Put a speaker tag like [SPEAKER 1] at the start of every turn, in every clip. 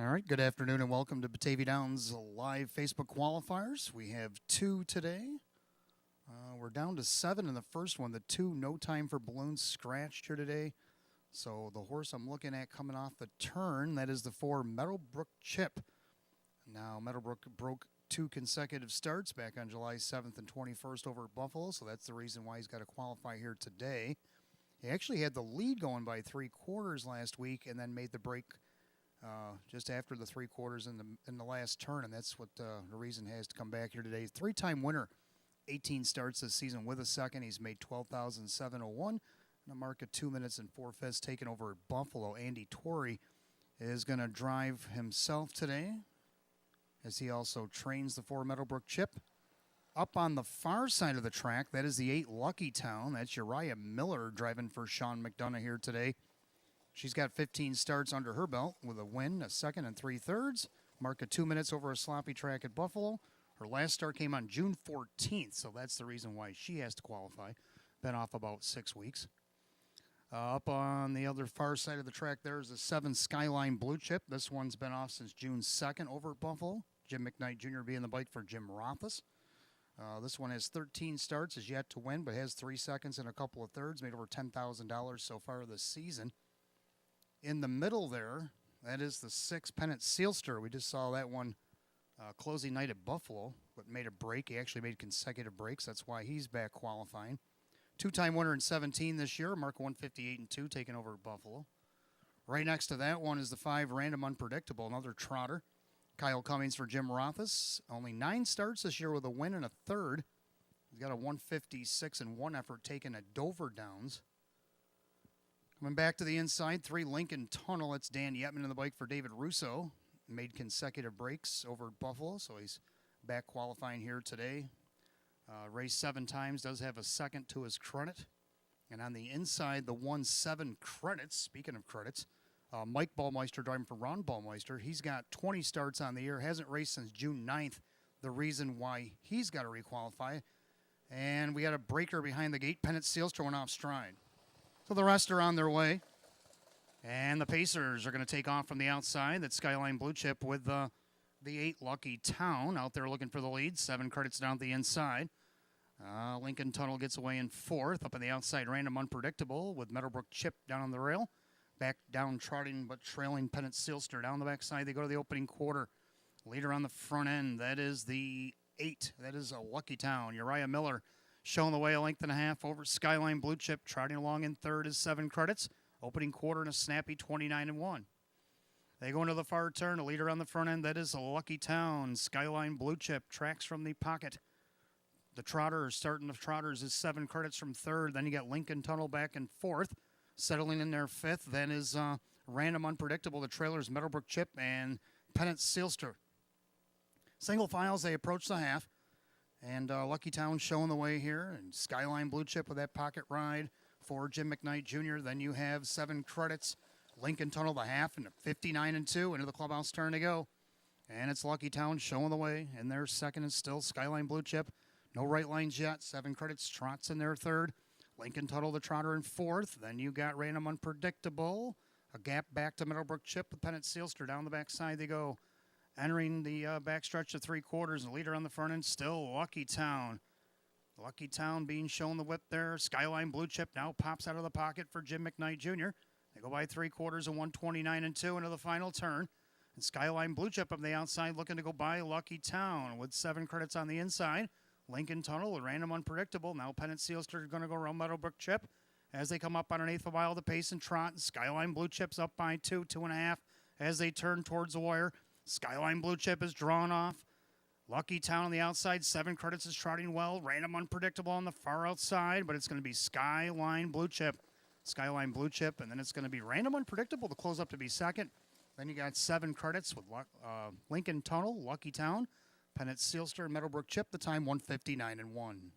[SPEAKER 1] All right, good afternoon and welcome to Batavia Downs live Facebook qualifiers. We have two today. We're down to 7 in the first one. The two no time for balloons scratched here today. So the horse I'm looking at coming off the turn, that is the 4 Meadowbrook Chip. Now Meadowbrook broke 2 consecutive starts back on July 7th and 21st over at Buffalo, so that's the reason why he's got to qualify here today. He actually had the lead going by 3/4 last week and then made the break just after the 3/4 in the last turn, and that's what the reason has to come back here today. 3-time winner, 18 starts this season with a second. He's made 12,701 and a mark of 2 minutes and 4/5 taken over at Buffalo. Andy Torrey is going to drive himself today as he also trains the 4 Meadowbrook Chip. Up on the far side of the track, that is the 8 Lucky Town. That's Uriah Miller driving for Sean McDonough here today. She's got 15 starts under her belt with a win, a second, and 3/3. Mark of 2 minutes over a sloppy track at Buffalo. Her last start came on June 14th, so that's the reason why she has to qualify. Been off about 6 weeks. Up on the other far side of the track, there's the 7 Skyline Blue Chip. This one's been off since June 2nd over at Buffalo. Jim McKnight Jr. being the bike for Jim Rothus. This one has 13 starts, is yet to win, but has 3 seconds and a couple of thirds. Made over $10,000 so far this season. In the middle there, that is the 6 Pennant Sealster. We just saw that one closing night at Buffalo, but made a break. He actually made consecutive breaks. That's why he's back qualifying. 2-time winner in 17 this year, mark 158-2, taking over at Buffalo. Right next to that one is the 5 Random Unpredictable, another trotter. Kyle Cummings for Jim Rothus. Only 9 starts this year with a win and a third. He's got a 156-1 effort taken at Dover Downs. Coming back to the inside, 3 Lincoln Tunnel. It's Dan Yetman in the bike for David Russo. Made consecutive breaks over at Buffalo, so he's back qualifying here today. Raced 7 times, does have a second to his credit. And on the inside, the 1-7 credits, speaking of credits, Mike Ballmeister driving for Ron Ballmeister. He's got 20 starts on the year, hasn't raced since June 9th, the reason why he's got to requalify. And we got a breaker behind the gate. Pennant Sealster went off stride. So the rest are on their way. And the Pacers are going to take off from the outside. That Skyline Blue Chip with the 8 Lucky Town out there looking for the lead. 7 credits down the inside. Lincoln Tunnel gets away in 4th. Up on the outside, Random Unpredictable with Meadowbrook Chip down on the rail. Back down trotting but trailing Pennant Sealster. Down the backside, they go to the opening quarter. Leader on the front end, that is the 8. That is a Lucky Town. Uriah Miller showing the way a length and a half over Skyline Blue Chip. Trotting along in 3rd is 7 credits. Opening quarter and a snappy 29-1. They go into the far turn. A leader on the front end, that is a Lucky Town. Skyline Blue Chip tracks from the pocket. The trotter, starting the trotters, is 7 credits from 3rd. Then you got Lincoln Tunnel back in 4th. Settling in their 5th. Then is Random Unpredictable. The trailers, Meadowbrook Chip and Pennant Sealster. Single files, they approach the half. And Lucky Town showing the way here. And Skyline Blue Chip with that pocket ride for Jim McKnight Jr. Then you have 7 credits. Lincoln Tunnel the half and 59-2 into the clubhouse turn to go. And it's Lucky Town showing the way. And their second is still Skyline Blue Chip. No right lines yet. 7 credits. Trots in their 3rd. Lincoln Tunnel the trotter in 4th. Then you got Random Unpredictable. A gap back to Meadowbrook Chip with Pennant Sealster. Down the backside they go. Entering the backstretch of 3/4. The leader on the front end still Lucky Town. Lucky Town being shown the whip there. Skyline Blue Chip now pops out of the pocket for Jim McKnight Jr. They go by 3/4 and 129-2 into the final turn. And Skyline Blue Chip on the outside looking to go by Lucky Town with 7 credits on the inside. Lincoln Tunnel with Random Unpredictable. Now Pennant Sealster going to go around Meadowbrook Chip as they come up on an 1/8 of a mile to pace and trot. And Skyline Blue Chip's up by 2, 2.5 as they turn towards the wire. Skyline Blue Chip is drawn off. Lucky Town on the outside, 7 credits is trotting well. Random Unpredictable on the far outside, but it's going to be Skyline Blue Chip. Skyline Blue Chip, and then it's going to be Random Unpredictable to close up to be second. Then you got 7 credits with Lincoln Tunnel, Lucky Town, Pennant Sealster, and Meadowbrook Chip. The time 159-1.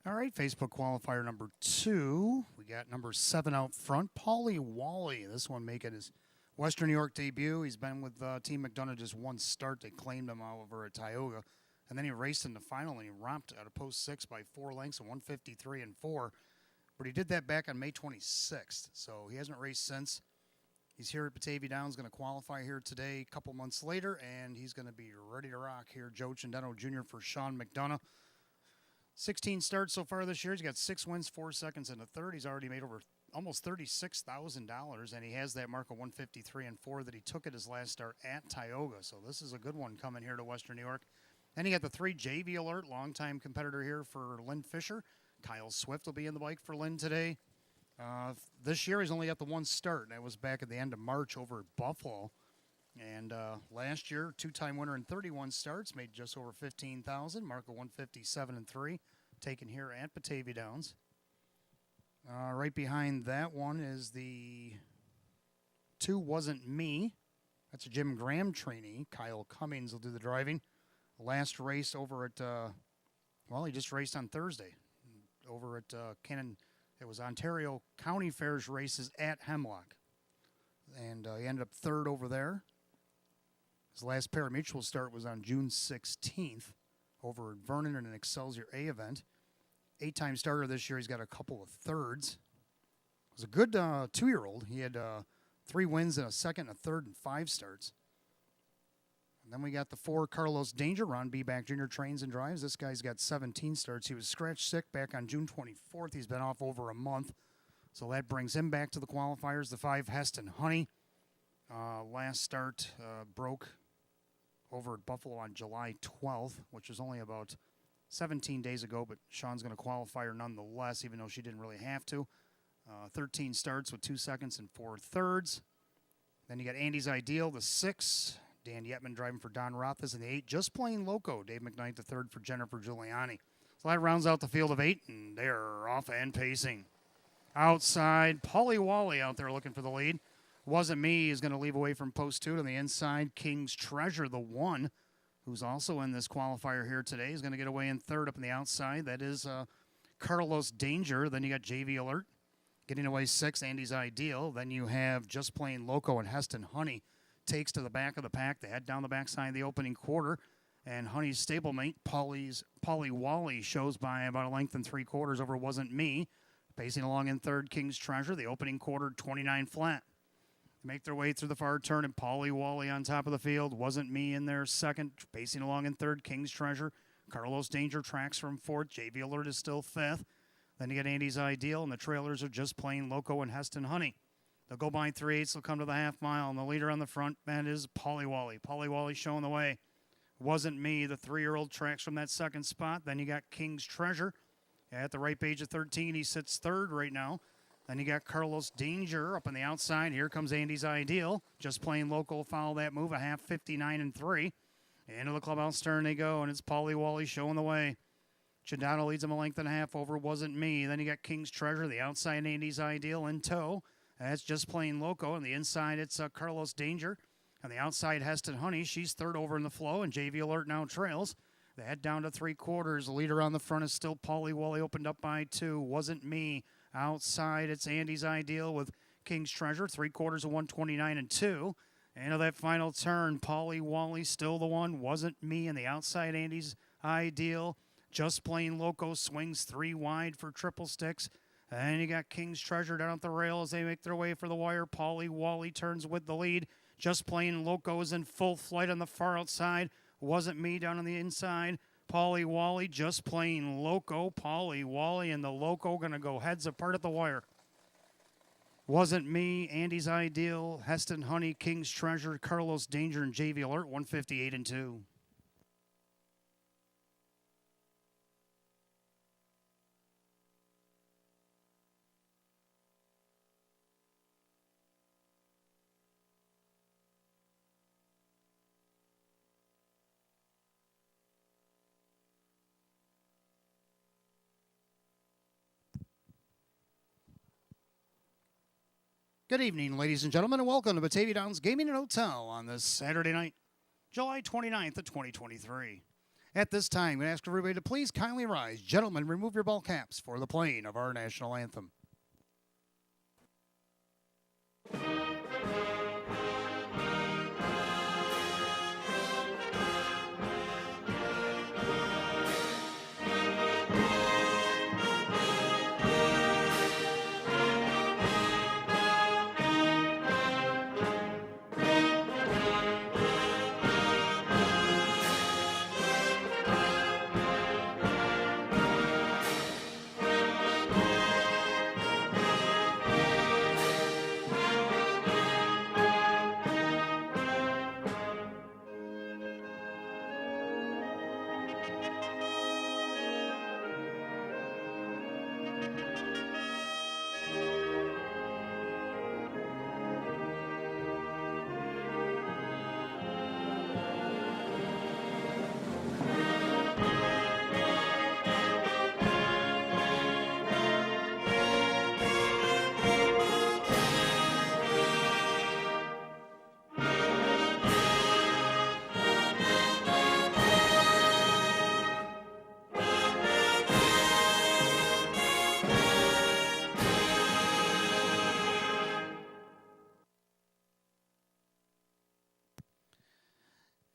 [SPEAKER 1] All right, Facebook qualifier number 2. We got number 7 out front, Paulie Wally. This one making his Western New York debut. He's been with Team McDonough just one start. They claimed him over at Tioga. And then he raced in the final, and he romped out of post 6 by 4 lengths and 153 and 4. But he did that back on May 26th, so he hasn't raced since. He's here at Batavia Downs, going to qualify here today, a couple months later, and he's going to be ready to rock here. Joe Cindeno Jr. for Sean McDonough. 16 starts so far this year. He's got 6 wins, 4 seconds, and a third. He's already made over almost $36,000, and he has that mark of 153 and 4 that he took at his last start at Tioga. So this is a good one coming here to Western New York. Then you got the 3 JV Alert, longtime competitor here for Lynn Fisher. Kyle Swift will be in the bike for Lynn today. This year he's only got the 1 start, and that was back at the end of March over at Buffalo. And last year, 2-time winner in 31 starts, made just over $15,000, mark of 157 and 3, taken here at Batavia Downs. Right behind that one is the 2 Wasn't Me. That's a Jim Graham trainee. Kyle Cummings will do the driving. Last race over at, he just raced on Thursday over at Cannon. It was Ontario County Fairs races at Hemlock. And he ended up 3rd over there. His last pari-mutuel start was on June 16th over at Vernon in an Excelsior A event. 8-time starter this year. He's got a couple of thirds. It was a good 2-year-old. He had 3 wins and a second, a third, and 5 starts. And then we got the 4 Carlos Danger. Ron B-Back Jr. trains and drives. This guy's got 17 starts. He was scratch sick back on June 24th. He's been off over a month. So that brings him back to the qualifiers. The 5 Heston Honey. Last start broke over at Buffalo on July 12th, which was only about 17 days ago, but Sean's going to qualify her nonetheless, even though she didn't really have to. 13 starts with 2 seconds and 4 thirds. Then you got Andy's Ideal, the 6. Dan Yetman driving for Don Rothas in the 8. Just Plain Loco, Dave McKnight, the 3rd for Jennifer Giuliani. So that rounds out the field of 8, and they're off and pacing. Outside, Paulie Wally out there looking for the lead. Wasn't Me is going to leave away from post 2 to the inside. King's Treasure, the 1, who's also in this qualifier here today, is going to get away in 3rd up on the outside. That is Carlos Danger. Then you got JV Alert getting away 6th, Andy's Ideal. Then you have Just Plain Loco and Heston Honey takes to the back of the pack. They head down the backside of the opening quarter. And Honey's stablemate, Paulie Wally, shows by about a length and 3/4 over Wasn't Me. Pacing along in 3rd, King's Treasure. The opening quarter, 29 flat. Make their way through the far turn, and Paulie Wally on top of the field. Wasn't Me in there 2nd, pacing along in 3rd, King's Treasure. Carlos Danger tracks from 4th. JV Alert is still 5th. Then you get Andy's Ideal, and the trailers are Just Plain Loco and Heston Honey. They'll go by 3/8. They'll come to the half mile, and the leader on the front, man, is Paulie Wally. Paulie Wally showing the way. Wasn't Me, the 3-year-old tracks from that 2nd spot. Then you got King's Treasure. At the ripe age of 13, he sits 3rd right now. Then you got Carlos Danger up on the outside. Here comes Andy's Ideal. Just Plain Local follow that move, a half 59 and 3. Into the clubhouse turn they go, and it's Paulie Wally showing the way. Cindeno leads him a length and a half over Wasn't Me. Then you got King's Treasure, the outside Andy's Ideal in tow. That's Just Plain Loco. On the inside, it's Carlos Danger. On the outside, Heston Honey. She's 3rd over in the flow, and JV Alert now trails. They head down to 3/4. The leader on the front is still Paulie Wally, opened up by 2. Wasn't Me. Outside, it's Andy's Ideal with King's Treasure, 3/4 of 129 and 2. Into that final turn, Paulie Wally still the 1. Wasn't Me. And the outside, Andy's Ideal. Just Plain Loco swings 3 wide for triple sticks. And you got King's Treasure down at the rail as they make their way for the wire. Paulie Wally turns with the lead. Just Plain Loco is in full flight on the far outside. Wasn't Me down on the inside. Paulie Wally, Just Plain Loco. Paulie Wally and the Loco going to go heads apart at the wire. Wasn't Me, Andy's Ideal, Heston Honey, King's Treasure, Carlos Danger, and JV Alert, 158 and 2. Good evening, ladies and gentlemen, and welcome to Batavia Downs Gaming and Hotel on this Saturday night, July 29th of 2023. At this time, we ask everybody to please kindly rise. Gentlemen, remove your ball caps for the playing of our national anthem.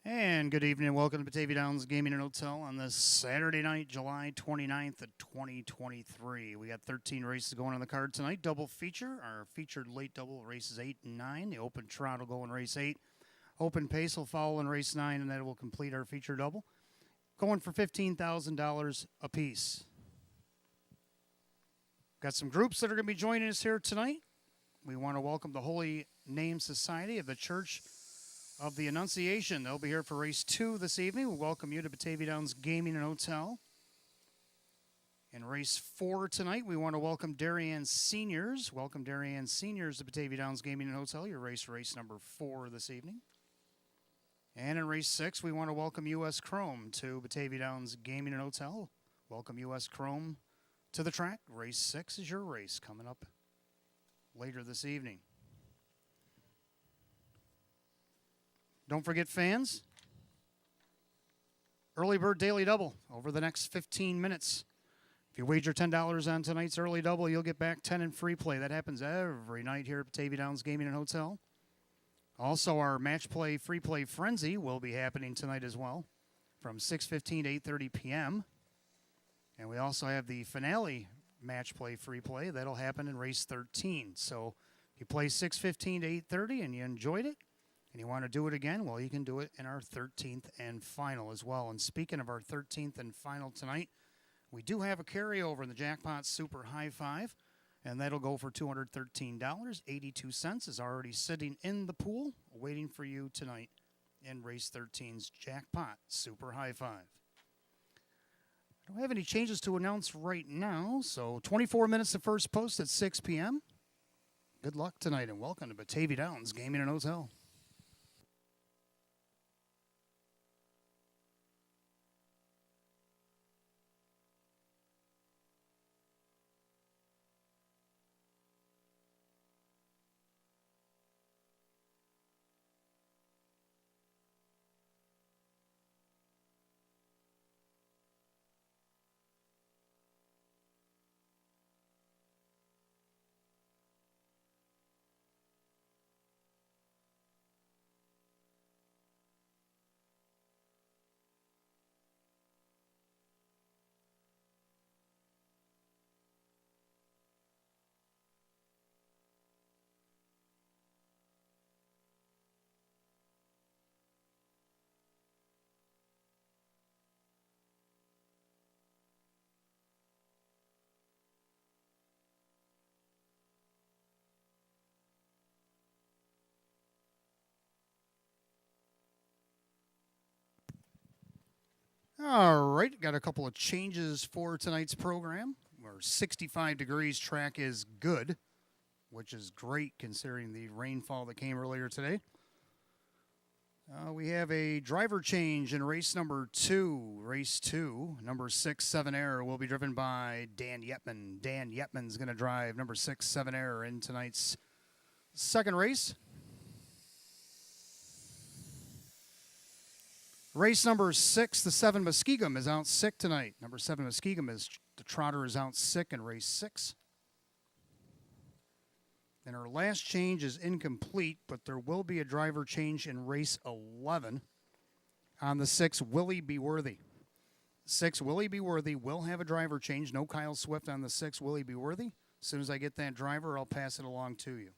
[SPEAKER 1] And good evening and welcome to Batavia Downs Gaming and Hotel on this Saturday night, July 29th of 2023. We got 13 races going on the card tonight. Double feature. Our featured late double races 8 and 9. The open trot will go in race 8. Open pace will follow in race 9, and that will complete our feature double. Going for $15,000 apiece. Got some groups that are going to be joining us here tonight. We want to welcome the Holy Name Society of the Church of the Annunciation. They'll be here for race 2 this evening. We welcome you to Batavia Downs Gaming and Hotel. In race 4 tonight, we want to welcome Darien Seniors. Welcome Darien Seniors to Batavia Downs Gaming and Hotel. Your race number 4 this evening. And in race 6, we want to welcome U.S. Chrome to Batavia Downs Gaming and Hotel. Welcome U.S. Chrome to the track. Race 6 is your race coming up later this evening. Don't forget, fans, early bird daily double over the next 15 minutes. If you wager $10 on tonight's early double, you'll get back 10 in free play. That happens every night here at Batavia Downs Gaming and Hotel. Also, our match play, free play frenzy will be happening tonight as well from 6:15 to 8:30 p.m. And we also have the finale match play, free play. That'll happen in race 13. So if you play 6:15 to 8:30 and you enjoyed it, and you want to do it again, well, you can do it in our 13th and final as well. And speaking of our 13th and final tonight, we do have a carryover in the Jackpot Super High Five, and that'll go for $213.82. Is already sitting in the pool, waiting for you tonight in race 13's Jackpot Super High Five. I don't have any changes to announce right now, so 24 minutes to first post at 6 p.m. Good luck tonight, and welcome to Batavia Downs Gaming and Hotel. All right, got a couple of changes for tonight's program. Our 65 degrees track is good, which is great considering the rainfall that came earlier today. We have a driver change in race number 2. Race 2, number 6, 7 Air, will be driven by Dan Yetman. Dan Yetman's going to drive number 6, 7 Air in tonight's second race. Race number 6, the 7 Muskegum is out sick tonight. Number 7 Muskegum is the trotter is out sick in race 6. And our last change is incomplete, but there will be a driver change in race 11 on the 6 Willie Be Worthy. 6 Willie Be Worthy will have a driver change. No Kyle Swift on the 6 Willie Be Worthy. As soon as I get that driver, I'll pass it along to you.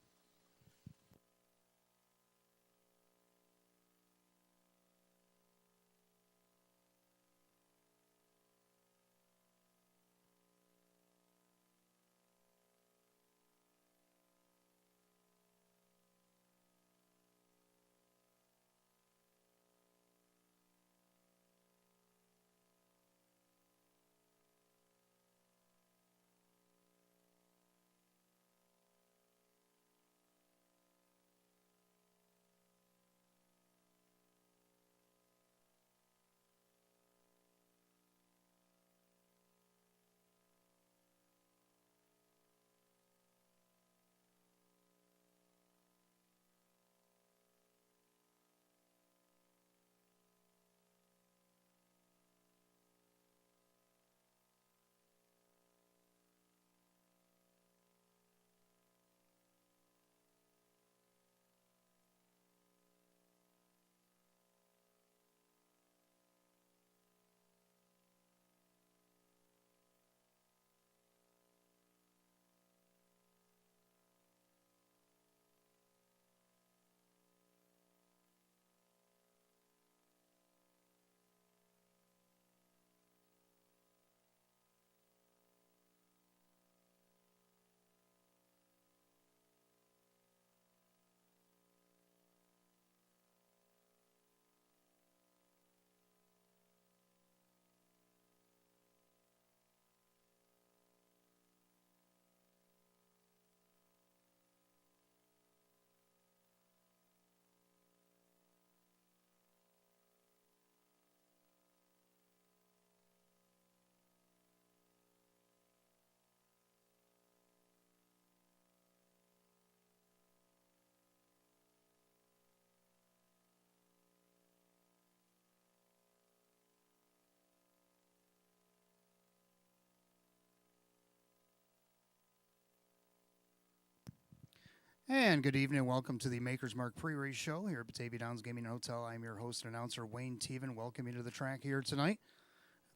[SPEAKER 1] And good evening and welcome to the Maker's Mark pre-race show here at Batavia Downs Gaming and Hotel. I'm your host and announcer, Wayne Teven. Welcome you to the track here tonight.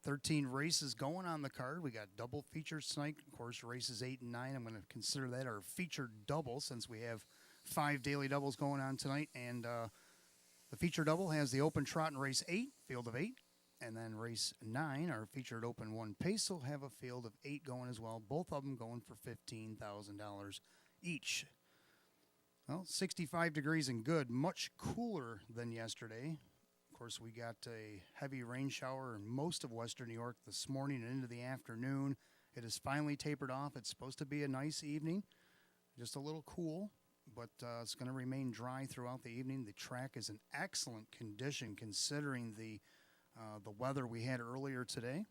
[SPEAKER 1] 13 races going on the card. We got double features tonight. Of course, races 8 and 9. I'm going to consider that our featured double since we have 5 daily doubles going on tonight. And the feature double has the open trot in race 8, field of 8. And then race 9, our featured open 1 pace, will have a field of 8 going as well. Both of them going for $15,000 each. Well, 65 degrees and good, much cooler than yesterday. Of course, we got a heavy rain shower in most of western New York this morning and into the afternoon. It has finally tapered off. It's supposed to be a nice evening, just a little cool, but it's going to remain dry throughout the evening. The track is in excellent condition considering the weather we had earlier today.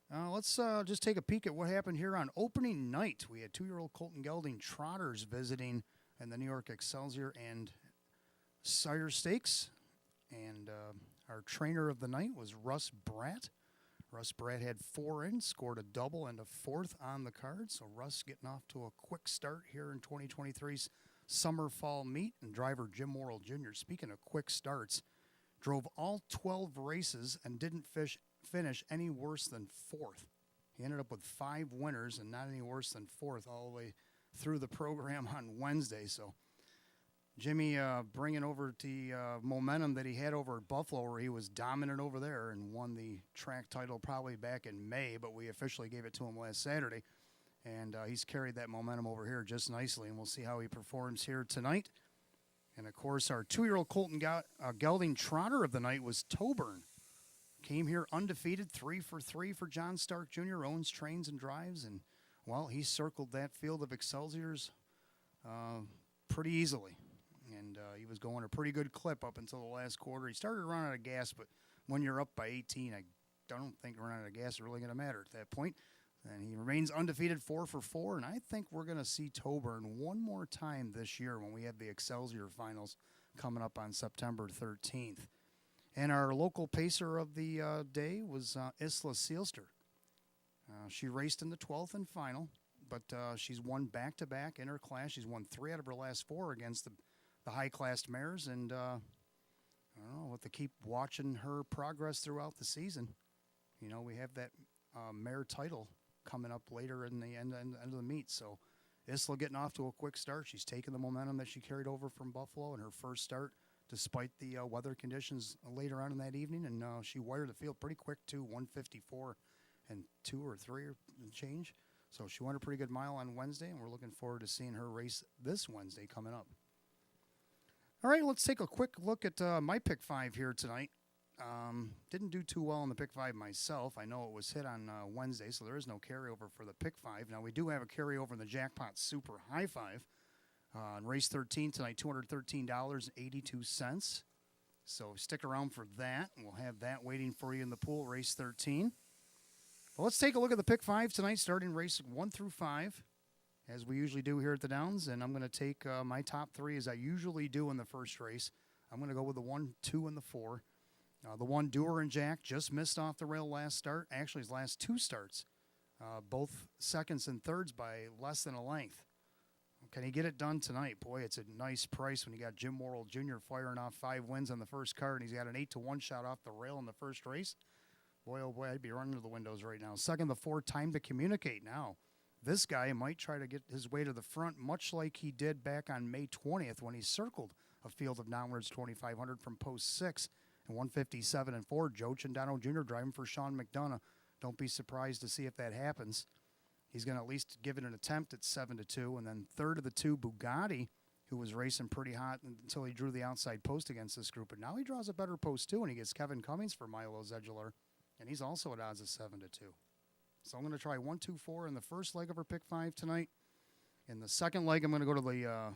[SPEAKER 1] Let's just take a peek at what happened here on opening night. We had 2-year-old Colton Gelding trotters visiting in the New York Excelsior and Sire Stakes. And our trainer of the night was Russ Bratt. Russ Bratt had 4 in, scored a double and a 4th on the card. So Russ getting off to a quick start here in 2023's Summer Fall Meet. And driver Jim Morrill Jr., speaking of quick starts, drove all 12 races and didn't finish any worse than 4th. He ended up with 5 winners and not any worse than 4th all the way through the program on Wednesday. So Jimmy bringing over the momentum that he had over at Buffalo, where he was dominant over there and won the track title probably back in May, but we officially gave it to him last Saturday. And he's carried that momentum over here just nicely, and we'll see how he performs here tonight. And, of course, our 2-year-old Colton Gelding trotter of the night was Toburn. Came here undefeated, 3 for 3 for John Stark Jr., owns, trains, and drives. And, well, he circled that field of Excelsiors pretty easily. And he was going a pretty good clip up until the last quarter. He started to run out of gas, but when you're up by 18, I don't think running out of gas is really going to matter at that point. And he remains undefeated, 4 for 4. And I think we're going to see Toburn one more time this year when we have the Excelsior finals coming up on September 13th. And our local pacer of the day was Isla Seelster. She raced in the 12th and final, but she's won back-to-back in her class. She's won 3 out of her last 4 against the high-classed mares, and I don't know, we'll have to keep watching her progress throughout the season. You know, we have that mare title coming up later in the end of the meet, so Isla getting off to a quick start. She's taken the momentum that she carried over from Buffalo in her first start, despite the weather conditions later on in that evening, and she wired the field pretty quick, too, 154 and 2 or 3 and change. So she won a pretty good mile on Wednesday, and we're looking forward to seeing her race this Wednesday coming up. All right, let's take a quick look at my pick 5 here tonight. Didn't do too well in the pick 5 myself. I know it was hit on Wednesday, so there is no carryover for the pick 5. Now, we do have a carryover in the Jackpot Super High 5. In race 13 tonight, $213.82. So stick around for that, and we'll have that waiting for you in the pool, race 13. Well, let's take a look at the pick 5 tonight, starting race 1 through 5, as we usually do here at the Downs. And I'm going to take my top 3, as I usually do in the first race. I'm going to go with the 1, 2, and the 4. The 1, Doer and Jack, just missed off the rail last start. Actually, his last 2 starts, both seconds and thirds by less than a length. Can he get it done tonight? Boy, it's a nice price when you got Jim Worrell Jr. firing off 5 wins on the first card, and he's got an 8-1 shot off the rail in the first race. Boy, oh boy, I'd be running to the windows right now. Second, the 4, Time to Communicate. Now, this guy might try to get his way to the front, much like he did back on May 20th when he circled a field of downwards 2,500 from post 6 and 157 and 4. Joe Chandano Jr. driving for Sean McDonough. Don't be surprised to see if that happens. He's going to at least give it an attempt at 7-2. And then third of the 2, Bugatti, who was racing pretty hot until he drew the outside post against this group. But now he draws a better post, too, and he gets Kevin Cummings for Milo Zedular. And he's also at odds of 7-2. So I'm going to try 1, 2, 4 in the first leg of our pick 5 tonight. In the second leg, I'm going to go to the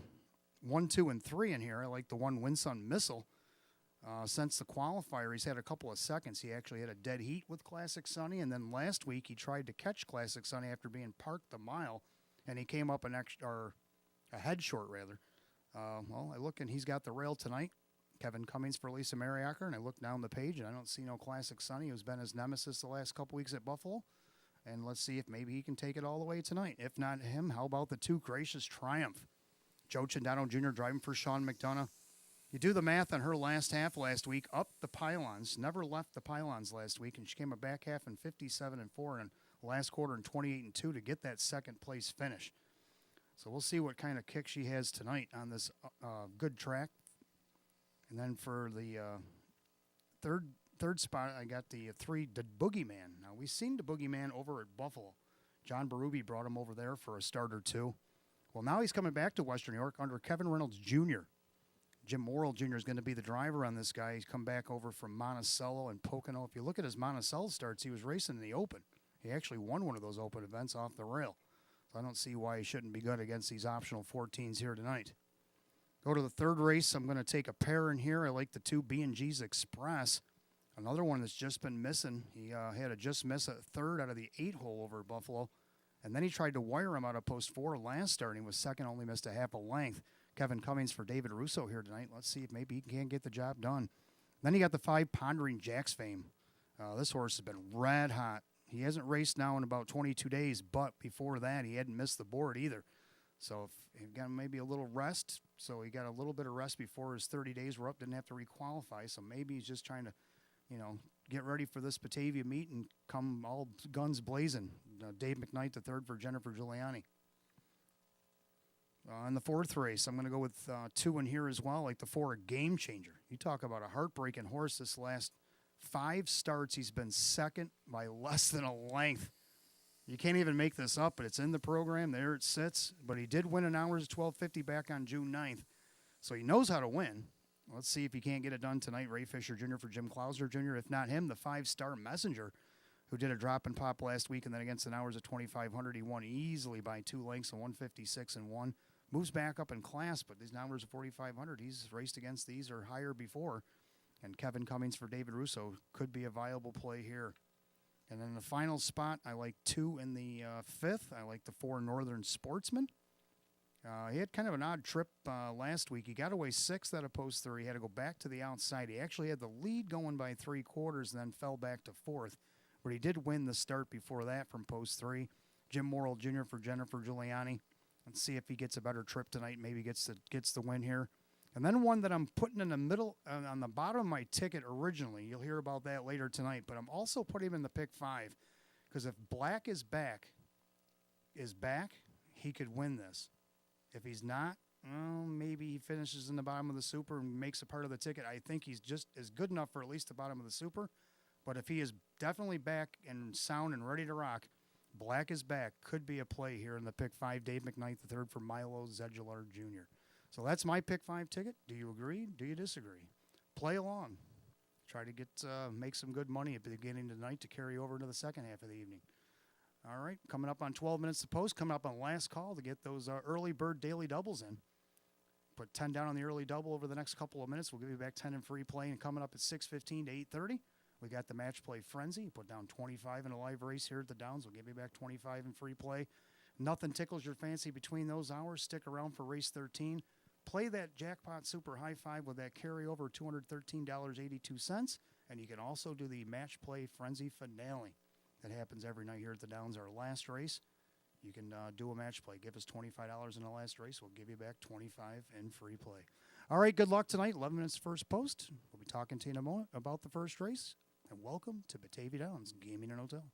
[SPEAKER 1] 1, 2, and 3 in here. I like the 1, Winsun Missile. Since the qualifier, he's had a couple of seconds. He actually had a dead heat with Classic Sunny, and then last week he tried to catch Classic Sunny after being parked the mile, and he came up a head short, rather. Well, I look, and he's got the rail tonight. Kevin Cummings for Lisa Mariacker, and I look down the page, and I don't see no Classic Sunny, who's been his nemesis the last couple weeks at Buffalo. And let's see if maybe he can take it all the way tonight. If not him, how about the 2, Gracious Triumph? Joe Chandano Jr. driving for Sean McDonough. You do the math on her last half last week, up the pylons, never left the pylons last week, and she came a back half in 57 and 4 and last quarter in 28 and 2 to get that second place finish. So we'll see what kind of kick she has tonight on this good track. And then for the third spot, I got the 3, the Boogeyman. Now, we've seen the Boogeyman over at Buffalo. John Berube brought him over there for a start or 2. Well, now he's coming back to Western New York under Kevin Reynolds Jr. Jim Worrell Jr. is going to be the driver on this guy. He's come back over from Monticello and Pocono. If you look at his Monticello starts, he was racing in the Open. He actually won one of those Open events off the rail. So I don't see why he shouldn't be good against these optional 14s here tonight. Go to the third race. I'm going to take a pair in here. I like the 2, B&G's Express. Another one that's just been missing. He had to just miss a third out of the 8-hole over at Buffalo. And then he tried to wire him out of post 4 last start. He was second, only missed a half a length. Kevin Cummings for David Russo here tonight. Let's see if maybe he can get the job done. Then he got the 5, Pondering Jack's Fame. This horse has been red hot. He hasn't raced now in about 22 days, but before that, he hadn't missed the board either. So if he got maybe a little rest. So he got a little bit of rest before his 30 days were up, didn't have to requalify. So maybe he's just trying to, get ready for this Batavia meet and come all guns blazing. Dave McKnight, the 3rd for Jennifer Giuliani. In the 4th race, I'm going to go with 2 in here as well, like the 4, Game Changer. You talk about a heartbreaking horse. This last 5 starts, he's been second by less than a length. You can't even make this up, but it's in the program. There it sits. But he did win an hours 12:50 back on June 9th. So he knows how to win. Let's see if he can't get it done tonight. Ray Fisher Jr. for Jim Clauser Jr. If not him, the 5-star Messenger, who did a drop and pop last week, and then against an hours at 2,500, he won easily by 2 lengths, 156 and 1. Moves back up in class, but these numbers of 4,500, he's raced against these or higher before. And Kevin Cummings for David Russo could be a viable play here. And then the final spot, I like 2 in the 5th. I like the 4, Northern Sportsman. He had kind of an odd trip last week. He got away sixth at a post three. He had to go back to the outside. He actually had the lead going by 3/4, and then fell back to fourth. But he did win the start before that from post three. Jim Morrill Jr. for Jennifer Giuliani. Let's see if he gets a better trip tonight. Maybe gets the win here. And then one that I'm putting in the middle, on the bottom of my ticket originally. You'll hear about that later tonight. But I'm also putting him in the pick five. Because if Black is back, he could win this. If he's not, well, maybe he finishes in the bottom of the Super and makes a part of the ticket. I think he's just as good enough for at least the bottom of the Super. But if he is definitely back and sound and ready to rock, Black is back. Could be a play here in the pick five. Dave McKnight III for Milo Zedular Jr. So that's my pick five ticket. Do you agree? Do you disagree? Play along. Try to get make some good money at the beginning of the night to carry over into the second half of the evening. All right, coming up on 12 minutes to post, coming up on last call to get those early bird daily doubles in. Put 10 down on the early double over the next couple of minutes. We'll give you back 10 in free play. And coming up at 6:15 to 8:30, we got the match play frenzy. Put down 25 in a live race here at the Downs. We'll give you back 25 in free play. Nothing tickles your fancy between those hours. Stick around for race 13. Play that jackpot super high five with that carryover $213.82. And you can also do the match play frenzy finale. That happens every night here at the Downs. Our last race, you can do a match play. Give us $25 in the last race. We'll give you back $25 in free play. All right, good luck tonight. 11 minutes first post. We'll be talking to you in a moment about the first race. And welcome to Batavia Downs Gaming and Hotel.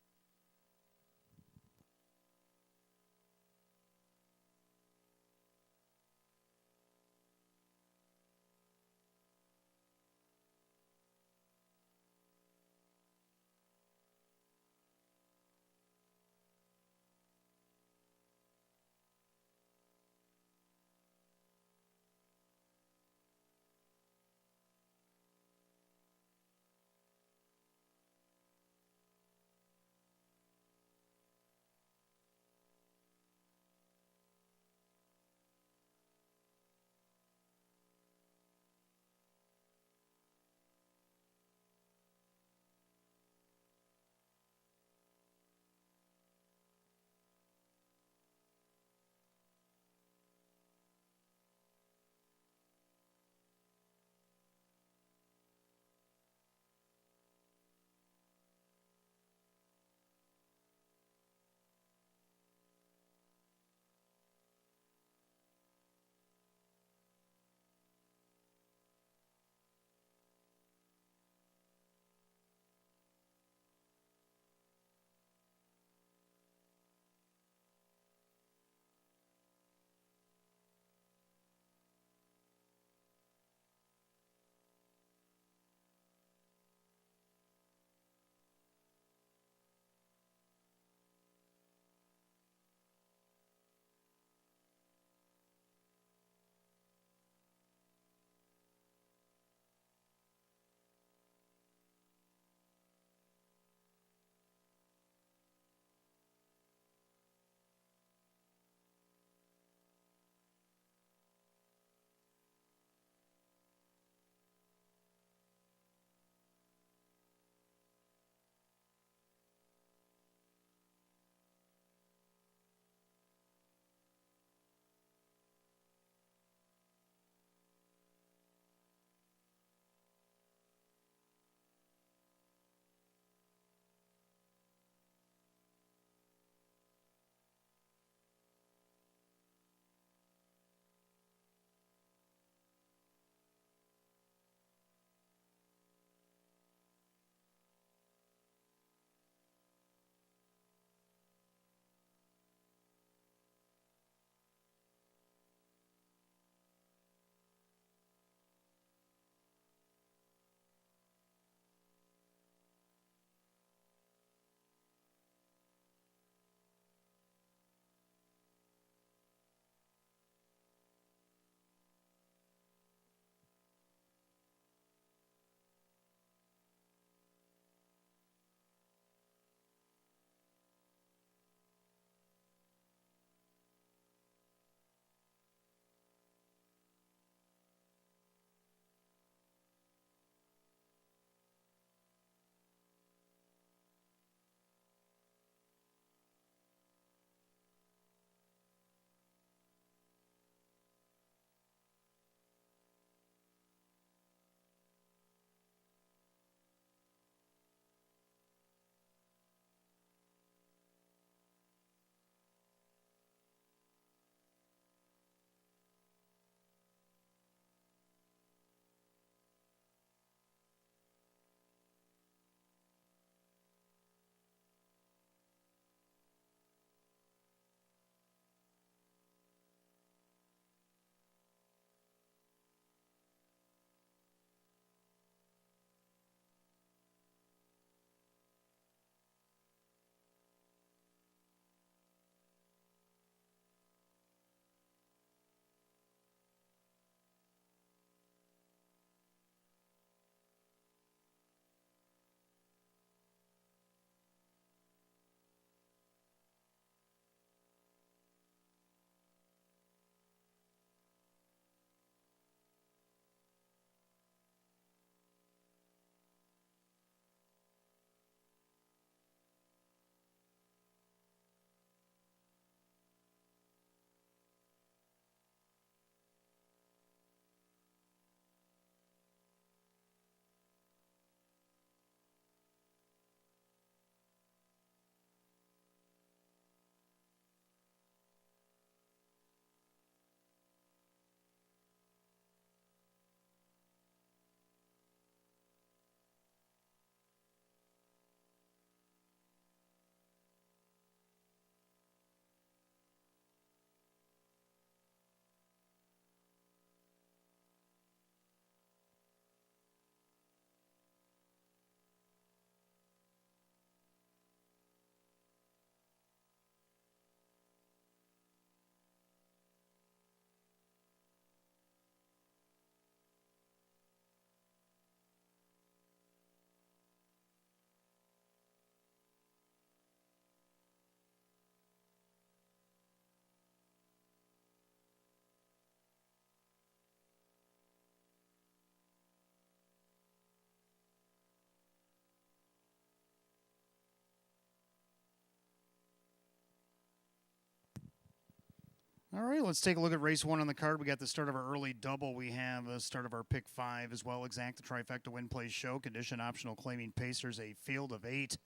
[SPEAKER 1] All right, let's take a look at race 1 on the card. We got the start of our early double. We have the start of our pick 5 as well. Exact the trifecta win place show. Condition optional claiming Pacers, a field of 8.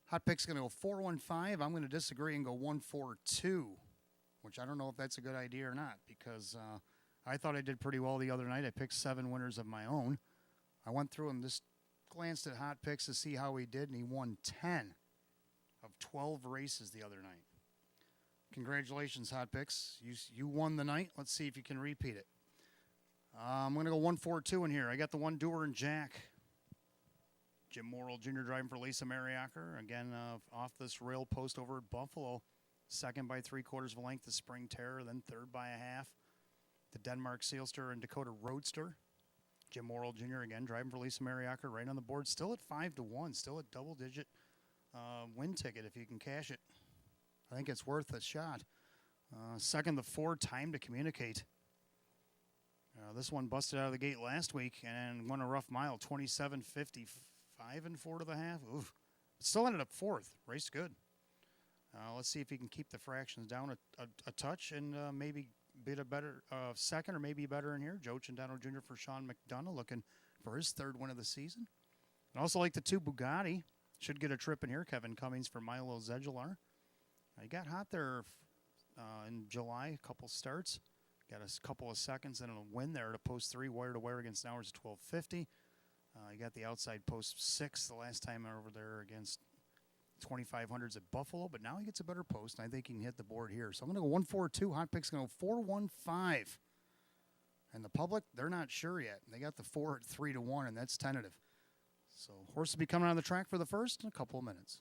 [SPEAKER 1] Hot pick's going to go 4-1-5. I'm going to disagree and go 1-4-2, which I don't know if that's a good idea or not because I thought I did pretty well the other night. I picked 7 winners of my own. I went through and just glanced at hot picks to see how he did, and he won 10 of 12 races the other night. Congratulations, Hot Picks. You won the night. Let's see if you can repeat it. I'm going to go 1-4-2 in here. I got the one doer and Jack. Jim Morrill Jr. driving for Lisa Mariacker. Again, off this rail post over at Buffalo. Second by 3/4 of a length, the Spring Terror. Then third by a half, the Denmark Sealster and Dakota Roadster. Jim Morrill Jr. again driving for Lisa Mariacker. Right on the board. Still at 5-1. Still a double-digit win ticket if you can cash it. I think it's worth a shot. Second, the 4, Time to Communicate. This one busted out of the gate last week and won a rough mile, 27.55 and 4 to the half. Oof. Still ended up 4th. Raced good. Let's see if he can keep the fractions down a touch and maybe bid a better second or maybe better in here. Joe Chandano Jr. for Sean McDonough looking for his 3rd win of the season. And also like the 2 Bugatti. Should get a trip in here. Kevin Cummings for Milo Zedular. He got hot there in July, a couple starts. Got a couple of seconds and a win there to post 3, wire to wire against Nowers at 12.50. He got the outside post 6 the last time over there against 2500s at Buffalo, but now he gets a better post, and I think he can hit the board here. So I'm going to go 1-4-2. Hot Pick's going to go 4-1-5. And the public, they're not sure yet. They got the 4 at 3-1, and that's tentative. So horse will be coming on the track for the first in a couple of minutes.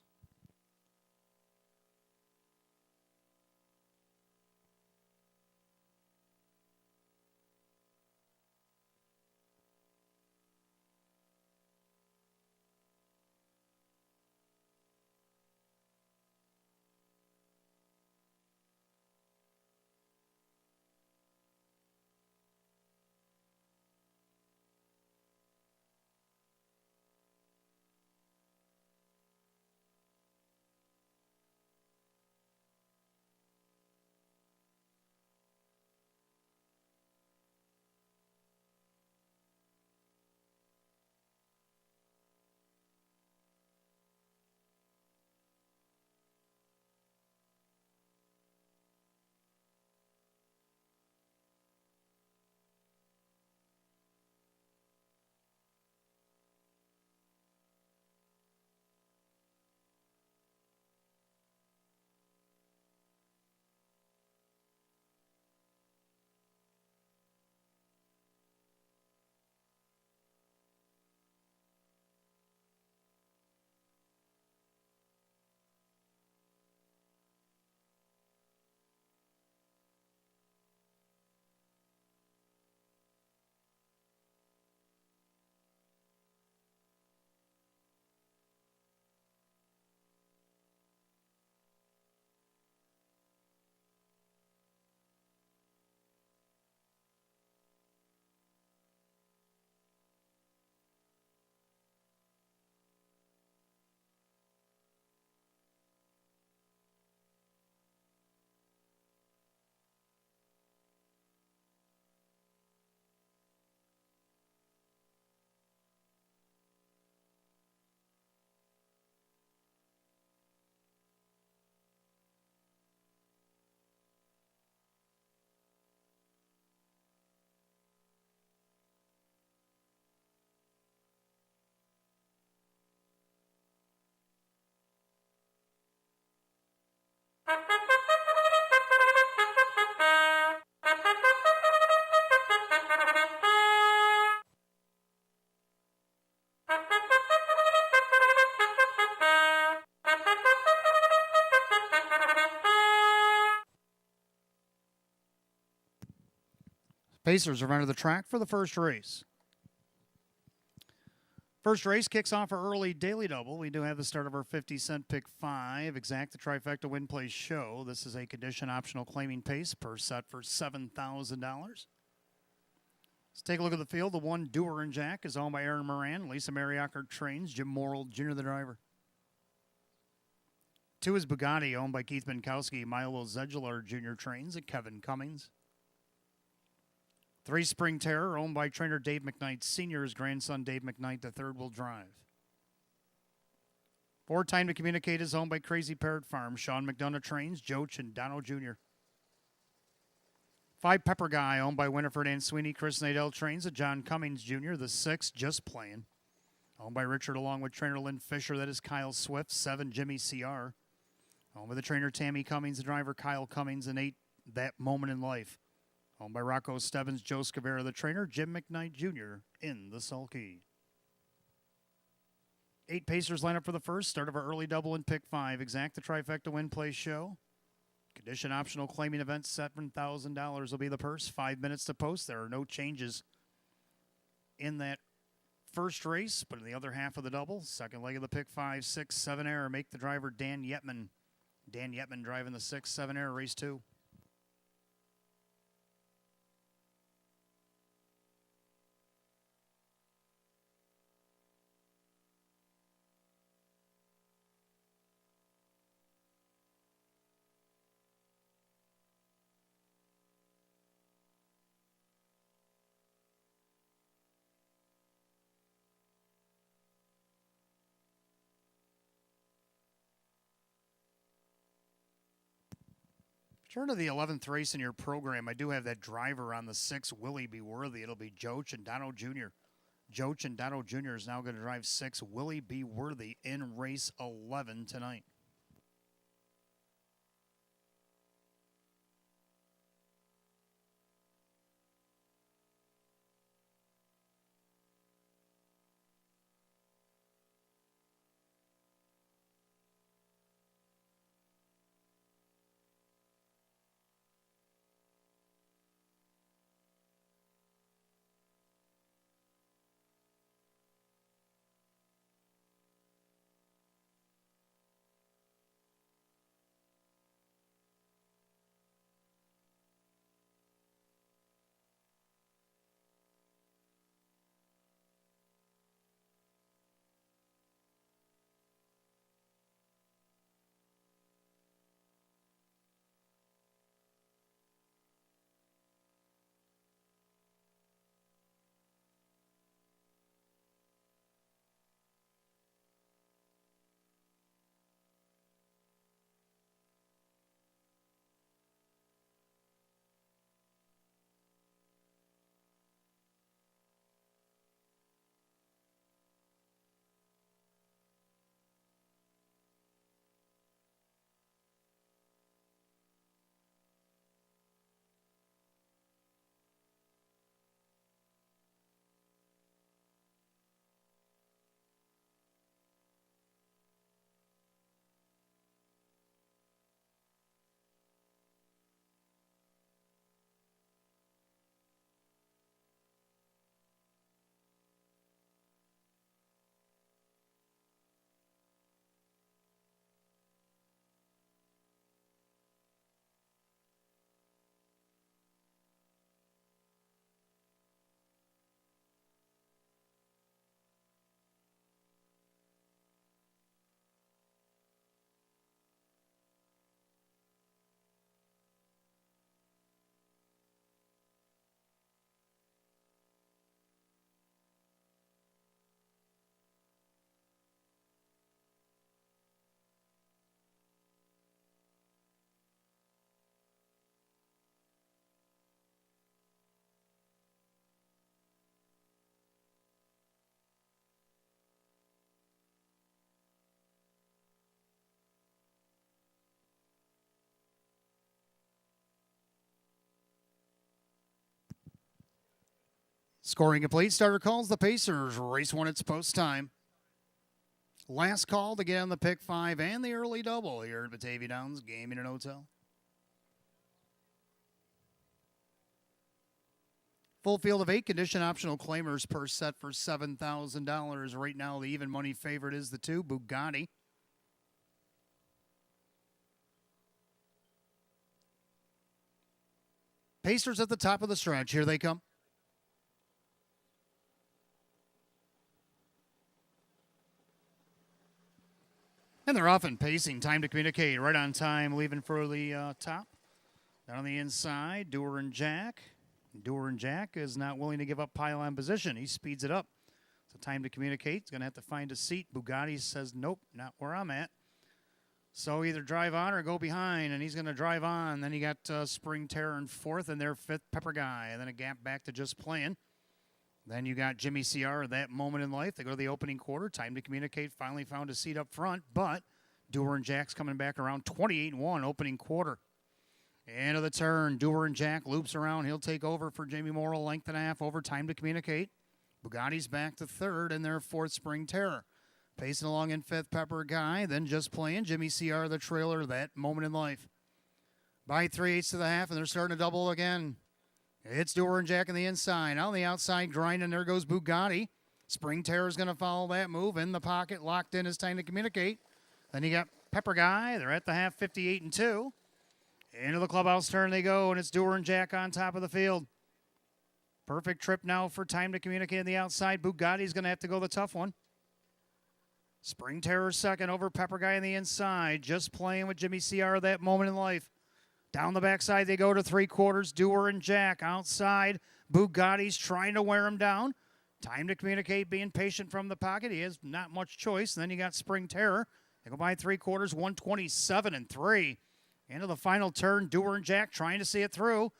[SPEAKER 1] Pacers are under the track for the first race. First race kicks off our early daily double. We do have the start of our 50-cent pick 5. Exact the trifecta win place show. This is a condition optional claiming pace per set for $7,000. Let's take a look at the field. The 1 Doer and Jack is owned by Aaron Moran. Lisa Mariacker trains. Jim Morrill Jr. the driver. 2 is Bugatti, owned by Keith Minkowski. Milo Zedular Jr. trains at Kevin Cummings. 3 Spring Terror, owned by trainer Dave McKnight Sr. His grandson Dave McKnight III will drive. 4 Time to Communicate is owned by Crazy Parrot Farm. Sean McDonough trains Joe Chindano Jr. 5 Pepper Guy, owned by Winifred Ann Sweeney. Chris Nadell trains at John Cummings Jr. The 6 Just Playing, owned by Richard along with trainer Lynn Fisher. That is Kyle Swift. 7 Jimmy CR, owned by the trainer Tammy Cummings, the driver Kyle Cummings. And 8 That Moment in Life, owned by Rocco Stebbins, Joe Scavera, the trainer Jim McKnight Jr. in the sulky. 8 Pacers line up for the first. Start of our early double in pick 5. Exact the trifecta win play show. Condition optional claiming event, $7,000 will be the purse. 5 minutes to post. There are no changes in that first race, but in the other half of the double, second leg of the pick 5, 6, 7 error. Make the driver Dan Yetman. Dan Yetman driving the 6, 7 error race 2. Turn to the 11th race in your program. I do have that driver on the 6, Willie Be Worthy. It'll be Joe Chindano Jr. Joe Chindano Jr. is now going to drive 6, Willie Be Worthy, in race 11 tonight. Scoring complete. Starter calls the Pacers. Race 1, it's post time. Last call to get on the pick 5 and the early double here at Batavia Downs Gaming and Hotel. Full field of 8 condition optional claimers per set for $7,000. Right now, the even money favorite is the 2, Bugatti. Pacers at the top of the stretch. Here they come. And they're off and pacing. Time to communicate. Right on time, leaving for the top. Down on the inside, Doer and Jack. Doer and Jack is not willing to give up pylon position. He speeds it up. So time to communicate. He's going to have to find a seat. Bugatti says, nope, not where I'm at. So either drive on or go behind, and he's going to drive on. Then you got Spring Terror in fourth, and their fifth, Pepper Guy. And then a gap back to just playing. Then you got Jimmy CR at that moment in life. They go to the opening quarter. Time to communicate. Finally found a seat up front, but Doer and Jack's coming back around 28-1 opening quarter. End of the turn. Doer and Jack loops around. He'll take over for Jamie Morrill. Length and a half over. Time to communicate. Bugatti's back to third, and their fourth, Spring Terror. Pacing along in fifth, Pepper Guy. Then just playing. Jimmy CR, the trailer, that moment in life. By 3/8 to the half, and they're starting to double again. It's Doer and Jack on the inside. On the outside, grinding. There goes Bugatti. Spring Terror's going to follow that move. In the pocket, locked in. It's time to communicate. Then you got Pepper Guy. They're at the half, 58-2. Into the clubhouse turn they go, and it's Doer and Jack on top of the field. Perfect trip now for time to communicate on the outside. Bugatti's going to have to go the tough one. Spring Terror second over Pepper Guy on the inside. Just playing with Jimmy CR that moment in life. Down the backside they go to three quarters. Doer and Jack outside. Bugatti's trying to wear him down. Time to communicate, being patient from the pocket. He has not much choice. And then you got Spring Terror. They go by three quarters, 127-3. Into the final turn, Doer and Jack trying to see it through.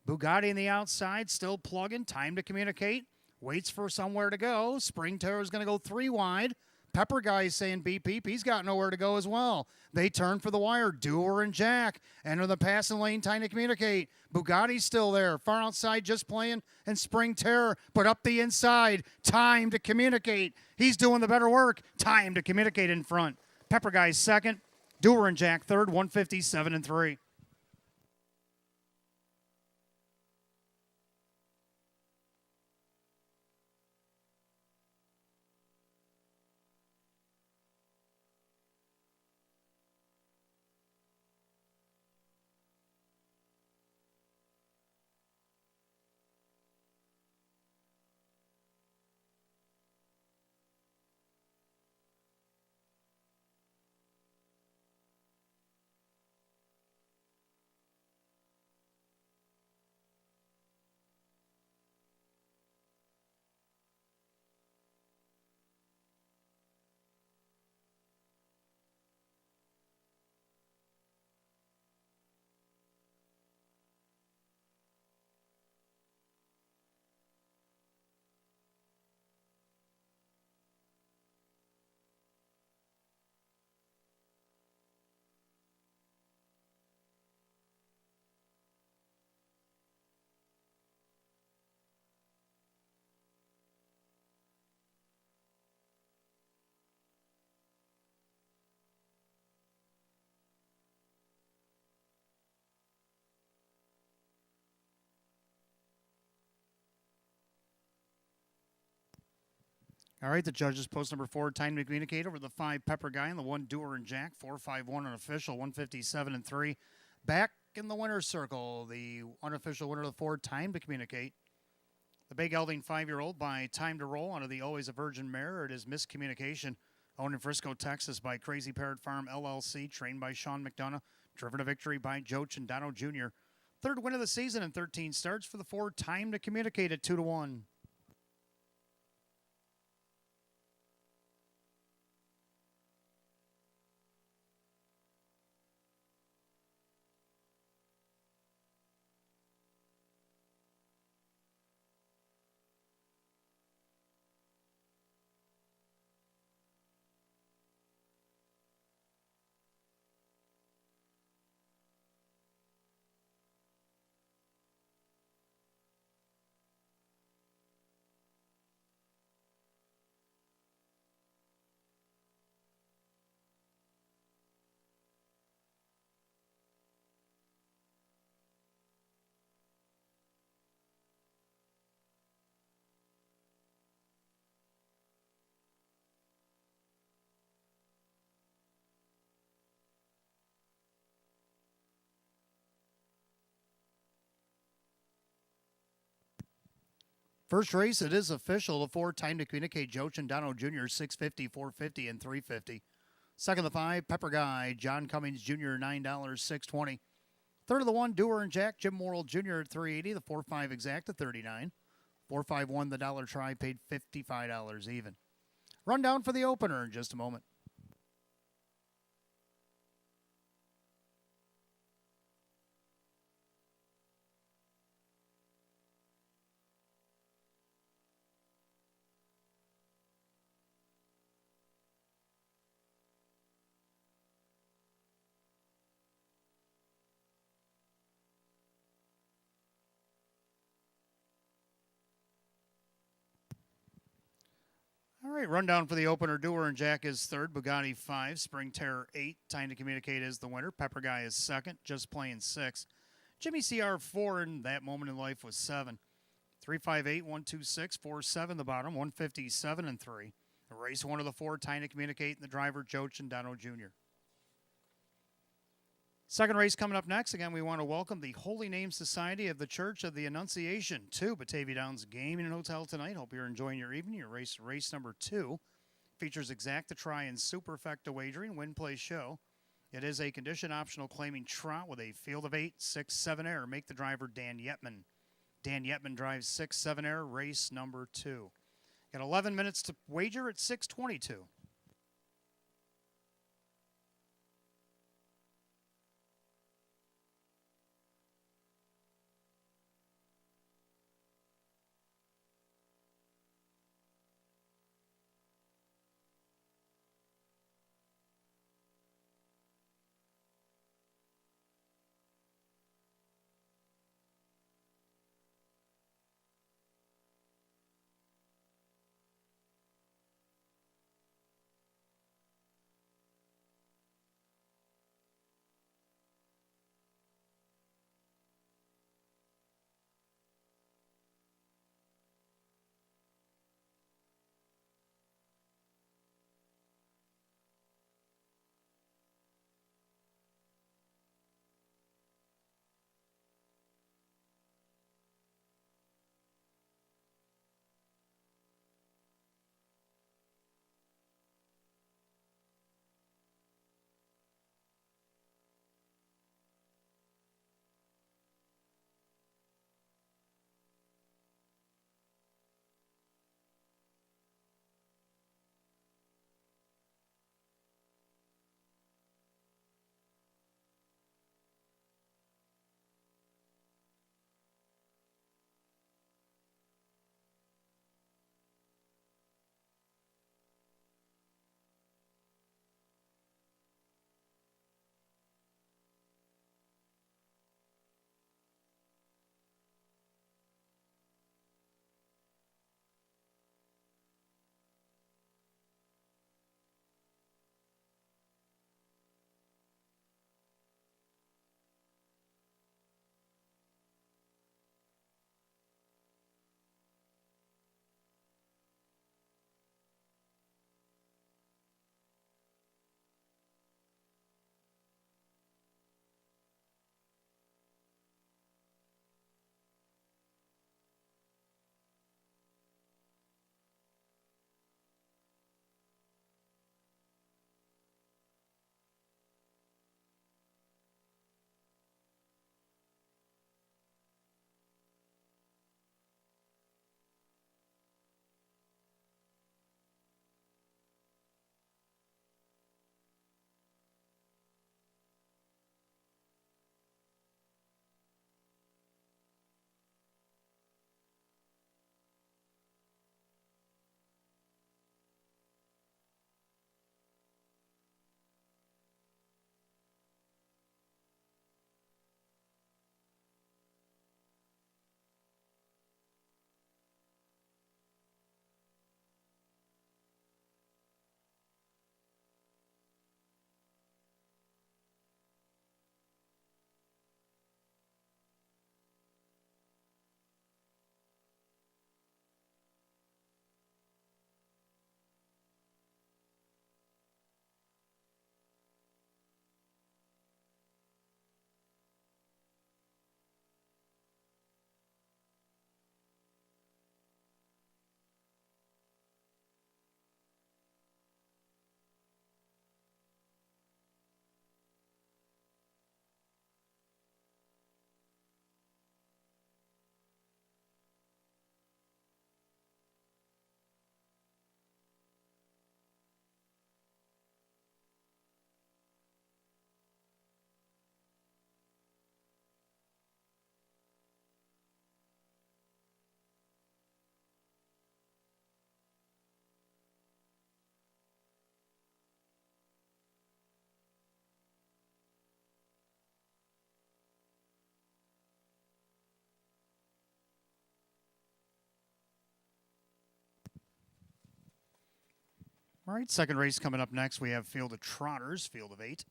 [SPEAKER 1] Bugatti on the outside, still plugging. Time to communicate. Waits for somewhere to go. Spring Terror is going to go three wide. Pepper Guy is saying beep, beep. He's got nowhere to go as well. They turn for the wire. Doer and Jack enter the passing lane. Time to communicate. Bugatti's still there. Far outside, just playing. And Spring Terror, but up the inside. Time to communicate. He's doing the better work. Time to communicate in front. Pepper Guy's second. Doer and Jack third, 157-3. All right, the judges post number 4, time to communicate over the 5, Pepper Guy, and the 1, Doer and Jack, 4-5-1 unofficial, 157-3. Back in the winner's circle, the unofficial winner of the 4, time to communicate. The big gelding 5-year-old by Time to Roll out of the Always a Virgin mare. It is Miscommunication, owned in Frisco, Texas by Crazy Parrot Farm LLC, trained by Sean McDonough, driven to victory by Joe Chandano Jr. Third win of the season and 13 starts for the 4, time to communicate at 2-1. First race, it is official. The 4, time to communicate, Joe Chandano Jr., 650, 450, and 350. Second of the 5, Pepper Guy, John Cummings Jr., $9, $6.20. Third of the 1, Doer and Jack, Jim Morrill Jr. at $3.80. The 4-5 exact at $39. 4-5-1, the dollar try, paid $55 even. Rundown for the opener in just a moment. All right, rundown for the opener. Doer and Jack is third. Bugatti 5. Spring Terror 8. Time to Communicate is the winner. Pepper Guy is second. Just Playing 6. Jimmy CR 4, and That Moment in Life was 7. 358, 126, 47 the bottom. 157 and 3. Race 1 of the 4. Time to Communicate, and the driver Joe Chandano Jr. Second race coming up next. Again, we want to welcome the Holy Name Society of the Church of the Annunciation to Batavia Downs Gaming and Hotel tonight. Hope you're enjoying your evening. Your race number 2 features Exacta Try and Superfecta wagering, win, play, show. It is a condition optional claiming trot with a field of 8, 6, 7 error. Make the driver Dan Yetman. Dan Yetman drives 6, 7 error, race number 2. Got 11 minutes to wager at 6:22. All right, second race coming up next. We have Field of Trotters, Field of 8.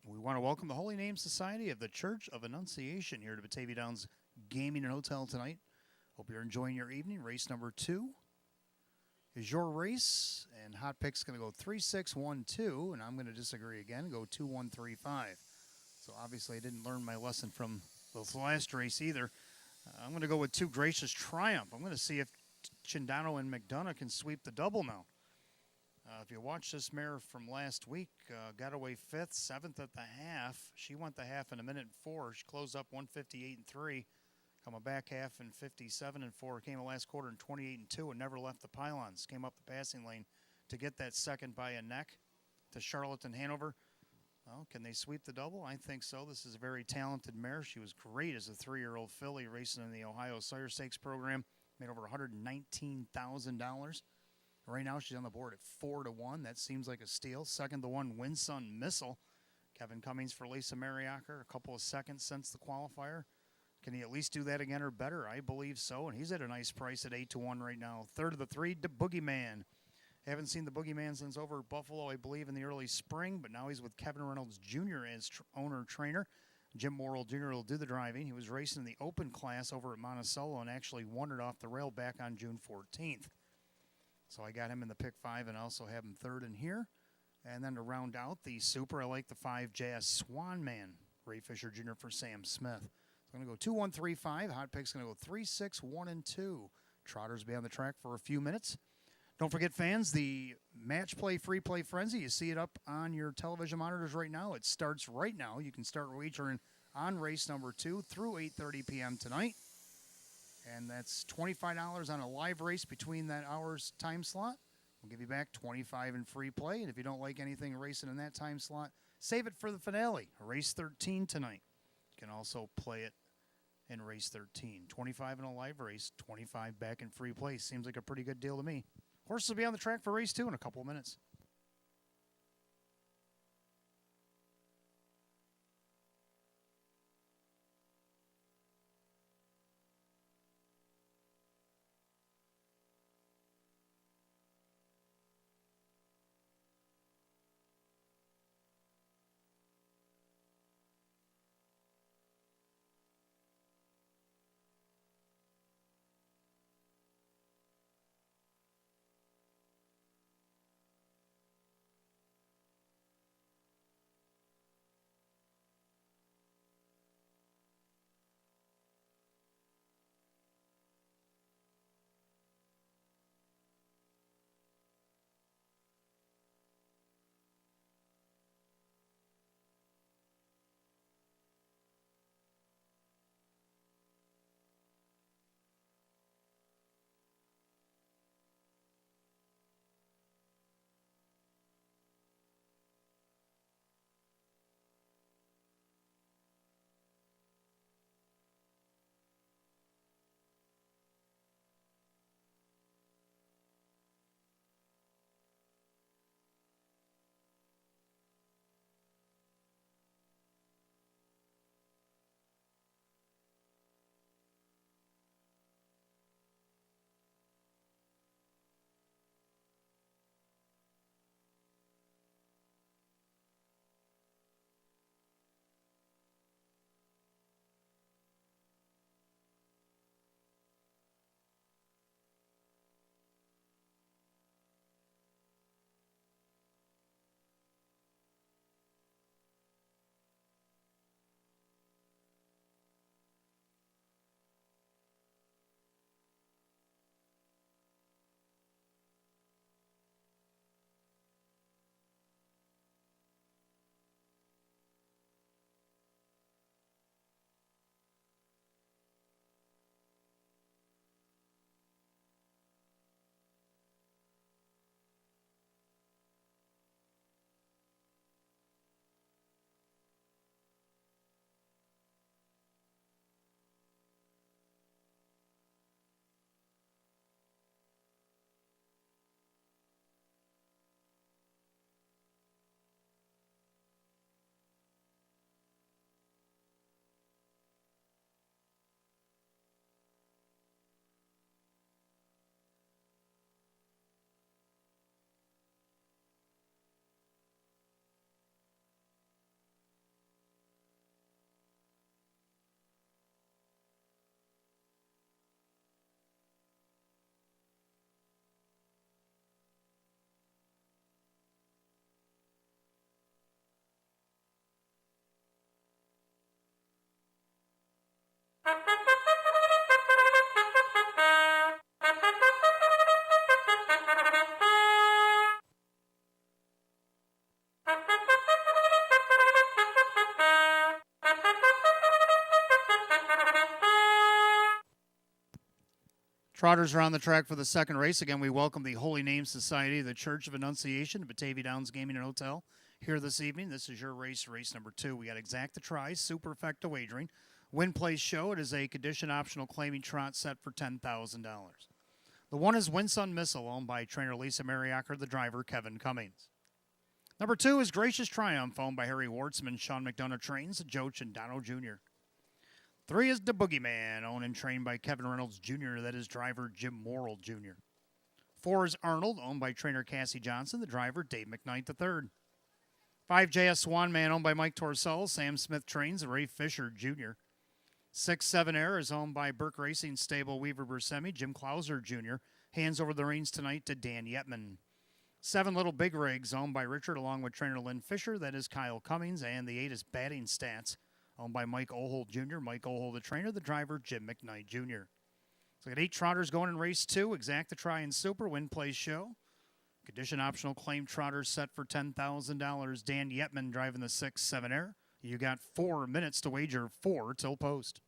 [SPEAKER 1] We want to welcome the Holy Name Society of the Church of Annunciation here to Batavia Downs Gaming and Hotel tonight. Hope you're enjoying your evening. Race number 2 is your race, and Hot Pick's going to go 3-6-1-2, and I'm going to disagree again, go 2-1-3-5. So obviously I didn't learn my lesson from the last race either. I'm going to go with 2 Gracious Triumph. I'm going to see if Chindano and McDonough can sweep the double now. If you watch this mare from last week, got away 5th, 7th at the half. She went the half in 1:04. She closed up 158-3. Come a back half in 57-4. Came a last quarter in 28-2 and never left the pylons. Came up the passing lane to get that second by a neck to Charlotte and Hanover. Well, can they sweep the double? I think so. This is a very talented mare. She was great as a 3-year-old filly racing in the Ohio Sire Stakes program. Made over $119,000. Right now she's on the board at 4-1. That seems like a steal. Second to 1, Winsun Missile. Kevin Cummings for Lisa Mariacker. A couple of seconds since the qualifier. Can he at least do that again or better? I believe so. And he's at a nice price at 8-1 right now. Third of the 3, the Boogeyman. Haven't seen the Boogeyman since over at Buffalo, I believe, in the early spring. But now he's with Kevin Reynolds Jr. as owner-trainer. Jim Morrill Jr. will do the driving. He was racing in the open class over at Monticello and actually won it off the rail back on June 14th. So I got him in the pick 5 and also have him third in here. And then to round out the super, I like the 5 Jazz Swan Man, Ray Fisher Jr. for Sam Smith. So I'm going to go 2-1-3-5. Hot Pick's going to go 3-6-1-2. Trotters be on the track for a few minutes. Don't forget, fans, the match play, free play frenzy. You see it up on your television monitors right now. It starts right now. You can start wagering on race number 2 through 8:30 p.m. tonight. And that's $25 on a live race between that hour's time slot. We'll give you back $25 in free play. And if you don't like anything racing in that time slot, save it for the finale, race 13 tonight. You can also play it in race 13. 25 in a live race, 25 back in free play. Seems like a pretty good deal to me. Horses will be on the track for race 2 in a couple of minutes. Trotters are on the track for the second race. Again, we welcome the Holy Name Society, the Church of Annunciation, the Batavia Downs Gaming and Hotel here this evening. This is your race, race number 2. We got Exact the Try, Superfecta Wagering, Win Place Show. It is a condition optional claiming trot set for $10,000. The 1 is Winsun Missile, owned by trainer Lisa Mariacker, the driver Kevin Cummings. Number 2 is Gracious Triumph, owned by Harry Wartzman, Sean McDonough trains, Joe Chindano Jr. 3 is the Boogeyman, owned and trained by Kevin Reynolds Jr., that is driver Jim Morrill Jr. 4 is Arnold, owned by trainer Cassie Johnson, the driver Dave McKnight III. 5 JS Swanman, owned by Mike Torcell, Sam Smith trains, and Ray Fisher Jr. 6 7 Air is owned by Burke Racing Stable Weaver Bursemi, Jim Clauser Jr. Hands over the reins tonight to Dan Yetman. 7 Little Big Rigs, owned by Richard, along with trainer Lynn Fisher, that is Kyle Cummings. And the 8 is Batting Stats, owned by Mike Ohold Jr., Mike Ohold the trainer, the driver Jim McKnight Jr. So we got 8 trotters going in race 2, Exact the Try and Super, Win Place Show. Condition optional claim trotters set for $10,000. Dan Yetman driving the 6 7 Air. You got 4 minutes to wager, 4 till post.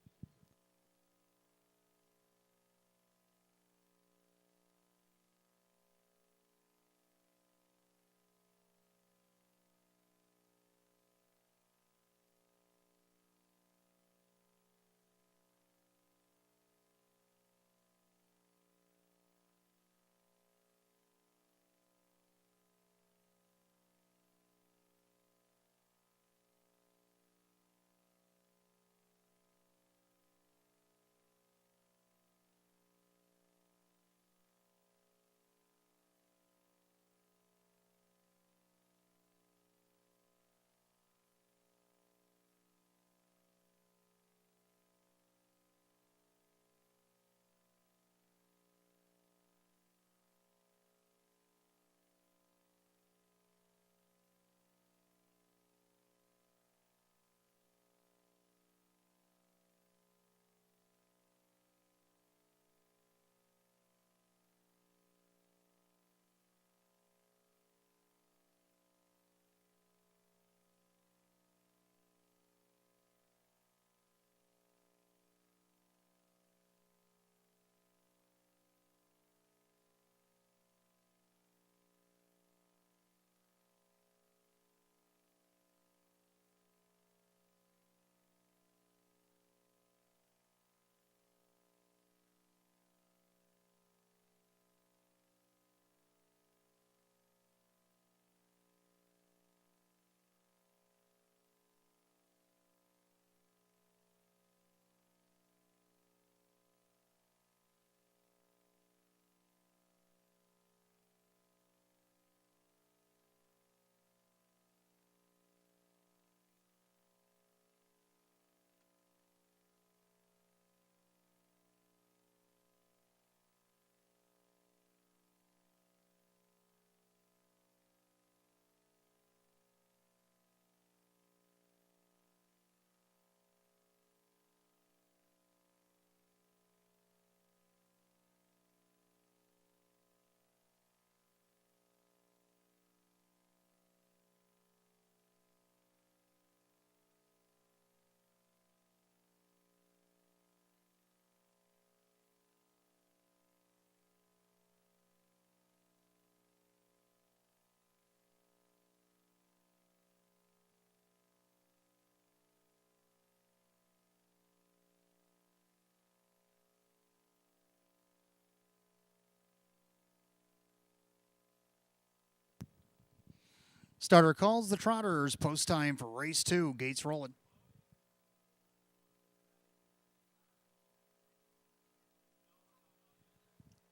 [SPEAKER 1] Starter calls the trotters. Post time for race 2. Gates rolling.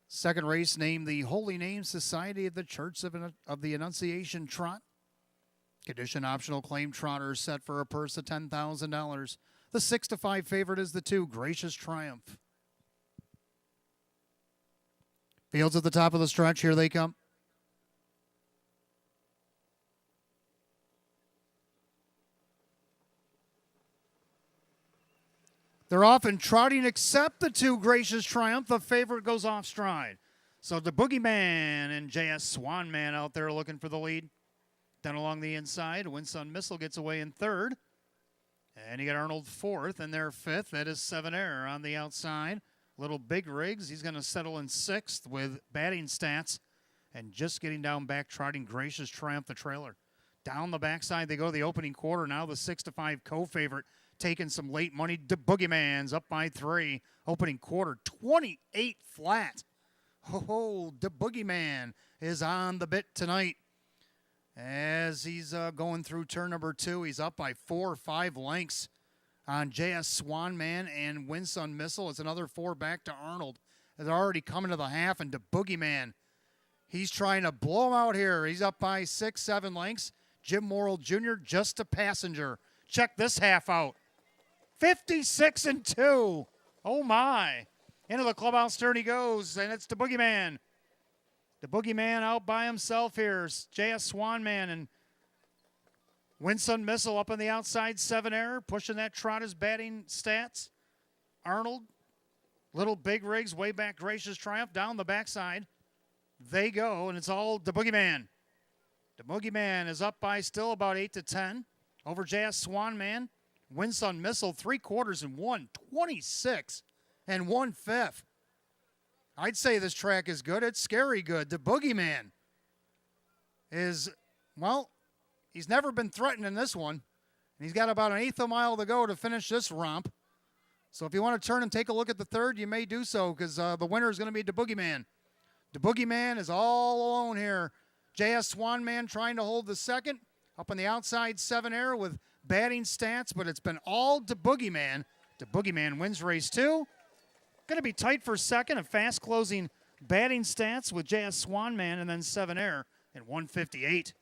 [SPEAKER 1] Second race named the Holy Name Society of the Church of the Annunciation Trot. Condition optional claim trotters set for a purse of $10,000. The 6 to 5 favorite is the 2 Gracious Triumph. Fields at the top of the stretch. Here they come. They're off and trotting except the 2 Gracious Triumph. The favorite goes off stride. So the Boogeyman and JS Swanman out there looking for the lead. Down along the inside, Winsun Missile gets away in 3rd. And you got Arnold 4th, and they're 5th. That is 7 Air on the outside. Little Big Rigs, he's going to settle in 6th with batting stats. And just getting down back, trotting Gracious Triumph, the trailer. Down the backside, they go to the opening quarter. Now the 6-5 co-favorite taking some late money. The Boogeyman's up by 3. Opening quarter, 28 flat. Ho, the Boogeyman is on the bit tonight. As he's going through turn number 2, he's up by 4 or 5 lengths on JS Swanman and Winsun Missile. It's another 4 back to Arnold. They're already coming to the half, and the Boogeyman, he's trying to blow him out here. He's up by 6, 7 lengths. Jim Morrill Jr., just a passenger. Check this half out. 56-2. Oh, my. Into the clubhouse turn he goes, and it's the Boogeyman. The Boogeyman out by himself here. J.S. Swanman and Winsun Missile up on the outside, 7 error, pushing that trot as batting stats. Arnold, Little Big Rigs, way back, Gracious Triumph, down the backside. They go, and it's all the Boogeyman. The Boogeyman is up by still about 8-10 over J.S. Swanman. Winsun Missile, 3/4 and 1, 26 1/5. I'd say this track is good. It's scary good. The Boogeyman is, well, he's never been threatened in this one. He's got about 1/8 a mile to go to finish this romp. So if you want to turn and take a look at the third, you may do so, because the winner is going to be the Boogeyman. The Boogeyman is all alone here. J.S. Swanman trying to hold the second. Up on the outside, 7 error with batting stats, but it's been all the Boogeyman. The Boogeyman wins race 2. Going to be tight for second. A fast closing batting stats with J.S. Swanman and then 7 error and 158.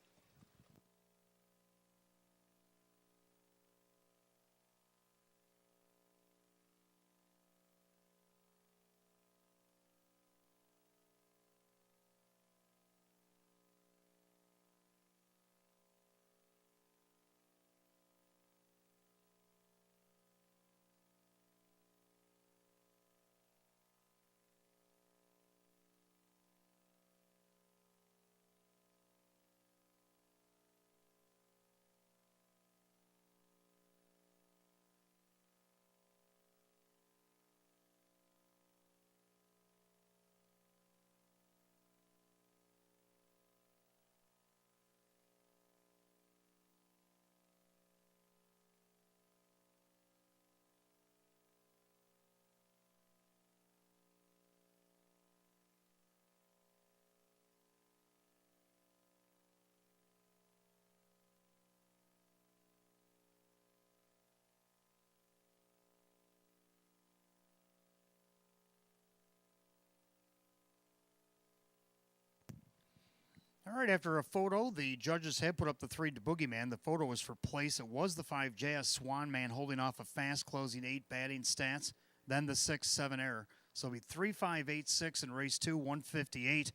[SPEAKER 1] All right, after a photo, the judges had put up the 3 to Boogeyman. The photo was for place. It was the 5 J.S. Swanman holding off a fast closing 8 batting stats, then the 6, 7 error. So it'll be 3, 5, 8, 6 in race 2, 158.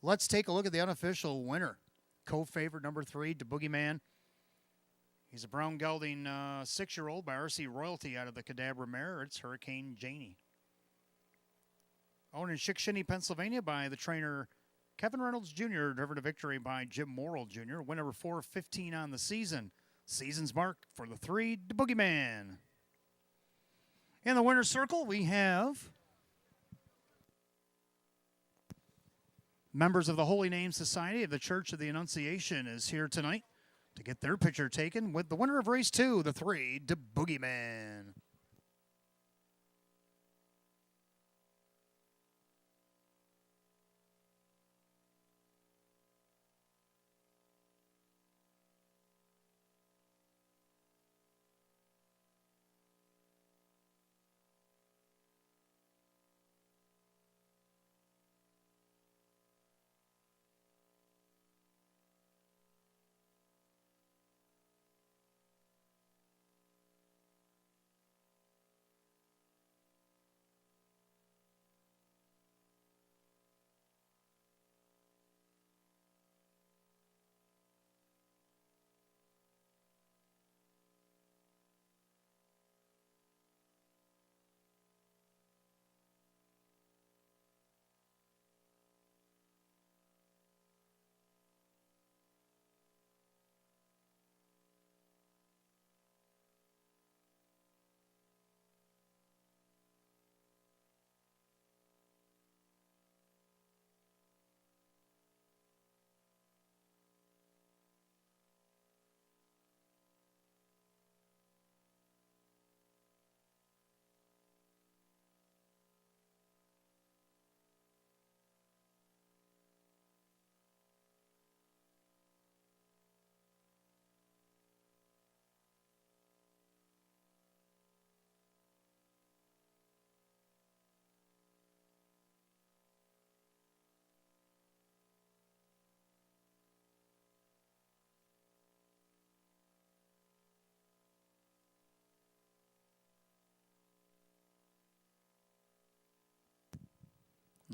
[SPEAKER 1] Let's take a look at the unofficial winner. Co-favorite number 3, the Boogeyman. He's a brown gelding 6-year-old by RC Royalty out of the Cadabra mare. It's Hurricane Janie. Owned in Chickasha, Pennsylvania by the trainer Kevin Reynolds Jr., driven to victory by Jim Morrill Jr. Win number 415 on the season. Season's mark for the 3, the Boogeyman. In the winner's circle, we have members of the Holy Name Society of the Church of the Annunciation is here tonight to get their picture taken with the winner of race 2, the 3, the Boogeyman.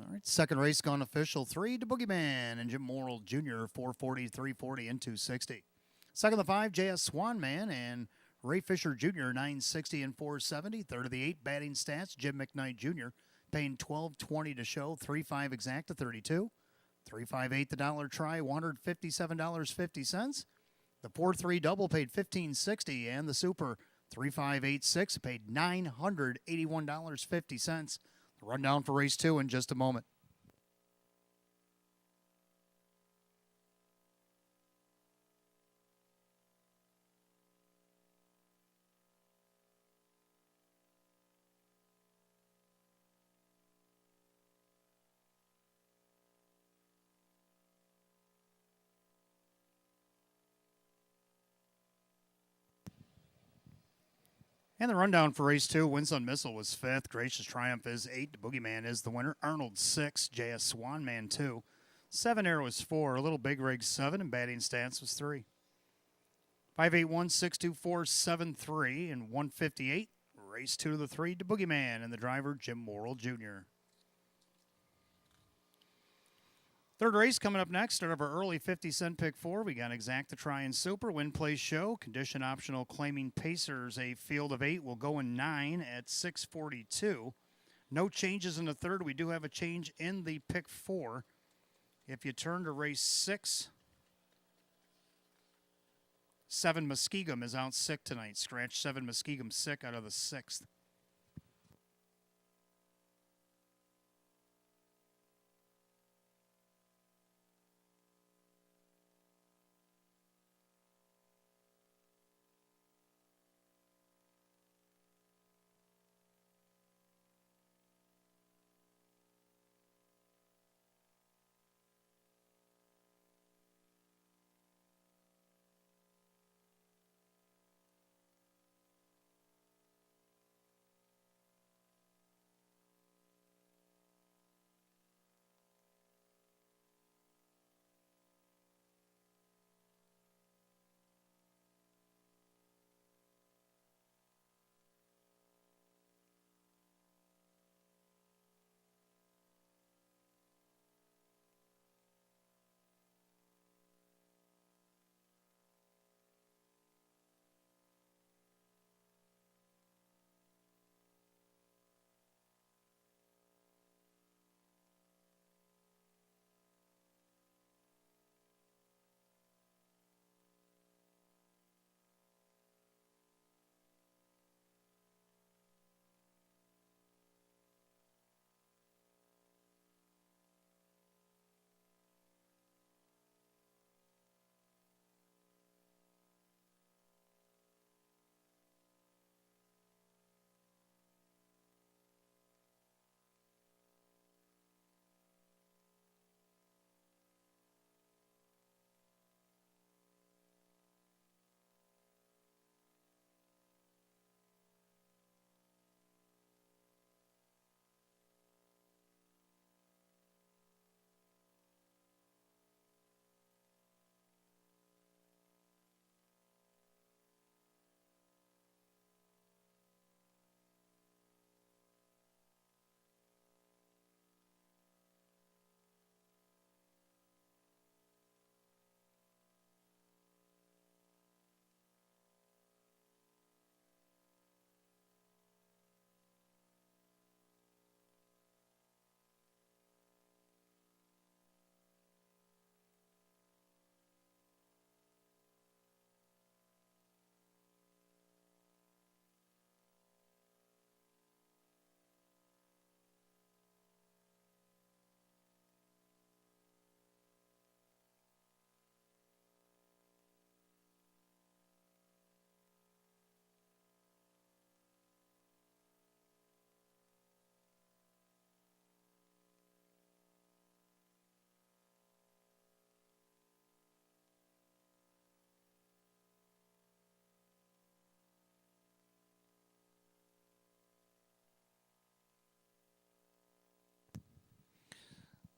[SPEAKER 1] All right, second race gone official. 3 to Boogeyman and Jim Morrill Jr. 440, 340, and 260. Second of the 5, J.S. Swanman and Ray Fisher Jr. 960 and 470. Third of the 8, batting stats, Jim McKnight Jr. paying $12.20 to show, 3.5 exact to 32. 358 the dollar try, $157.50. The 4-3 double paid $15.60, and the super 3586 paid $981.50. The rundown for race 2 in just a moment. And the rundown for race 2, Winston Missile was 5th. Gracious Triumph is 8. Boogeyman is the winner. Arnold 6. J.S. Swanman 2. 7 Arrow is 4. Little Big Rig 7. And batting stance was 3. 581, 624, 73 and 158. Race 2 to the 3 to Boogeyman and the driver Jim Morrill Jr. Third race coming up next. Start of our early 50-cent pick 4. We got exact to try and super. Win, play, show. Condition optional claiming Pacers. A field of 8 will go in 9 at 642. No changes in the third. We do have a change in the pick 4. If you turn to race 6, 7 Muskegum is out sick tonight. Scratch 7 Muskegum sick out of the 6th.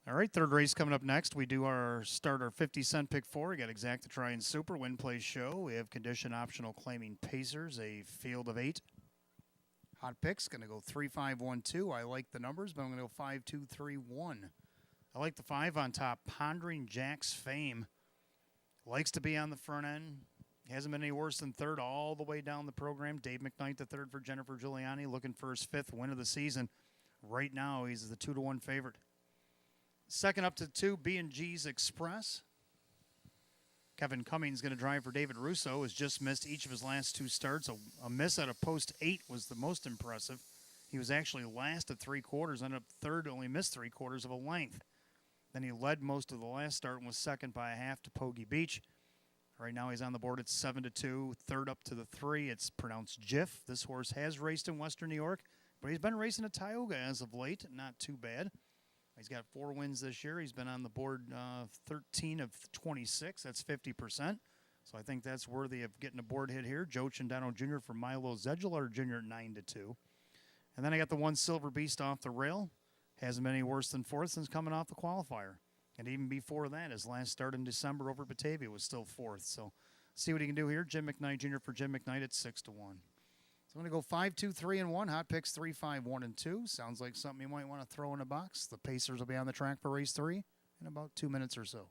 [SPEAKER 1] All right, third race coming up next. We do our 50-cent pick 4. We got exact to try and super. Win, play, show. We have condition optional claiming Pacers. A field of 8. Hot picks, going to go 3, 5, 1, 2. I like the numbers, but I'm going to go 5, 2, 3, 1. I like the 5 on top. Pondering Jack's Fame. Likes to be on the front end. Hasn't been any worse than third all the way down the program. Dave McKnight, the third for Jennifer Giuliani, looking for his 5th win of the season. Right now, he's the 2-1 favorite. Second up to 2, B&G's Express. Kevin Cummings going to drive for David Russo. Has just missed each of his last 2 starts. A miss at a post 8 was the most impressive. He was actually last at 3/4, ended up third, only missed 3/4 of a length. Then he led most of the last start and was second by a half to Pogie Beach. Right now he's on the board at 7-2. Third up to the 3, it's pronounced Jiff. This horse has raced in Western New York, but he's been racing at Tioga as of late. Not too bad. He's got 4 wins this year. He's been on the board 13 of 26. That's 50%. So I think that's worthy of getting a board hit here. Joe Cindano Jr. for Milo Zedular Jr. at 9-2. And then I got the 1 Silver Beast off the rail. Hasn't been any worse than 4th since coming off the qualifier. And even before that, his last start in December over Batavia was still 4th. So see what he can do here. Jim McKnight Jr. for Jim McKnight at 6-1. So I'm going to go 5, 2, 3, and 1. Hot picks 3, 5, 1, and 2. Sounds like something you might want to throw in a box. The Pacers will be on the track for race 3 in about 2 minutes or so.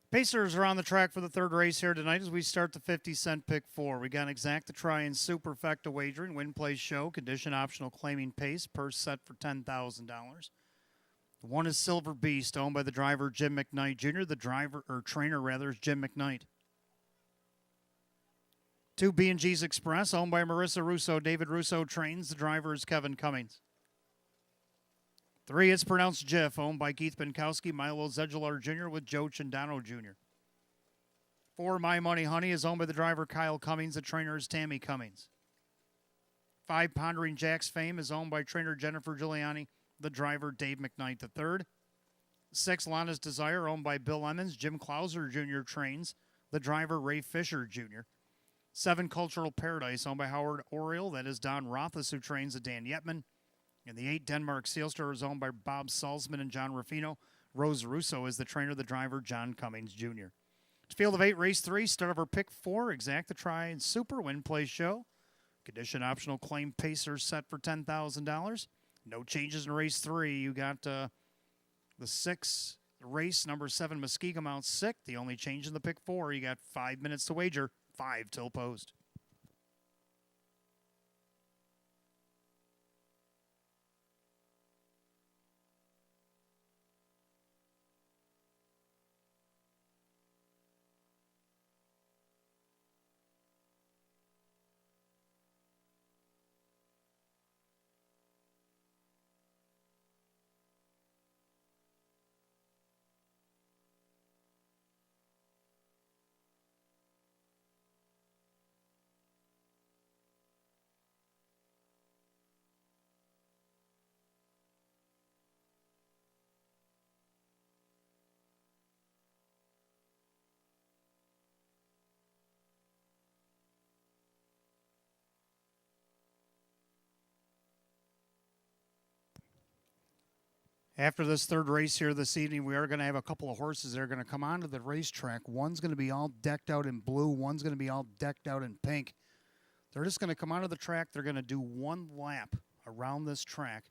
[SPEAKER 1] Pacers are on the track for the 3rd race here tonight as we start the 50-cent pick 4. We got Exacta Try and Superfecta wagering, win, play, show, condition optional claiming pace, purse set for $10,000. The 1 is Silver Beast, owned by the driver Jim McKnight Jr. The driver, or trainer rather, is Jim McKnight. 2 B&G's Express, owned by Marissa Russo. David Russo trains. The driver is Kevin Cummings. 3, it's pronounced Jiff, owned by Keith Binkowski, Milo Zedular Jr. with Joe Cindano Jr. 4, My Money Honey is owned by the driver Kyle Cummings. The trainer is Tammy Cummings. 5, Pondering Jack's Fame is owned by trainer Jennifer Giuliani. The driver Dave McKnight III. 6, Lana's Desire, owned by Bill Emmons. Jim Klauser Jr. trains. The driver Ray Fisher Jr. 7, Cultural Paradise, owned by Howard Oriole. That is Don Rothas, who trains the Dan Yetman. And the 8, Denmark Sealstar, is owned by Bob Salzman and John Ruffino. Rose Russo is the trainer, the driver, John Cummings Jr. Field of 8, race 3, start of our pick 4, Exacta Try and Super Win Play Show. Condition optional claim Pacers set for $10,000. No changes in race 3. You got the 6 race, number 7, Muskega Mount Sick. The only change in the pick 4, you got 5 minutes to wager, 5 till post. After this third race here this evening, we are going to have a couple of horses that are going to come onto the racetrack. One's going to be all decked out in blue. One's going to be all decked out in pink. They're just going to come onto the track. They're going to do one lap around this track.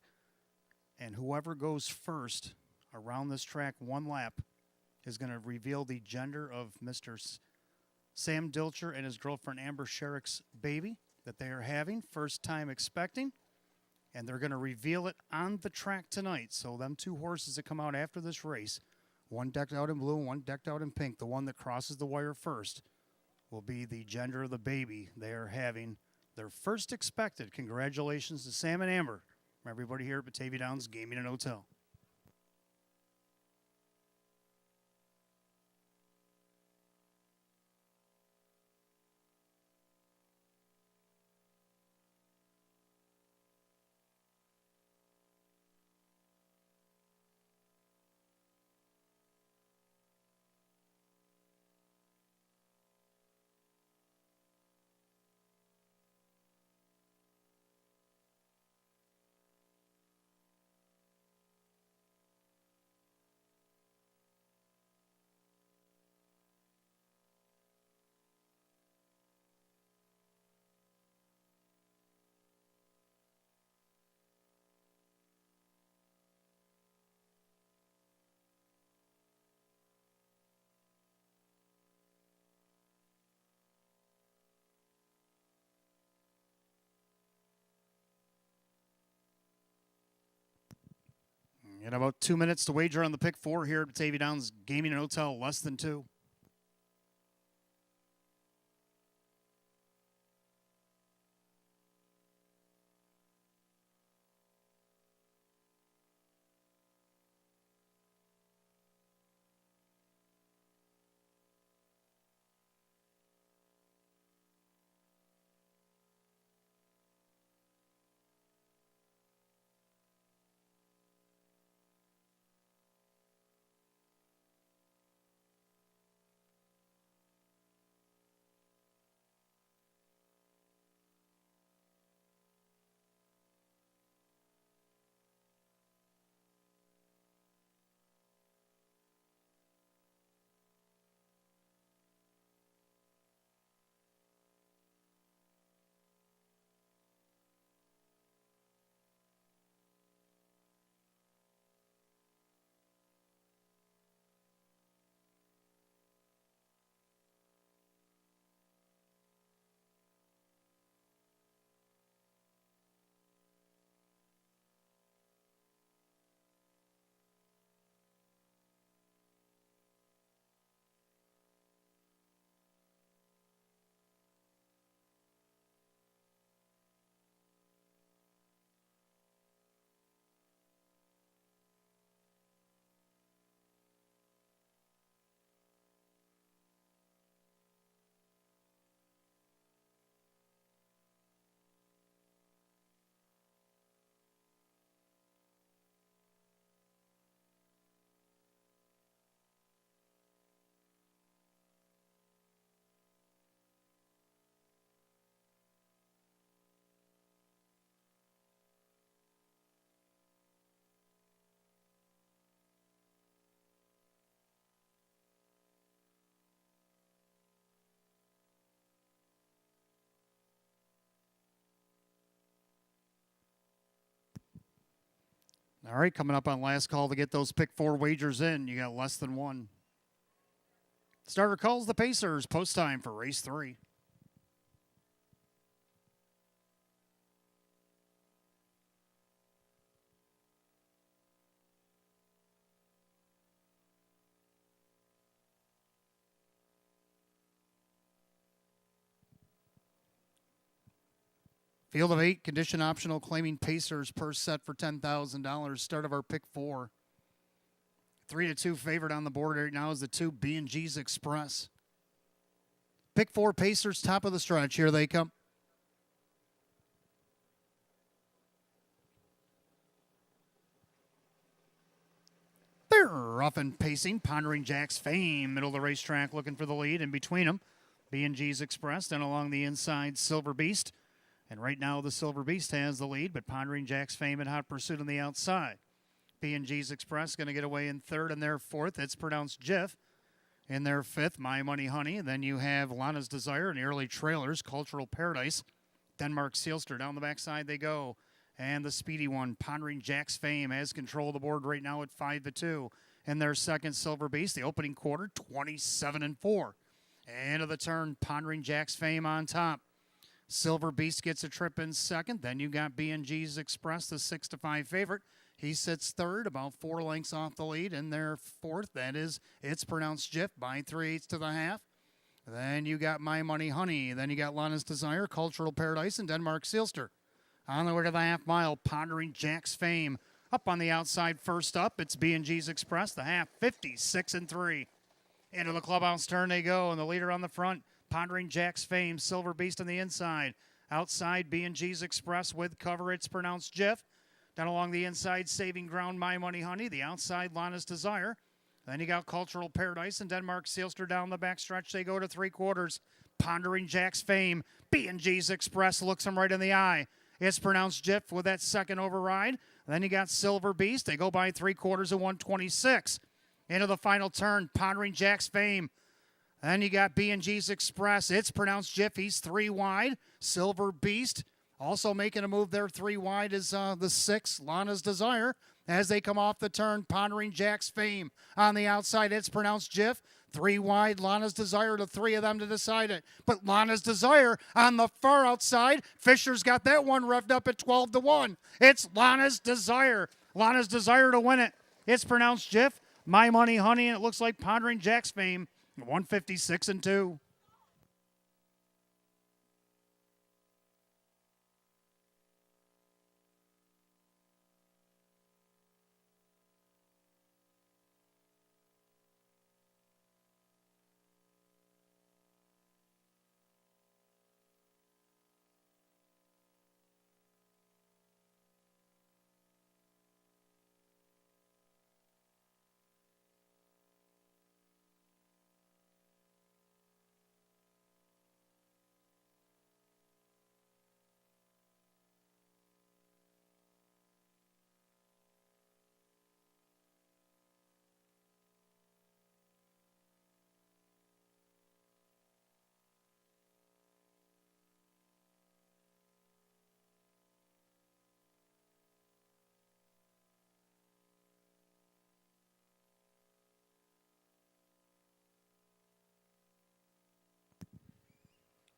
[SPEAKER 1] And whoever goes first around this track, one lap, is going to reveal the gender of Mr. Sam Dilcher and his girlfriend Amber Sherrick's baby that they are having, first time expecting. And they're going to reveal it on the track tonight. So them 2 horses that come out after this race, one decked out in blue, one decked out in pink, the one that crosses the wire first will be the gender of the baby they are having. Their first expected. Congratulations to Sam and Amber from everybody here at Batavia Downs Gaming and Hotel. In about 2 minutes to wager on the pick 4 here at Batavia Downs Gaming and Hotel, less than 2. All right, coming up on last call to get those pick 4 wagers in. You got less than one. Starter calls the Pacers. Post time for race 3. Field of 8, condition optional, claiming Pacers per set for $10,000. Start of our pick 4. 3-2 favorite on the board right now is the 2 B&G's Express. Pick 4 Pacers, top of the stretch. Here they come. They're off and pacing, pondering Jack's Fame. Middle of the racetrack looking for the lead. In between them, B&G's Express. Then along the inside, Silver Beast. And right now the Silver Beast has the lead, but pondering Jack's Fame in hot pursuit on the outside. B&G's Express going to get away in third and their fourth. It's pronounced Jiff. In their fifth, My Money Honey. Then you have Lana's Desire in the early trailers, Cultural Paradise. Denmark Sealster. Down the backside they go. And the speedy one, pondering Jack's Fame, has control of the board right now at 5-2. In their second, Silver Beast, the opening quarter, 27-4. End of the turn, pondering Jack's Fame on top. Silver Beast gets a trip in second. Then you got B&G's Express, the 6-5 favorite. He sits third, about 4 lengths off the lead. In their fourth, that is, it's pronounced Jiff, by 3/8 to the half. Then you got My Money Honey. Then you got Lana's Desire, Cultural Paradise, and Denmark Sealster. On the way to the half mile, pondering Jack's Fame. Up on the outside, first up, it's B&G's Express, the half, 56-3. Into the clubhouse turn they go, and the leader on the front, pondering Jack's Fame, Silver Beast on the inside. Outside, B&G's Express with cover, it's pronounced Jiff. Down along the inside, Saving Ground, My Money Honey. The outside, Lana's Desire. Then you got Cultural Paradise and Denmark Sealster down the backstretch. They go to 3/4. Pondering Jack's Fame. B&G's Express looks him right in the eye. It's pronounced Jiff with that second override. Then you got Silver Beast. They go by 3/4 of 126. Into the final turn, pondering Jack's Fame. Then you got B&G's Express. It's pronounced Jiff. He's 3 wide. Silver Beast also making a move there 3 wide is the 6, Lana's Desire. As they come off the turn, pondering Jack's Fame. On the outside, it's pronounced Jiff. 3 wide, Lana's Desire, to 3 of them to decide it. But Lana's Desire on the far outside, Fisher's got that one revved up at 12-1. It's Lana's Desire. Lana's Desire to win it. It's pronounced Jiff. My Money Honey, and it looks like pondering Jack's Fame. 156-2.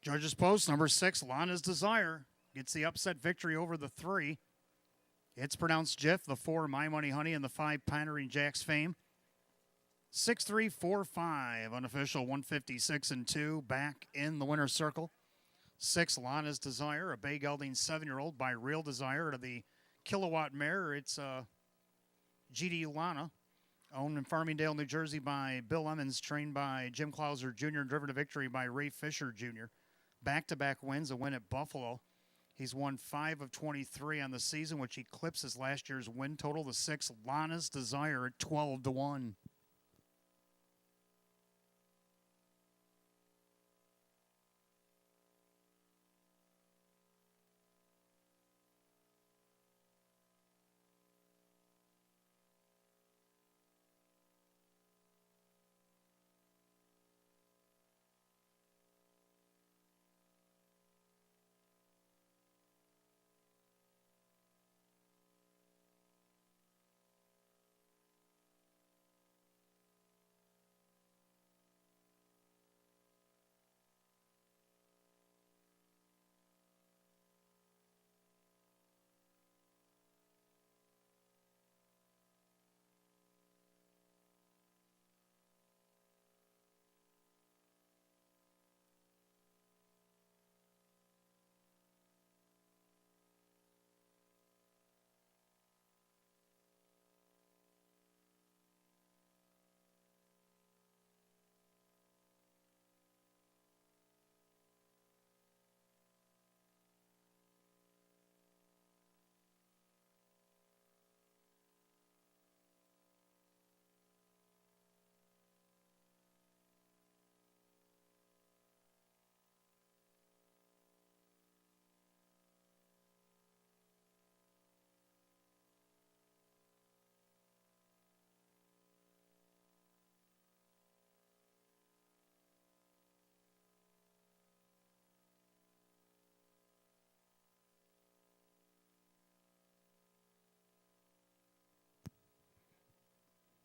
[SPEAKER 1] Judges post, number 6, Lana's Desire. Gets the upset victory over the 3. It's pronounced Jiff, the 4, My Money Honey, and the 5, pondering Jack's Fame. 6-3-4-5, unofficial 156-2, back in the winner's circle. 6, Lana's Desire, a Bay Gelding 7-year-old by Real Desire to the Kilowatt Mare. It's GD Lana, owned in Farmingdale, New Jersey by Bill Emmons, trained by Jim Clauser Jr., and driven to victory by Ray Fisher Jr. Back-to-back wins, a win at Buffalo. He's won 5 of 23 on the season, which eclipses last year's win total. The 6, Lana's Desire, at 12-1.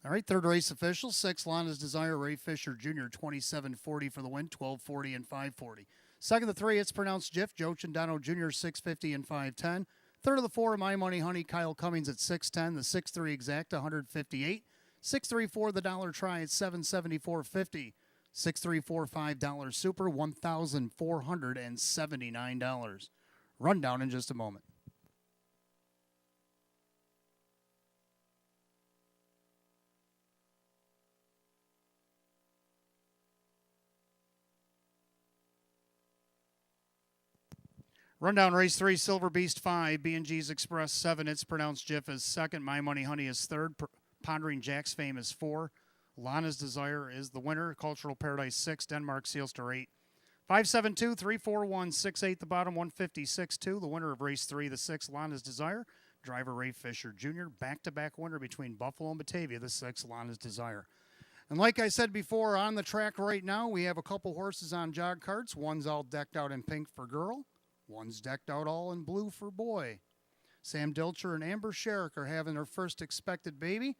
[SPEAKER 1] All right, third race official, 6 Lana's Desire, Ray Fisher Jr., 27.40 for the win, 12.40 and 5.40. Second of the 3, it's pronounced Jiff, Joe Chandano Jr., 6.50 and 5.10. Third of the 4, My Money Honey, Kyle Cummings at 6.10. The 6.3 exacta, 158. 6.34, the dollar try at 774.50. 6.34, $5 super, $1,479. Rundown in just a moment. Rundown race 3, Silver Beast 5, B&G's Express 7. It's pronounced Jiff is second. My Money Honey is third. Pondering Jack's Fame is 4. Lana's Desire is the winner. Cultural Paradise 6. Denmark Sealster 8. 572, 341, 68 the bottom, 156.2. The winner of race 3, the 6, Lana's Desire. Driver Ray Fisher Jr. Back-to-back winner between Buffalo and Batavia, the 6, Lana's Desire. And like I said before, on the track right now, we have a couple horses on jog carts. One's all decked out in pink for girl. One's decked out all in blue for boy. Sam Dilcher and Amber Sherrick are having their first expected baby.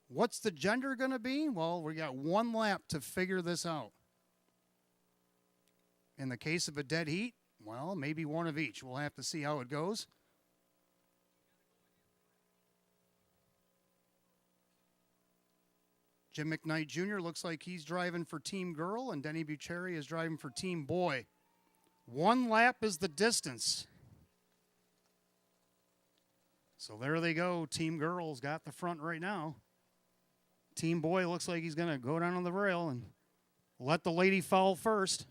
[SPEAKER 1] What's the gender going to be? Well, we got one lap to figure this out. In the case of a dead heat, well, maybe one of each. We'll have to see how it goes. Jim McKnight Jr. looks like he's driving for Team Girl, and Denny Bucheri is driving for Team Boy. One lap is the distance. So there they go. Team Girl's got the front right now. Team Boy looks like he's going to go down on the rail and let the lady fall first.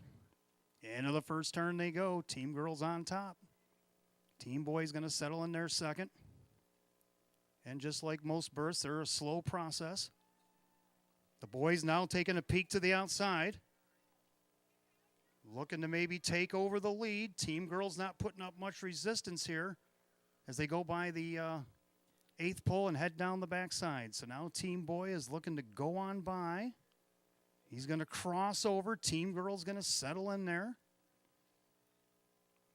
[SPEAKER 1] Into the first turn they go. Team Girl's on top. Team Boy's going to settle in there second. And just like most births, they're a slow process. The boy's now taking a peek to the outside. Looking to maybe take over the lead. Team Girl's not putting up much resistance here as they go by the 8th pole and head down the backside. So now Team Boy is looking to go on by. He's going to cross over. Team Girl's going to settle in there.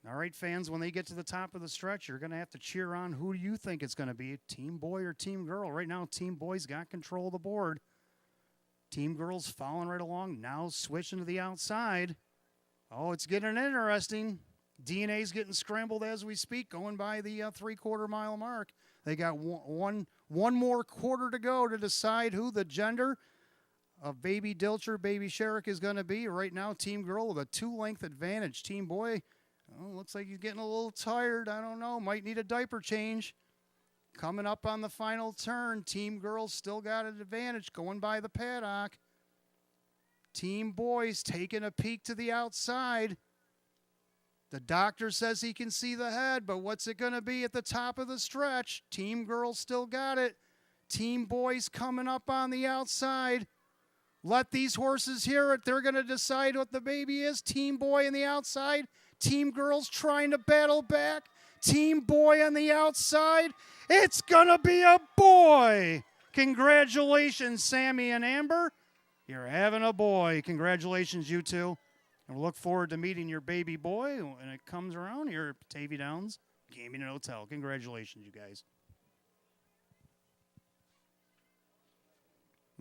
[SPEAKER 1] All right, fans, when they get to the top of the stretch, you're going to have to cheer on who you think it's going to be, Team Boy or Team Girl. Right now, Team Boy's got control of the board. Team Girl's following right along, now switching to the outside. Oh, it's getting interesting. DNA's getting scrambled as we speak, going by the 3/4 mile mark. They got one more quarter to go to decide who the gender of Baby Dilcher, Baby Sherrick is going to be. Right now, Team Girl with a 2-length advantage. Team Boy, looks like he's getting a little tired. I don't know. Might need a diaper change. Coming up on the final turn, Team Girl's still got an advantage going by the paddock. Team Boy's taking a peek to the outside. The doctor says he can see the head, but what's it going to be at the top of the stretch? Team Girl still got it. Team Boy's coming up on the outside. Let these horses hear it. They're going to decide what the baby is. Team Boy on the outside. Team Girl's trying to battle back. Team Boy on the outside. It's going to be a boy. Congratulations, Sammy and Amber. You're having a boy. Congratulations, you two. And we'll look forward to meeting your baby boy when it comes around here at Batavia Downs Gaming and Hotel. Congratulations, you guys.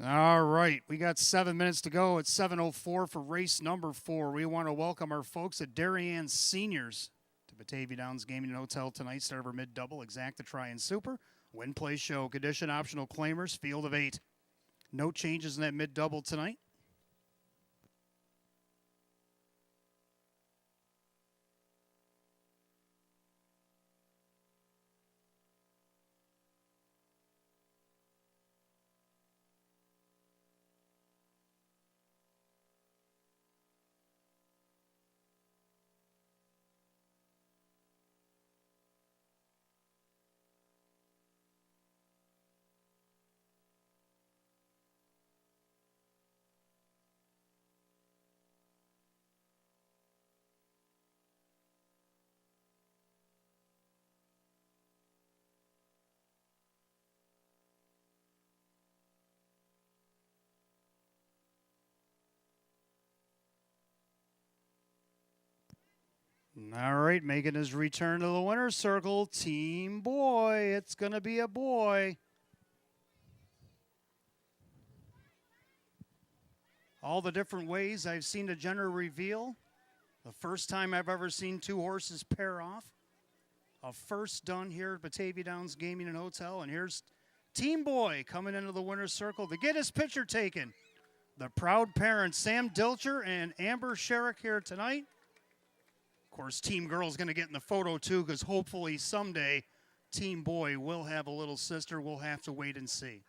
[SPEAKER 1] All right, we got 7 minutes to go. It's 7:04 for race number 4. We want to welcome our folks at Darien Seniors to Batavia Downs Gaming and Hotel tonight. Start of our mid-double, exacta, try, and super. Win, play, show. Condition, optional claimers, field of 8. No changes in that mid-double tonight. All right, making his return to the winner's circle, Team Boy. It's going to be a boy. All the different ways I've seen a gender reveal. The first time I've ever seen two horses pair off. A first done here at Batavia Downs Gaming and Hotel. And here's Team Boy coming into the winner's circle to get his picture taken. The proud parents, Sam Dilcher and Amber Sherrick, here tonight. Of course, Team Girl's going to get in the photo too, because hopefully someday Team Boy will have a little sister. We'll have to wait and see.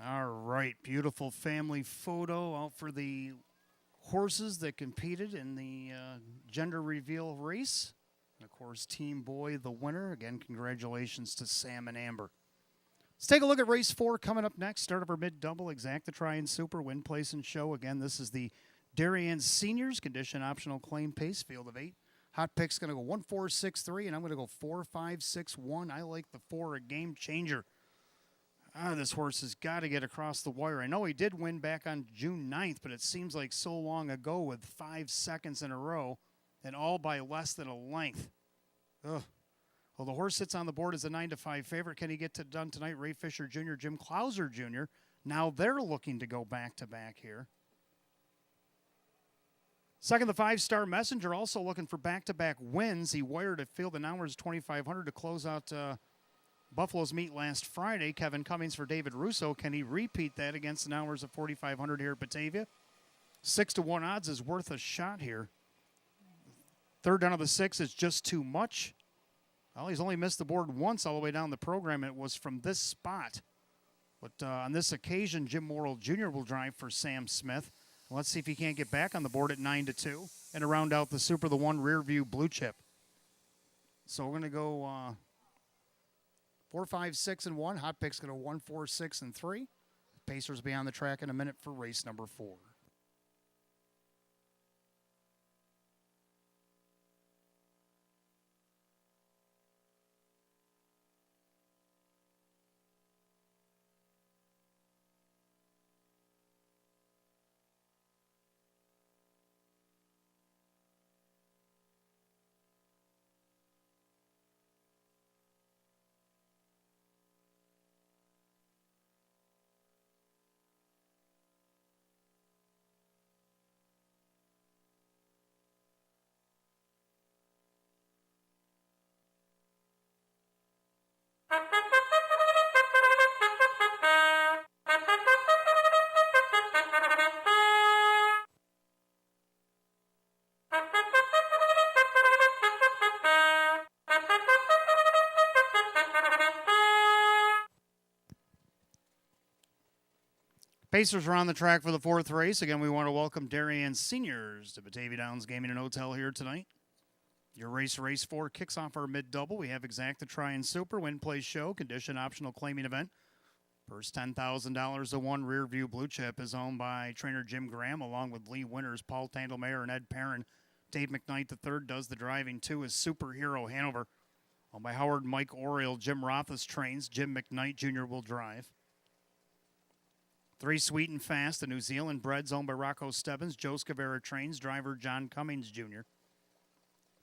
[SPEAKER 1] All right, beautiful family photo out for the horses that competed in the gender reveal race. And of course, Team Boy, the winner. Again, congratulations to Sam and Amber. Let's take a look at race 4 coming up next. Start of our mid-double, Exacta Try-In Super, Win, Place, and Show. Again, this is the Darien Seniors Condition Optional Claim Pace, field of 8. Hot pick's going to go 1, 4, 6, 3, and I'm going to go 4, 5, 6, 1. I like the 4, a game changer. This horse has got to get across the wire. I know he did win back on June 9th, but it seems like so long ago with 5 seconds in a row and all by less than a length. Ugh. Well, the horse sits on the board as a 9-5 favorite. Can he get done tonight? Ray Fisher Jr., Jim Clouser Jr. Now they're looking to go back-to-back here. Second, the 5-Star Messenger, also looking for back-to-back wins. He wired at Field and Hours 2,500 to close out Buffalo's meet last Friday. Kevin Cummings for David Russo. Can he repeat that against an Hours of 4,500 here at Batavia? 6-1 odds is worth a shot here. Third down of the 6 is just too much. Well, he's only missed the board once all the way down the program. It was from this spot. But on this occasion, Jim Morrill Jr. will drive for Sam Smith. Let's see if he can't get back on the board at 9-2 and to round out the Super, the 1 rear view blue chip. So we're going to go 4, 5, 6, and 1. Hot pick's going to 1, 4, 6, and 3. Pacers will be on the track in a minute for race number 4. Pacers are on the track for the fourth race. Again, we want to welcome Darien Seniors to Batavia Downs Gaming and Hotel here tonight. Your race 4, kicks off our mid-double. We have Exacta Try and Super, Win Play Show, condition optional claiming event. First $10,000 to one rear view blue chip is owned by trainer Jim Graham, along with Lee Winters, Paul Tandelmayer, and Ed Perrin. Dave McKnight III does the driving. 2 is Superhero Hanover, owned by Howard Mike Oriel. Jim Rothas trains. Jim McKnight Jr. will drive. 3, Sweet and Fast, the New Zealand breds owned by Rocco Stebbins. Joe Scavera trains. Driver John Cummings Jr.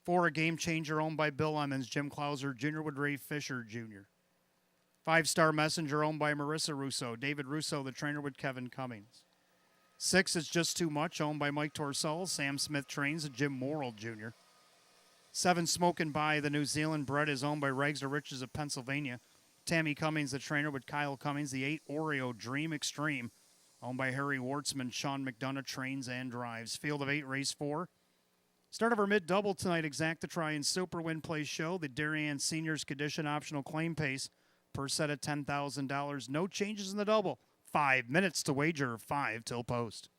[SPEAKER 1] 4, a Game Changer owned by Bill Emmons. Jim Clauser Jr. with Ray Fisher Jr. 5 Star Messenger owned by Marissa Russo. David Russo, the trainer with Kevin Cummings. 6, It's Just Too Much owned by Mike Torsell. Sam Smith trains. And Jim Morrill Jr. 7, Smokin' By, the New Zealand bred is owned by Rags or Riches of Pennsylvania. Tammy Cummings, the trainer with Kyle Cummings. The 8, Oreo Dream Extreme, owned by Harry Wartzman. Sean McDonough trains and drives. Field of 8, race 4. Start of our mid-double tonight, Exacta Try and Super, Win Play Show. The Darien Seniors condition optional claim pace per set of $10,000. No changes in the double. 5 minutes to wager, 5 till post.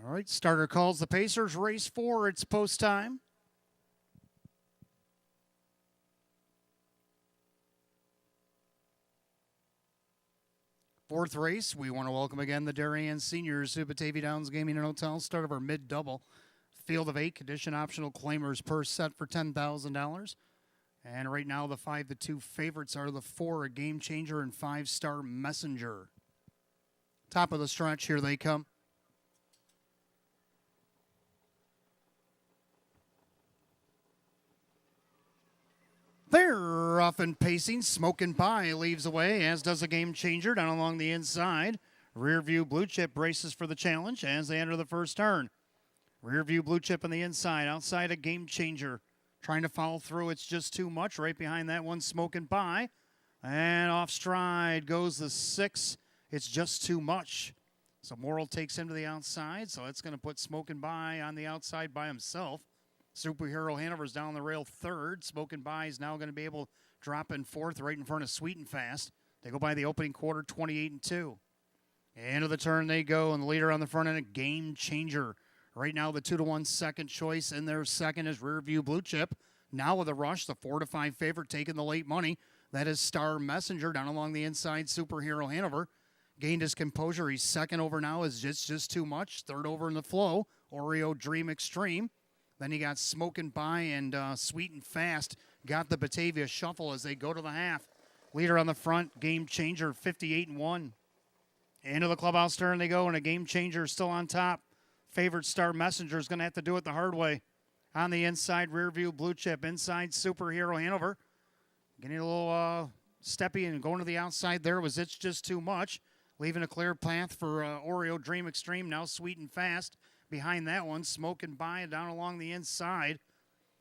[SPEAKER 1] All right, starter calls the Pacers. Race 4, it's post time. Fourth race, we want to welcome again the Darien Seniors to Batavia Downs Gaming and Hotel. Start of our mid-double. field of 8, condition optional claimers per set for $10,000. And right now, the 5-2 favorites are the 4, a Game Changer, and 5-Star Messenger. Top of the stretch, here they come. They're off and pacing. Smoking Pie leaves away, as does a Game Changer down along the inside. Rear View Blue Chip braces for the challenge as they enter the first turn. Rear View Blue Chip on the inside. Outside, a Game Changer. Trying to follow through. It's just too much. Right behind that one, Smoking Pie. And off stride goes the 6. It's just too much. So Morrill takes him to the outside. So that's going to put Smoking Pie on the outside by himself. Superhero Hanover's down the rail third. Smoking Pie is now going to be able to drop in fourth right in front of Sweet and Fast. They go by the opening quarter, 28-2. End of the turn they go, and the leader on the front end, a Game Changer. Right now, the 2-1 second choice in their second is Rear View Blue Chip. Now with a rush, the 4-5 favorite taking the late money. That is Star Messenger down along the inside. Superhero Hanover gained his composure. He's second over now. Is just too much. Third over in the flow. Oreo Dream Extreme. Then you got Smokin' Pie and Sweet and Fast got the Batavia shuffle as they go to the half. Leader on the front, Game Changer, 58-1. Into the clubhouse turn they go, and a Game Changer still on top. Favorite Star Messenger is going to have to do it the hard way. On the inside, Rear View Blue Chip. Inside, Superhero Hanover. Getting a little steppy and going to the outside there was It's Just Too Much. Leaving a clear path for Oreo Dream Extreme, now Sweet and Fast. Behind that one, Smokin' Pie down along the inside.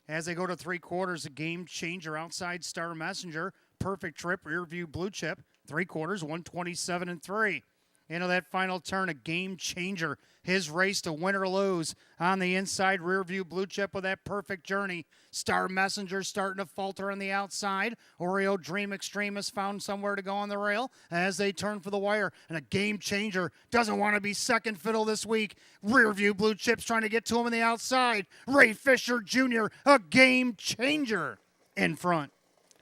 [SPEAKER 1] As they go to three quarters, a Game Changer outside Star Messenger. Perfect Trip, Rear View Blue Chip. Three quarters, 127-3. Into that final turn, a Game Changer. His race to win or lose. On the inside, Rear View Blue Chip with that perfect journey. Star Messenger starting to falter on the outside. Oreo Dream Extreme has found somewhere to go on the rail as they turn for the wire. And a Game Changer doesn't want to be second fiddle this week. Rear View Blue Chip's trying to get to him on the outside. Ray Fisher Jr., a Game Changer in front.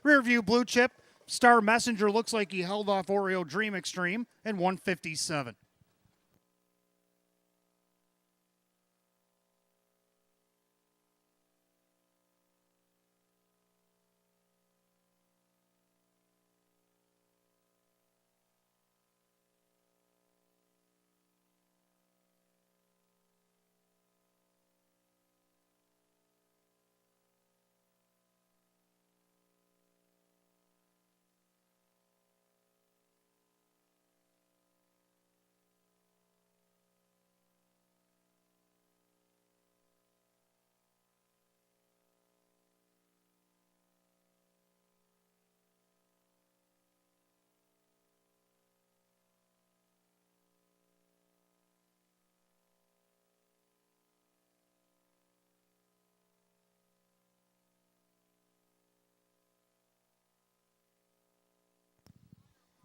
[SPEAKER 1] Rear View Blue Chip. Star Messenger looks like he held off Oreo Dream Extreme in 157.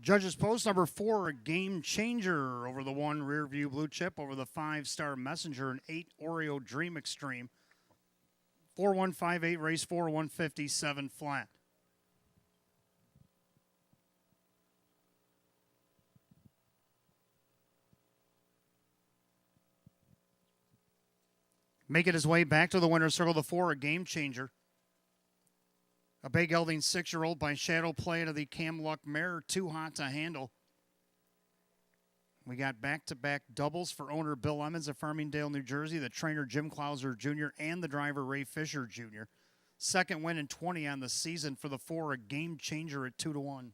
[SPEAKER 1] Judges post number 4, a Game Changer over the 1 Rear View Blue Chip, over the 5-Star Messenger, and 8 Oreo Dream Extreme. 4158 race 4, 157 flat. Making his way back to the winner's circle, the 4, a Game Changer. A big gelding 6-year-old by Shadow Play into the Cam Luck mare, Too Hot to Handle. We got back-to-back doubles for owner Bill Emmons of Farmingdale, New Jersey, the trainer Jim Clauser Jr., and the driver Ray Fisher Jr. Second win in 20 on the season for the 4, a Game Changer at 2-1.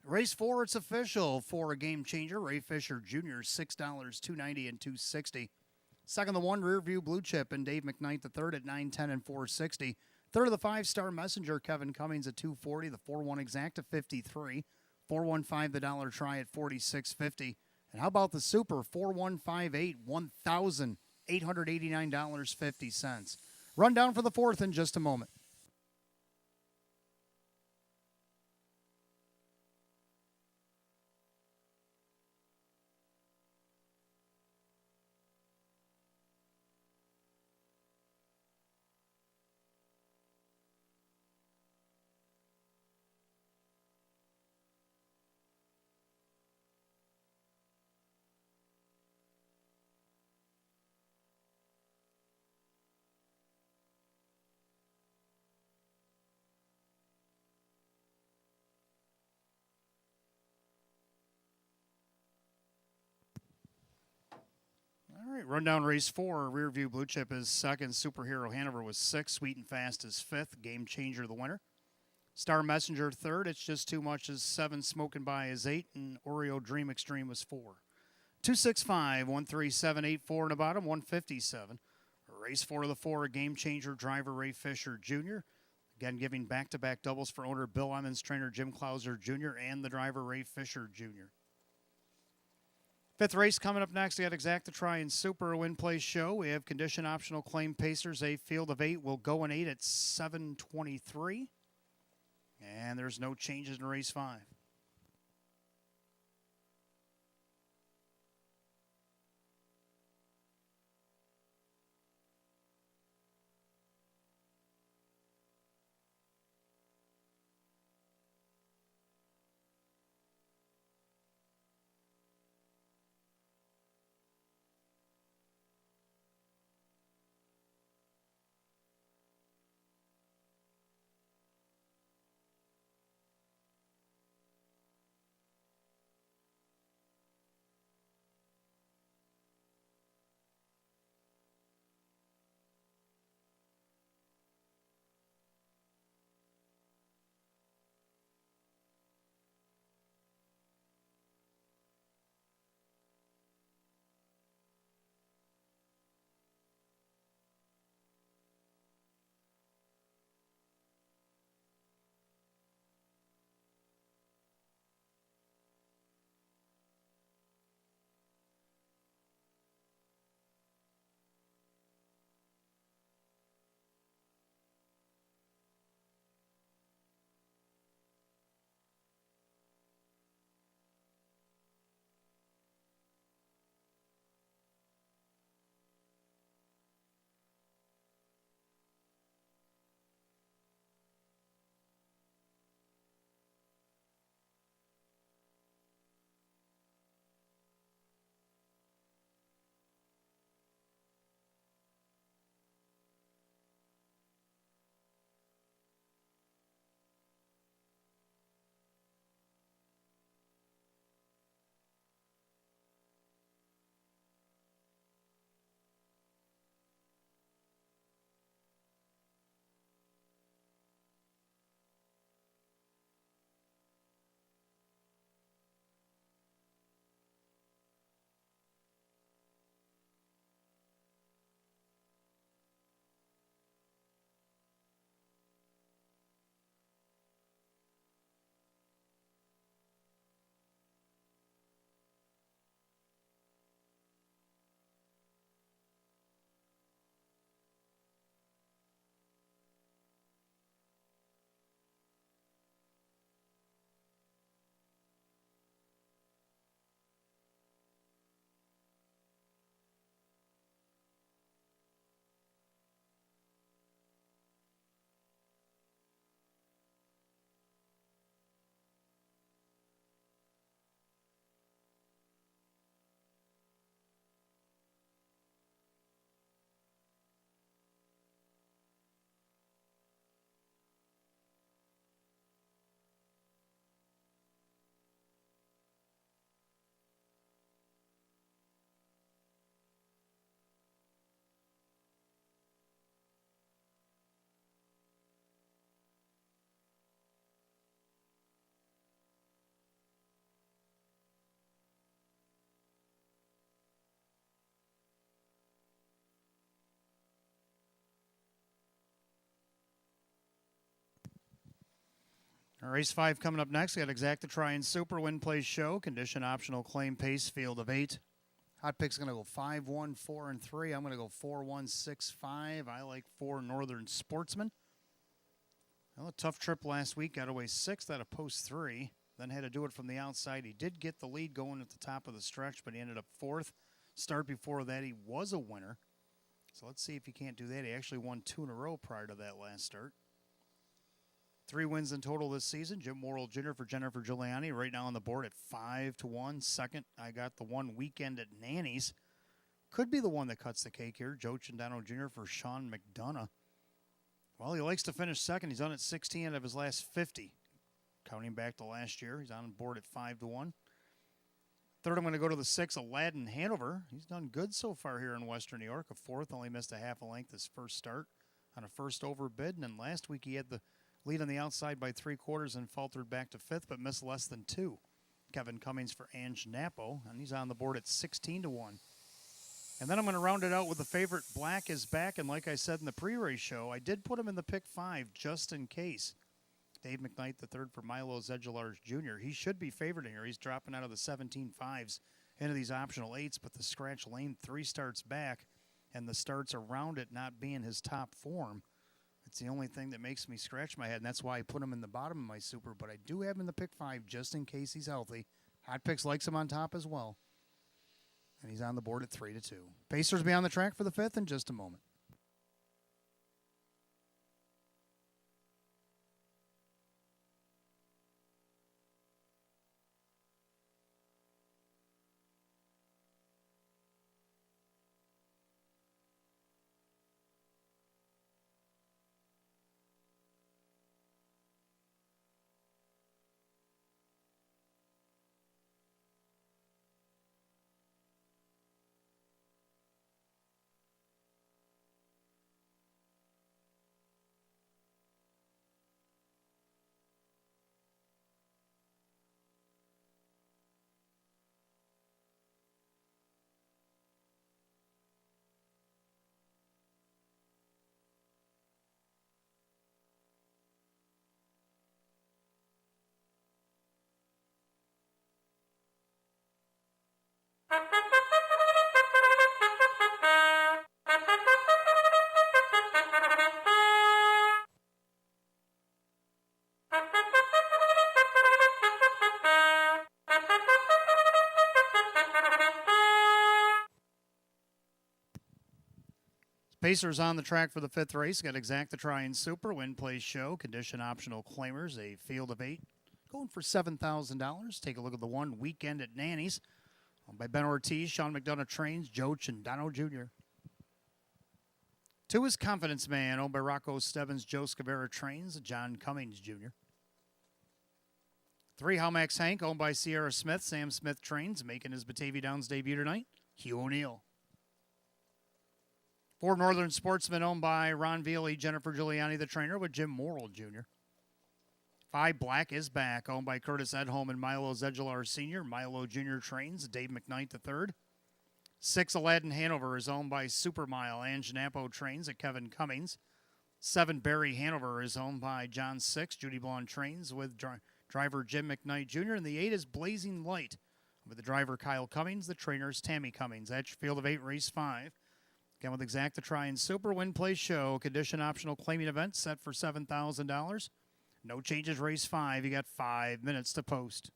[SPEAKER 1] Race 4, it's official for a game changer. Ray Fisher Jr., $6, $2.90 and $2.60. Second, the 1 rear view blue chip and Dave McKnight the third at $9.10 and $4.60. Third of the 5-star messenger, Kevin Cummings at $2.40. The 4-1 exact at $53. 415 the dollar try at $46.50. And how about the super 4158 $1,889.50. Rundown for the fourth in just a moment. All right, rundown race 4. Rear view blue chip is second. Superhero Hanover was 6. Sweet and Fast is 5th. Game Changer the winner. Star Messenger third. It's Just Too Much is 7. Smoking By is 8. And Oreo Dream Extreme was 4. 265 13784 in the bottom. 157. Race 4 of the 4. Game Changer driver Ray Fisher Jr. Again, giving back-to-back doubles for owner Bill Emmons, trainer Jim Clauser Jr., and the driver Ray Fisher Jr. Fifth race coming up next. We got Exacta Try and Super Win Place Show. We have condition optional claim Pacers. A field of 8 will go in 8 at 7:23. And there's no changes in race 5. Race 5 coming up next. We got Exacta Try and Super Win Place Show. Condition optional claim pace field of 8. Hot pick's going to go 5, 1, 4, and 3. I'm going to go 4, 1, 6, 5. I like 4 Northern Sportsman. Well, a tough trip last week. Got away 6th out of post 3. Then had to do it from the outside. He did get the lead going at the top of the stretch, but he ended up 4th. Start before that, he was a winner. So let's see if he can't do that. He actually won 2 in a row prior to that last start. 3 wins in total this season. Jim Morrill Jr. for Jennifer Giuliani right now on the board at 5-1. Second, I got the one Weekend at Nanny's. Could be the one that cuts the cake here. Joe Chandano Jr. for Sean McDonough. Well, he likes to finish second. He's on at 16 out of his last 50. Counting back to last year, he's on board at 5-1. Third, I'm going to go to the 6, Aladdin Hanover. He's done good so far here in Western New York. A 4th, only missed a half a length his first start on a first overbid. And then last week he had the lead on the outside by 3/4 and faltered back to 5th, but missed less than 2. Kevin Cummings for Ange Napo, and he's on the board at 16-1. And then I'm going to round it out with the favorite, Black is Back. And like I said in the pre-race show, I did put him in the pick 5 just in case. Dave McKnight, the third for Milo Zedulars Jr. He should be favored here. He's dropping out of the 17.5s into these optional 8s, but the scratch lane 3 starts back, and the starts around it not being his top form. It's the only thing that makes me scratch my head, and that's why I put him in the bottom of my super, but I do have him in the pick 5 just in case he's healthy. Hot Picks likes him on top as well, and he's on the board at 3-2. Pacers be on the track for the 5th in just a moment. Pacers on the track for the 5th race. Got Exacta Try and Super Win Place Show. Condition optional claimers. A field of 8. Going for $7,000. Take a look at the one Weekend at Nanny's. Owned by Ben Ortiz. Sean McDonough trains. Joe Chandano Jr. 2 is Confidence Man. Owned by Rocco Stebbins. Joe Scavera trains. John Cummings Jr. 3, How Max Hank. Owned by Sierra Smith. Sam Smith trains. Making his Batavia Downs debut tonight. Hugh O'Neill. 4, Northern Sportsman, owned by Ron Vealy, Jennifer Giuliani, the trainer, with Jim Morrill Jr. 5, Black is Back, owned by Curtis Edholm and Milo Zedulars Sr. Milo Jr. trains, Dave McKnight the third. 6, Aladdin Hanover is owned by Supermile. Ange Napo trains at Kevin Cummings. 7, Barry Hanover is owned by John Six. Judy Blonde trains with driver Jim McKnight Jr. And the 8 is Blazing Light with the driver Kyle Cummings. The trainer is Tammy Cummings. That's your field of 8, race 5. Again, with Exacta Try and Super Win Place Show. Condition optional claiming event set for $7,000. No changes, race 5. You got 5 minutes to post.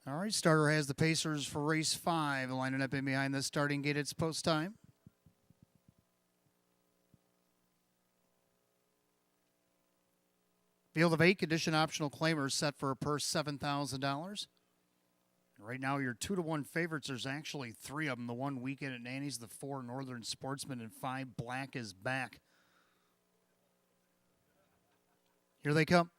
[SPEAKER 1] All right, starter has the Pacers for race 5, lining up in behind the starting gate. It's post time. Field of 8, condition optional claimers set for a purse $7,000. Right now, your 2-to-1 favorites, there's actually 3 of them. The 1 Weekend at Nanny's, the 4 Northern Sportsman, and 5 Black is Back. Here they come.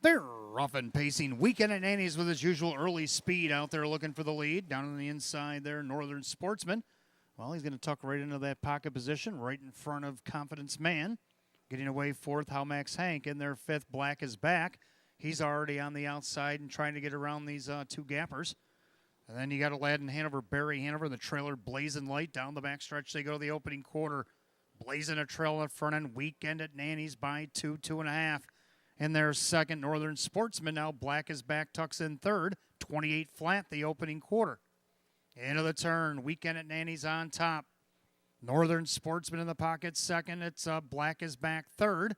[SPEAKER 1] They're rough and pacing. Weekend at Nanny's with his usual early speed out there looking for the lead. Down on the inside there, Northern Sportsman. Well, he's going to tuck right into that pocket position, right in front of Confidence Man. Getting away 4th, Halmax Hank. In there 5th, Black is Back. He's already on the outside and trying to get around these 2 gappers. And then you got Aladdin Hanover, Barry Hanover, the trailer Blazing Light. Down the backstretch, they go to the opening quarter. Blazing a trail at front end. Weekend at Nanny's by 2, 2.5. In their 2nd, Northern Sportsman. Now Black is Back, tucks in 3rd. 28 flat, the opening quarter. Into the turn. Weekend at Nanny's on top. Northern Sportsman in the pocket 2nd. It's Black is Back 3rd.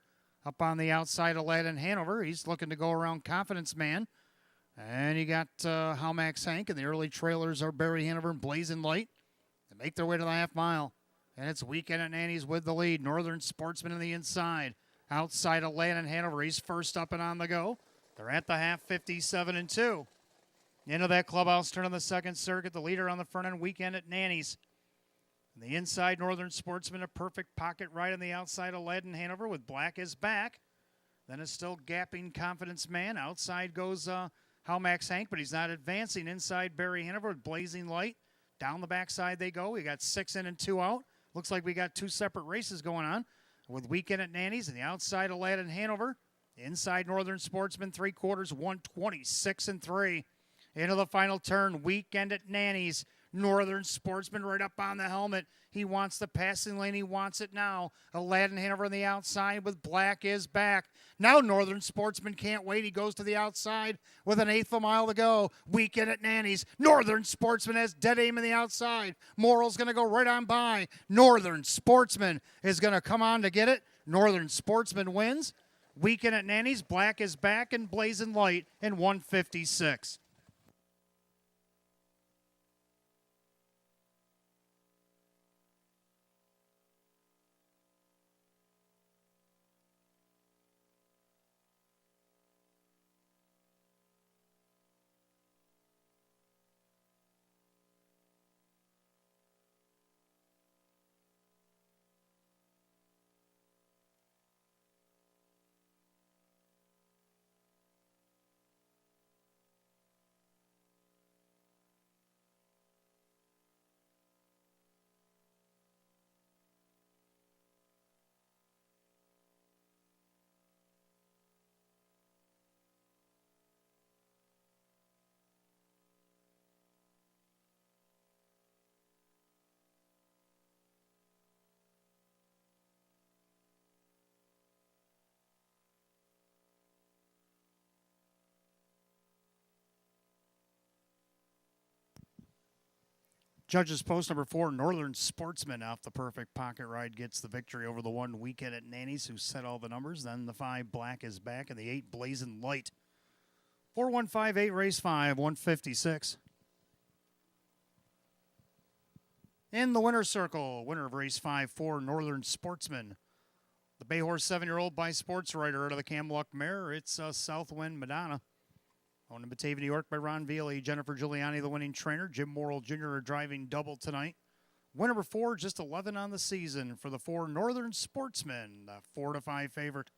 [SPEAKER 1] Up on the outside, Aladdin Hanover. He's looking to go around Confidence Man. And you got Halmax Hank, and the early trailers are Barry Hanover and Blazing Light. They make their way to the half mile. And it's Weekend at Nanny's with the lead. Northern Sportsman on the inside. Outside Aladdin Hanover. He's first up and on the go. They're at the half, 57-2. Into that clubhouse turn on the 2nd circuit. The leader on the front end, Weekend at Nanny's. On the inside, Northern Sportsman, a perfect pocket right on the outside, Aladdin Hanover with Black is Back. Then it's still gapping Confidence Man. Outside goes Halmax Hank, but he's not advancing. Inside, Barry Hanover with Blazing Light. Down the backside they go. We got 6 in and 2 out. Looks like we got 2 separate races going on with Weekend at Nanny's. And the outside, Aladdin Hanover. Inside, Northern Sportsman, 3/4, 126-3. Into the final turn, Weekend at Nanny's. Northern Sportsman right up on the helmet. He wants the passing lane. He wants it now. Aladdin Hanover on the outside with Black is Back. Now Northern Sportsman can't wait. He goes to the outside with an 1/8 of a mile to go. Weekend at Nanny's. Northern Sportsman has dead aim in the outside. Morrill's going to go right on by. Northern Sportsman is going to come on to get it. Northern Sportsman wins. Weekend at Nanny's. Black is Back and Blazing Light in 156. Judges post number 4, Northern Sportsman off the perfect pocket ride gets the victory over the 1 Weekend at Nanny's who set all the numbers. Then the 5 Black is Back and the 8 Blazing Light. 4158 race 5, 156. In the winner's circle, winner of race 5-4, Northern Sportsman. The Bay Horse 7-year-old by Sports Writer out of the Camluck Mare. It's Southwind Madonna. Owned in Batavia, New York by Ron Veely. Jennifer Giuliani, the winning trainer. Jim Morrill Jr. are driving double tonight. Winner number 4, just 11 on the season for the 4 Northern Sportsmen, the 4-5 favorite.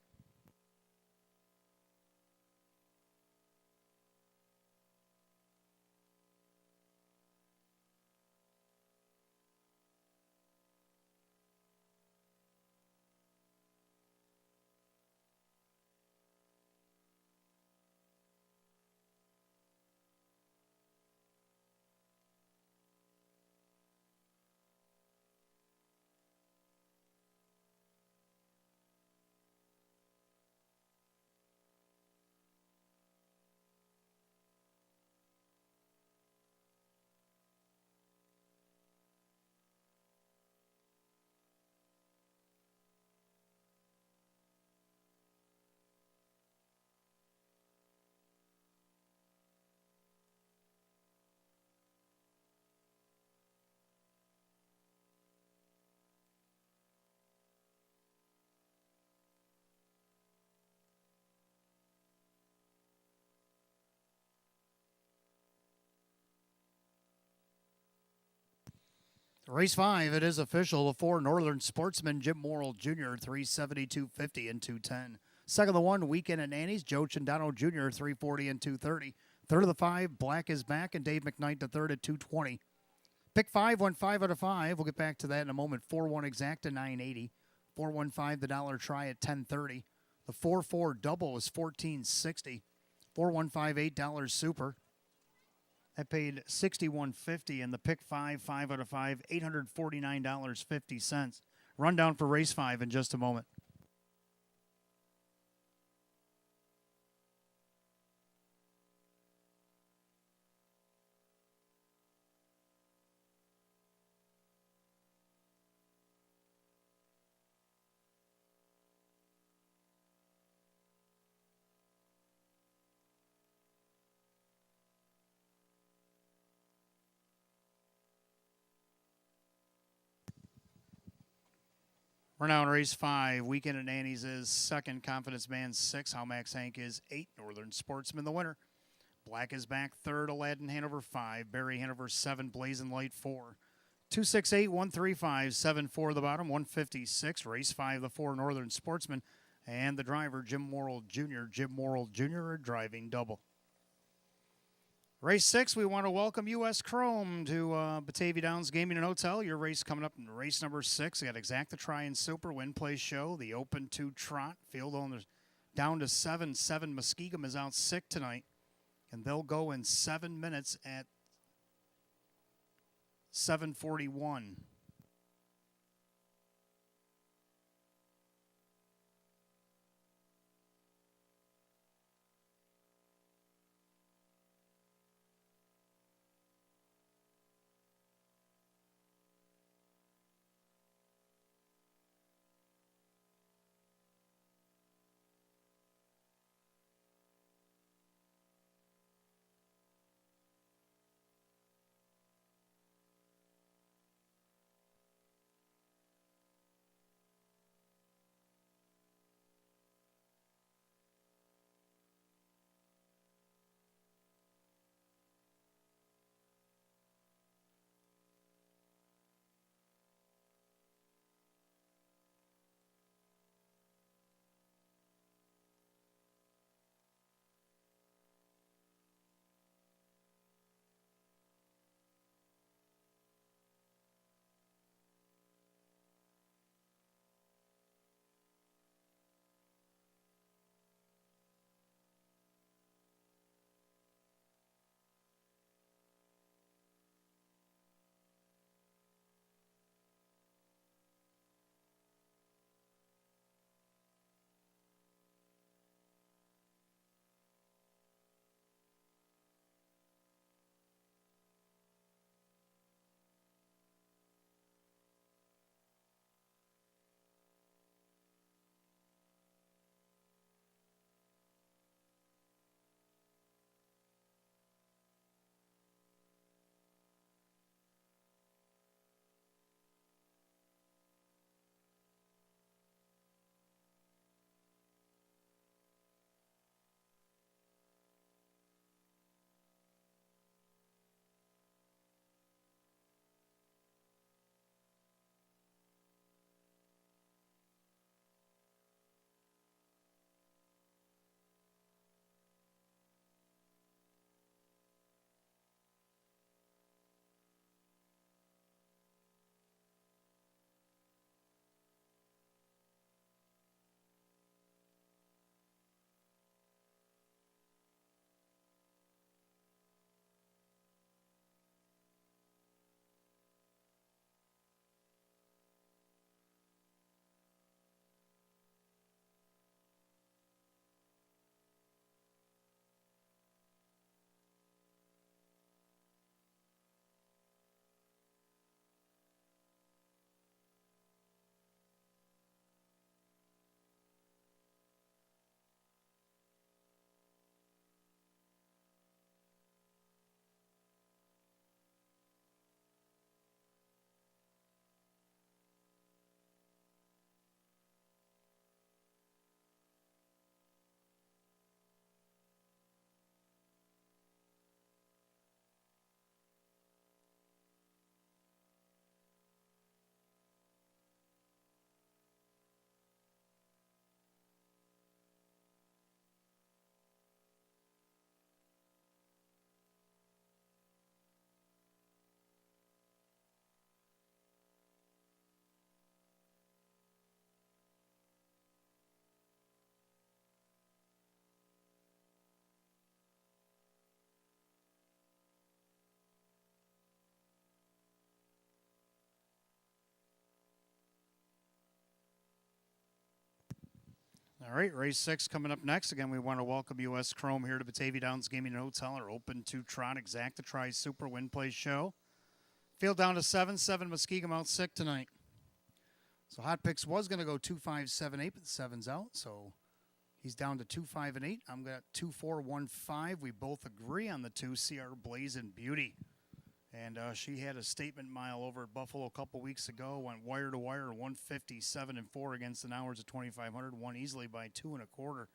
[SPEAKER 1] Race 5, it is official. The 4 Northern Sportsman, Jim Morrill Jr., 372.50 and 210. Second of the 1, Weekend at Nanny's, Joe Chindano Jr., 340 and 230. Third of the 5, Black is Back, and Dave McKnight the third at 220. Pick 5 went 5 out of 5. We'll get back to that in a moment. 4-1 exact to 980. 415 the dollar try at 1030. The 4-4 double was 1460. 4158 dollars super. That paid $61.50, and the pick 5 out of 5, $849.50. Rundown for race 5 in just a moment. We're now in race 5. Weekend at Nanny's is 2nd. Confidence Man 6. How Max Hank is 8. Northern Sportsman the winner. Black is Back 3rd. Aladdin Hanover 5. Barry Hanover 7. Blazing Light 4. 268, 135, 7-4 the bottom. 156. Race 5, the 4 Northern Sportsman. And the driver, Jim Morrill Jr. Jim Morrill Jr. driving double. Race 6, we want to welcome U.S. Chrome to Batavia Downs Gaming and Hotel. Your race coming up in race number 6. We got Exact the Try and Super, Win Play Show, the Open 2 Trot. Field owners down to 7. 7 Muskegum is out sick tonight. And they'll go in 7 minutes at 7:41. All right, race 6 coming up next. Again, we want to welcome U.S. Chrome here to Batavia Downs Gaming and Hotel, our Open 2 Trot Exacta Tri Super Win Play Show. Field down to 7. Muskegum out sick tonight. So Hot Picks was going to go 2, 5, 7, 8, but 7's out. So he's down to 2, 5, and 8. I'm got 2, 4, 1, 5. We both agree on the 2, CR Blazing Beauty. And she had a statement mile over at Buffalo a couple weeks ago. Went wire to wire, 157-4 against an hours of 2,500. Won easily by 2 1/4.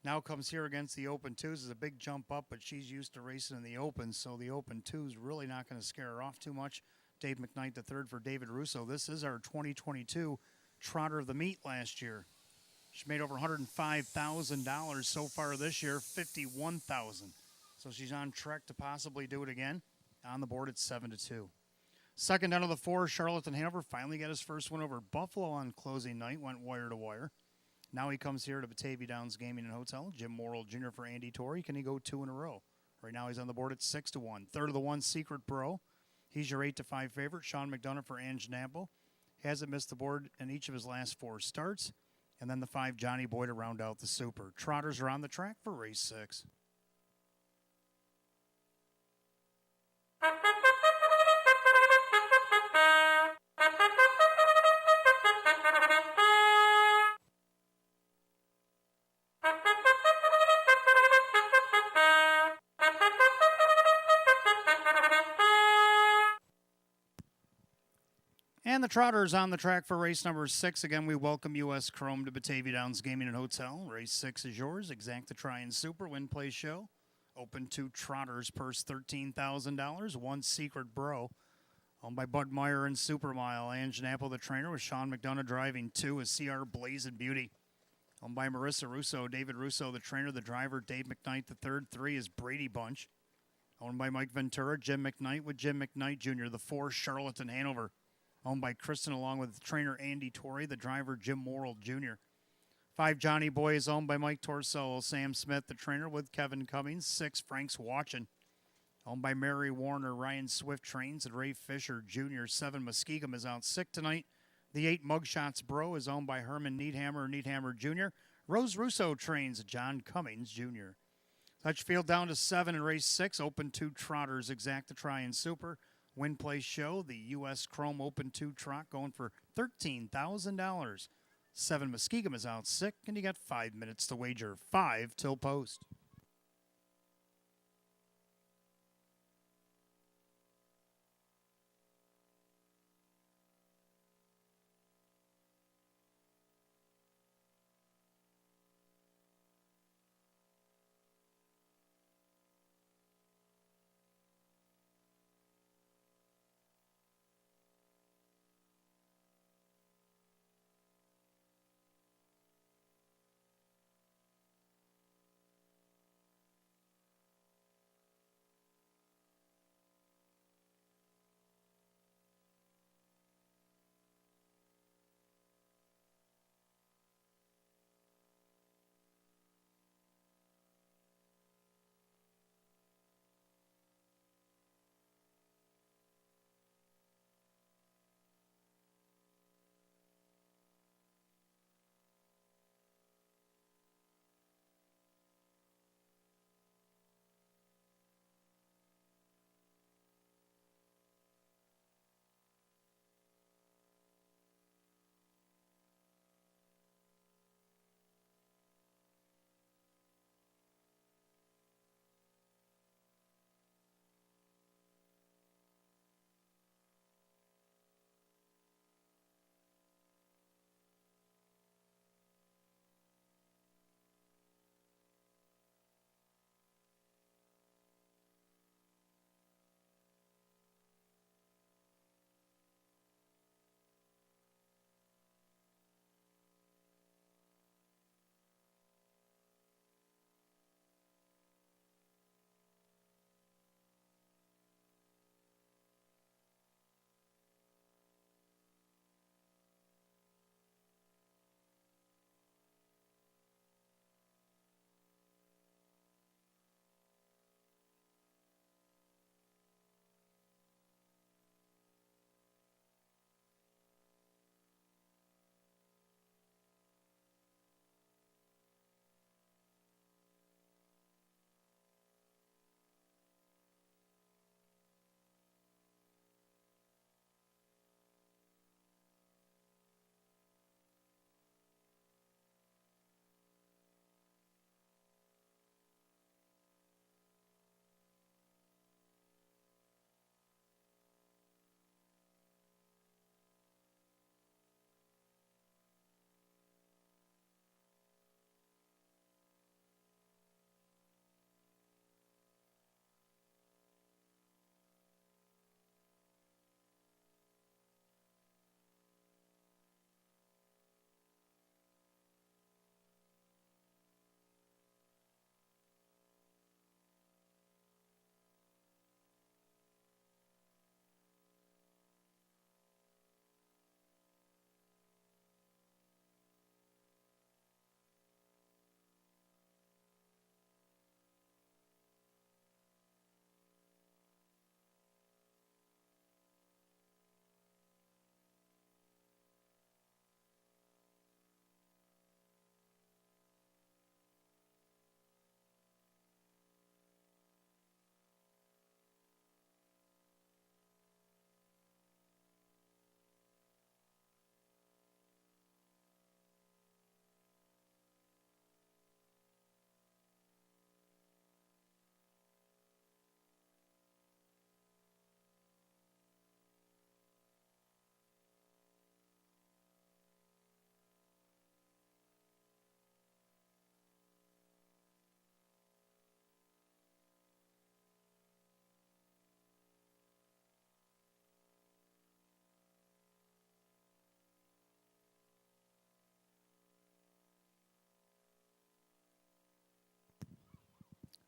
[SPEAKER 1] Now comes here against the Open 2s. Is a big jump up, but she's used to racing in the Open, so the Open 2's really not going to scare her off too much. Dave McKnight the third for David Russo. This is our 2022 Trotter of the Meet last year. She made over $105,000 so far this year, $51,000. So she's on track to possibly do it again. On the board at 7-2. Second down to the 4, Charlotte and Hanover finally got his first win over Buffalo on closing night. Went wire to wire. Now he comes here to Batavia Downs Gaming and Hotel. Jim Morrill Jr. for Andy Torrey. Can he go 2 in a row? Right now he's on the board at 6-1. Third of the 1, Secret Bro. He's your 8-5 favorite. Sean McDonough for Ange Nampo. Hasn't missed the board in each of his last 4 starts. And then the 5, Johnny Boy to round out the Super. Trotters are on the track for race 6. And the Trotters on the track for race number 6. Again, we welcome U.S. Chrome to Batavia Downs Gaming and Hotel. Race 6 is yours. Exacta Tri and Super Win Play Show. Open 2 Trotters, purse $13,000. 1 Secret Bro. Owned by Bud Meyer and Supermile. Ange Nampo, the trainer, with Sean McDonough driving 2 is CR Blazing Beauty. Owned by Marissa Russo, David Russo, the trainer, the driver, Dave McKnight, the third. 3 is Brady Bunch. Owned by Mike Ventura, Jim McKnight with Jim McKnight Jr., the 4, Charlotte and Hanover. Owned by Kristen, along with trainer Andy Torrey, the driver Jim Morrill Jr. 5, Johnny Boy is owned by Mike Torsello, Sam Smith, the trainer, with Kevin Cummings. 6, Frank's Watching. Owned by Mary Warner, Ryan Swift trains, and Ray Fisher Jr. 7, Muskegum is out sick tonight. The 8, Mugshots Bro is owned by Herman Needhammer Jr. Rose Russo trains, John Cummings Jr. Touchfield down to 7 in race 6. Open 2 Trotters, Exacta Tri and Super. Win Play Show, the U.S. Chrome Open 2 Trot going for $13,000. 7, Muskegum is out sick, and you got 5 minutes to wager. 5 till post.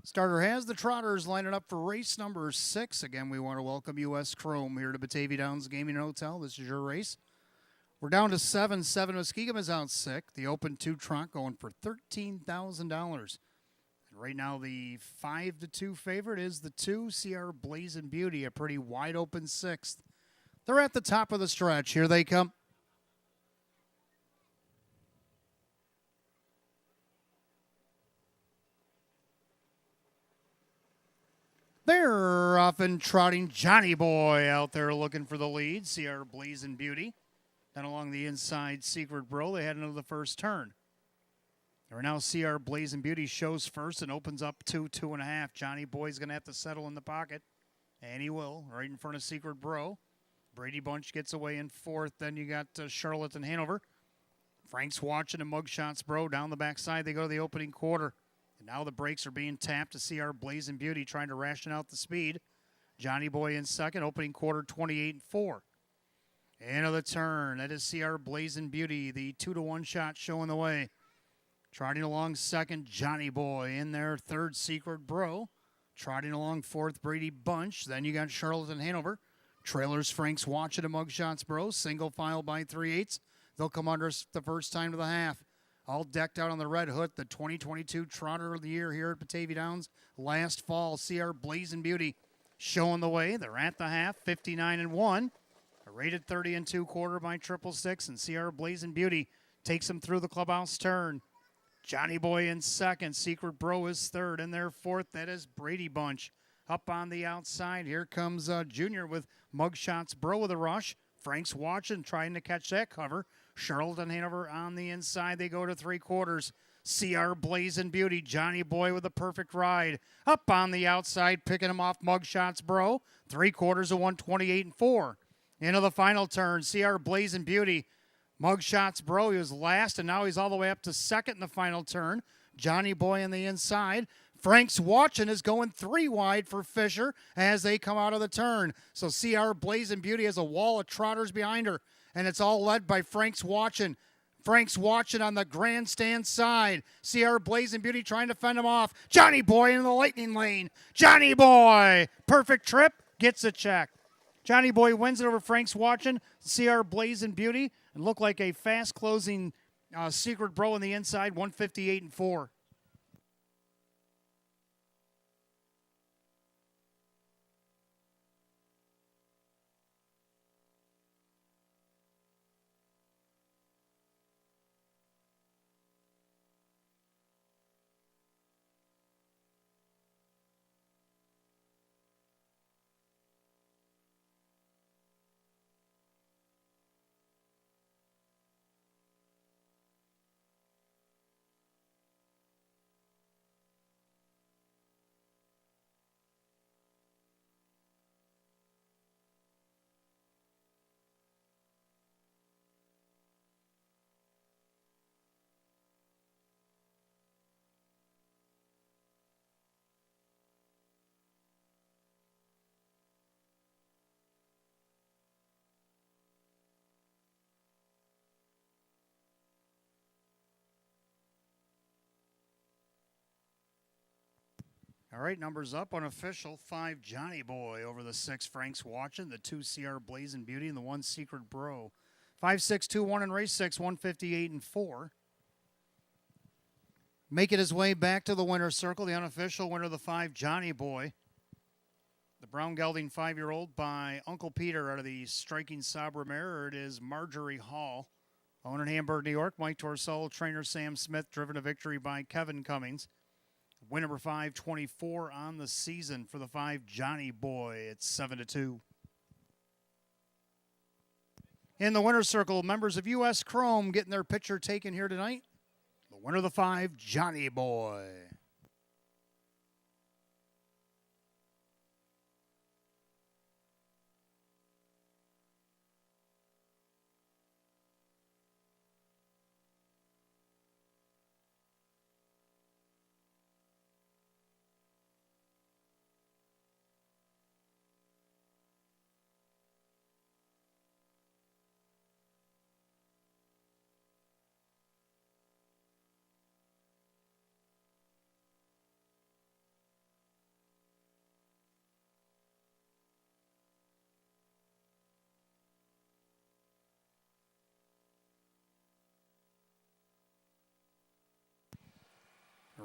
[SPEAKER 1] Starter has the Trotters lining up for race number 6. Again, we want to welcome U.S. Chrome here to Batavia Downs Gaming and Hotel. This is your race. We're down to 7. 7 Muskegum is out sick. The Open 2 trot going for $13,000. And right now, the 5-2 favorite is the 2 CR Blazing Beauty, a pretty wide open 6th. They're at the top of the stretch. Here they come. They're off and trotting. Johnny Boy out there looking for the lead. CR Blazing Beauty. Then along the inside, Secret Bro. They head into the first turn. Right now, CR Blazing Beauty shows first and opens up 2.5. Johnny Boy's going to have to settle in the pocket. And he will, right in front of Secret Bro. Brady Bunch gets away in 4th. Then you got Charlotte and Hanover. Frank's watching and Mugshots Bro down the backside. They go to the opening quarter. And now the brakes are being tapped to CR Blazing Beauty, trying to ration out the speed. Johnny Boy in second, opening quarter 28-4. Into the turn. That is CR Blazing Beauty, the 2-1 shot showing the way. Trotting along second, Johnny Boy. In there, third, Secret Bro. Trotting along 4th, Brady Bunch. Then you got Charlotte and Hanover. Trailers, Frank's watching a Mugshots Bro. Single file by 3/8. They'll come under the first time to the half. All decked out on the red hood, the 2022 Trotter of the Year here at Batavia Downs. Last fall, CR Blazing Beauty showing the way. They're at the half, 59-1. A rated 30-2/4 by 666, and CR Blazing Beauty takes them through the clubhouse turn. Johnny Boy in second. Secret Bro is third. In there, 4th, that is Brady Bunch. Up on the outside, here comes Junior with Mugshots Bro with a rush. Frank's watching, trying to catch that cover. Charlotte and Hanover on the inside. They go to 3/4. CR Blazing Beauty. Johnny Boy with a perfect ride. Up on the outside, picking him off Mugshots Bro. 3/4 of 128-4. Into the final turn. CR Blazing Beauty. Mugshots Bro, he was last, and now he's all the way up to second in the final turn. Johnny Boy on the inside. Frank's watching is going 3 wide for Fisher as they come out of the turn. So CR Blazing Beauty has a wall of trotters behind her, and it's all led by Frank's watching. Frank's watching on the grandstand side. CR Blazing Beauty trying to fend him off. Johnny Boy in the lightning lane. Johnny Boy, perfect trip, gets a check. Johnny Boy wins it over Frank's watching. CR Blazing Beauty, and look like a fast closing Secret Bro on the inside, 158-4. All right, numbers up. Unofficial, 5 Johnny Boy over the 6 Frank's watching, the 2 CR Blazing Beauty, and the 1 Secret Bro. 5-6-2-1 in race 6, 158-4. Making his way back to the winner's circle, the unofficial winner of the 5 Johnny Boy. The brown gelding 5-year-old by Uncle Peter out of the striking Sabra mare. It is Marjorie Hall. Owned in Hamburg, New York. Mike Torcell, trainer Sam Smith, driven to victory by Kevin Cummings. Win number 524 on the season for the 5 Johnny Boy. It's 7-2. In the winner's circle, members of U.S. Chrome getting their picture taken here tonight. The winner of the 5 Johnny Boy.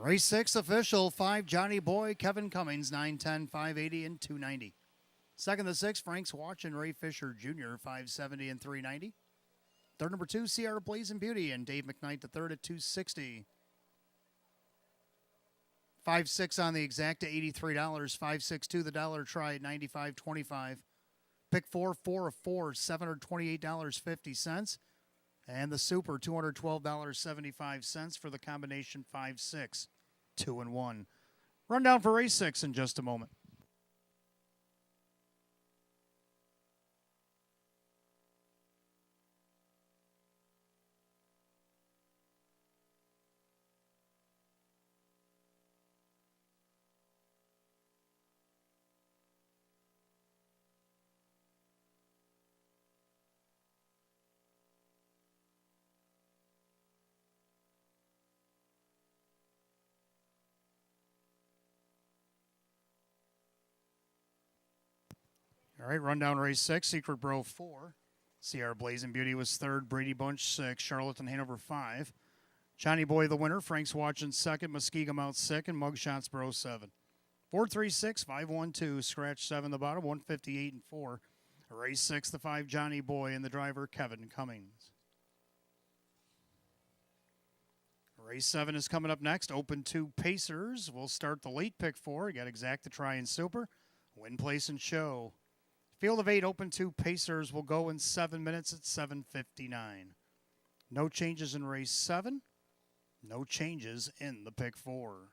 [SPEAKER 1] Race 6 official, 5 Johnny Boy, Kevin Cummings, 910, 580, and 290. Second to 6, Frank's Watch and Ray Fisher Jr., 570 and 390. Third number 2, Sierra Blazing Beauty and Dave McKnight the third at 260. 5-6 on the exact at $83. 5-6-2 the dollar try at $95.25. Pick 4, 4 of 4, $728.50. And the super, $212.75 for the combination 5-6, 2 and 1. Rundown for race 6 in just a moment. All right, rundown race 6, Secret Bro 4. Sierra Blazing Beauty was third, Brady Bunch 6, Charlotte Hanover 5. Johnny Boy the winner, Frank's Watching second, Muskegum out second, Mugshots Bro 7. 4-3-6, 5-1-2, scratch 7 the bottom, 158 and 4. Race 6, the 5 Johnny Boy and the driver Kevin Cummings. Race 7 is coming up next. Open 2 Pacers. We'll start the late pick 4. You got Exacta Try and Super. Win, Place, and Show. Field of 8, Open 2 Pacers will go in 7 minutes at 7:59. No changes in race 7. No changes in the pick 4.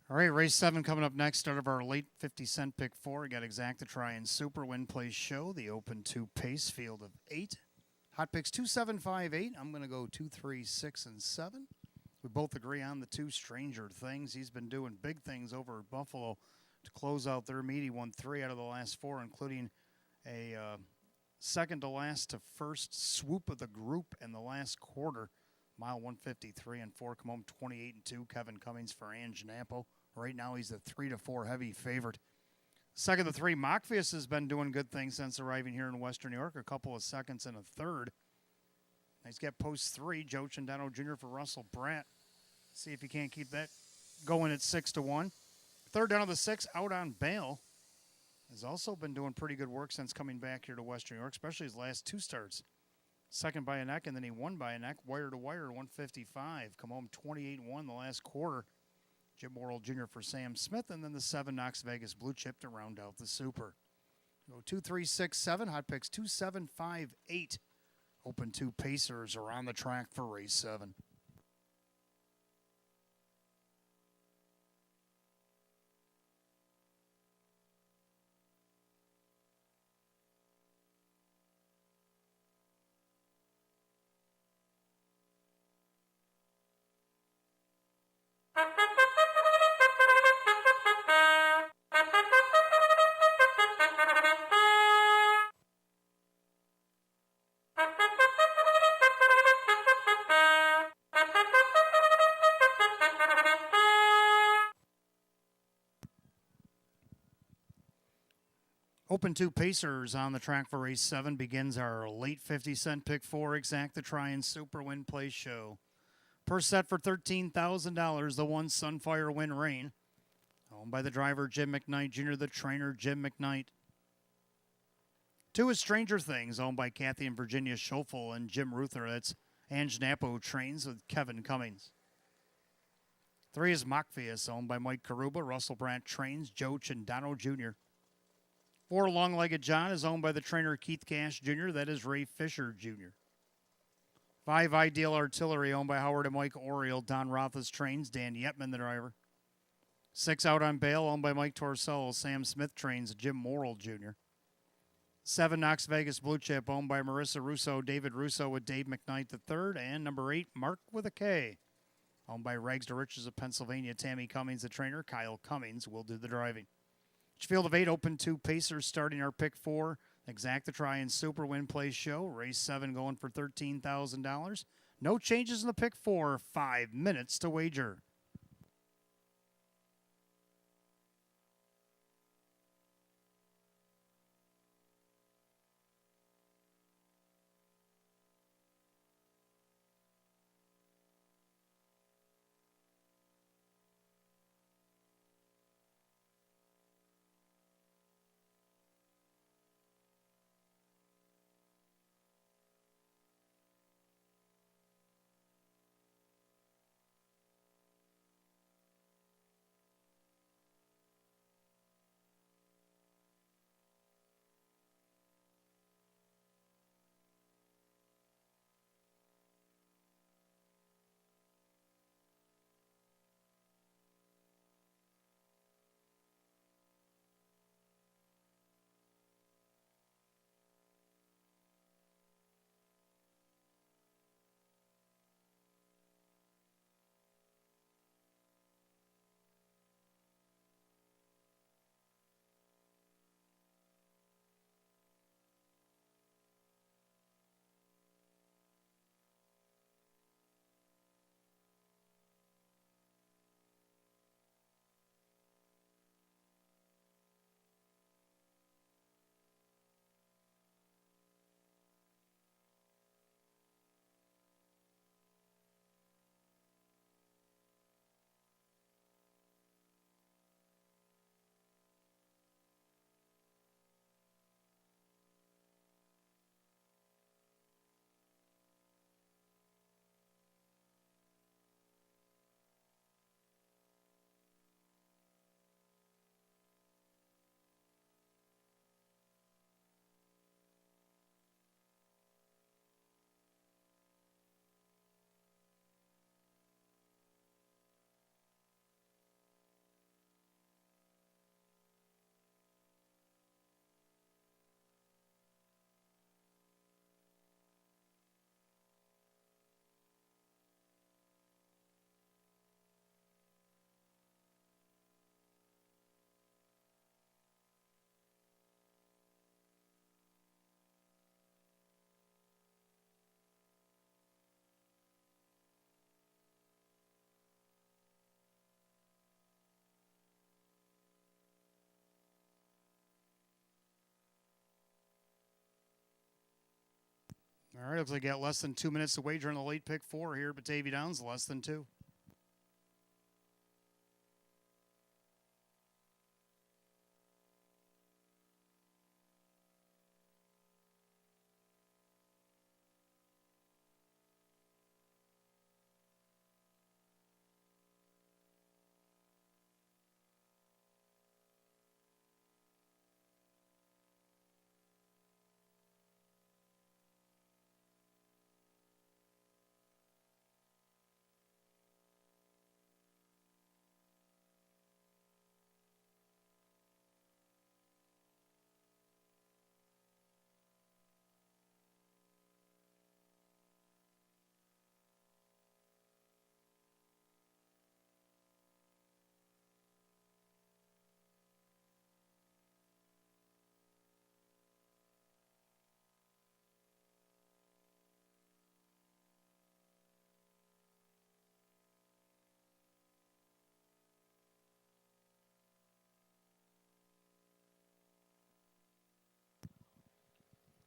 [SPEAKER 1] All right, race 7 coming up next. Start of our late 50-cent pick 4. We got Exacta Try and Super Win Place Show, the Open 2 pace field of 8. Hot picks 2, 7, 5, 8. I'm going to go 2, 3, 6, and 7. We both agree on the 2 Stranger Things. He's been doing big things over at Buffalo to close out their meet. He won 3 out of the last 4, including a second to last to first swoop of the group in the last quarter. Mile 153 and 4, come home 28 and 2. Kevin Cummings for Ange Napo. Right now he's a 3-4 heavy favorite. Second to 3, Mockfius has been doing good things since arriving here in Western New York. A couple of seconds and a third. He's got post 3, Joe Chandano Jr. for Russell Bratt. See if he can't keep that going at 6-1. Third down of the 6, Out on Bail. Has also been doing pretty good work since coming back here to Western New York, especially his last 2 starts. Second by a neck, and then he won by a neck, wire to wire, 155. Come home 28-1 the last quarter. Jim Morrill Jr. for Sam Smith, and then the 7 Knox Vegas Blue Chip to round out the Super. Go 2, 3, 6, 7. Hot picks 2, 7, 5, 8. Open 2 Pacers are on the track for race 7. Open 2 Pacers on the track for race 7 begins our late 50-cent pick 4 Exacta Try and Super Win Place Show. Per set for $13,000, the 1 Sunfire Win Rain. Owned by the driver Jim McKnight Jr., the trainer Jim McKnight. 2 is Stranger Things, owned by Kathy and Virginia Schoeffel and Jim Ruther. That's Ange Napo, who trains with Kevin Cummings. 3 is Mockfius, owned by Mike Karuba. Russell Brandt trains Joe Chandano Jr. 4 Long-Legged John is owned by the trainer Keith Cash Jr. That is Ray Fisher Jr. 5 Ideal Artillery, owned by Howard and Mike Oriole. Don Rothas trains Dan Yetman, the driver. 6 Out on Bail, owned by Mike Torsello. Sam Smith trains Jim Morrill Jr. 7 Knox Vegas Blue Chip, owned by Marissa Russo, David Russo with Dave McKnight III. And number 8, Mark with a K, owned by Rags to Riches of Pennsylvania. Tammy Cummings, the trainer. Kyle Cummings will do the driving. Each field of 8, open 2 Pacers starting our pick 4. Exacta Try and Super Win Place Show. Race 7 going for $13,000. No changes in the pick 4. 5 minutes to wager. All right, looks like you got less than 2 minutes to wager on the late pick 4 here at Batavia Downs, less than 2.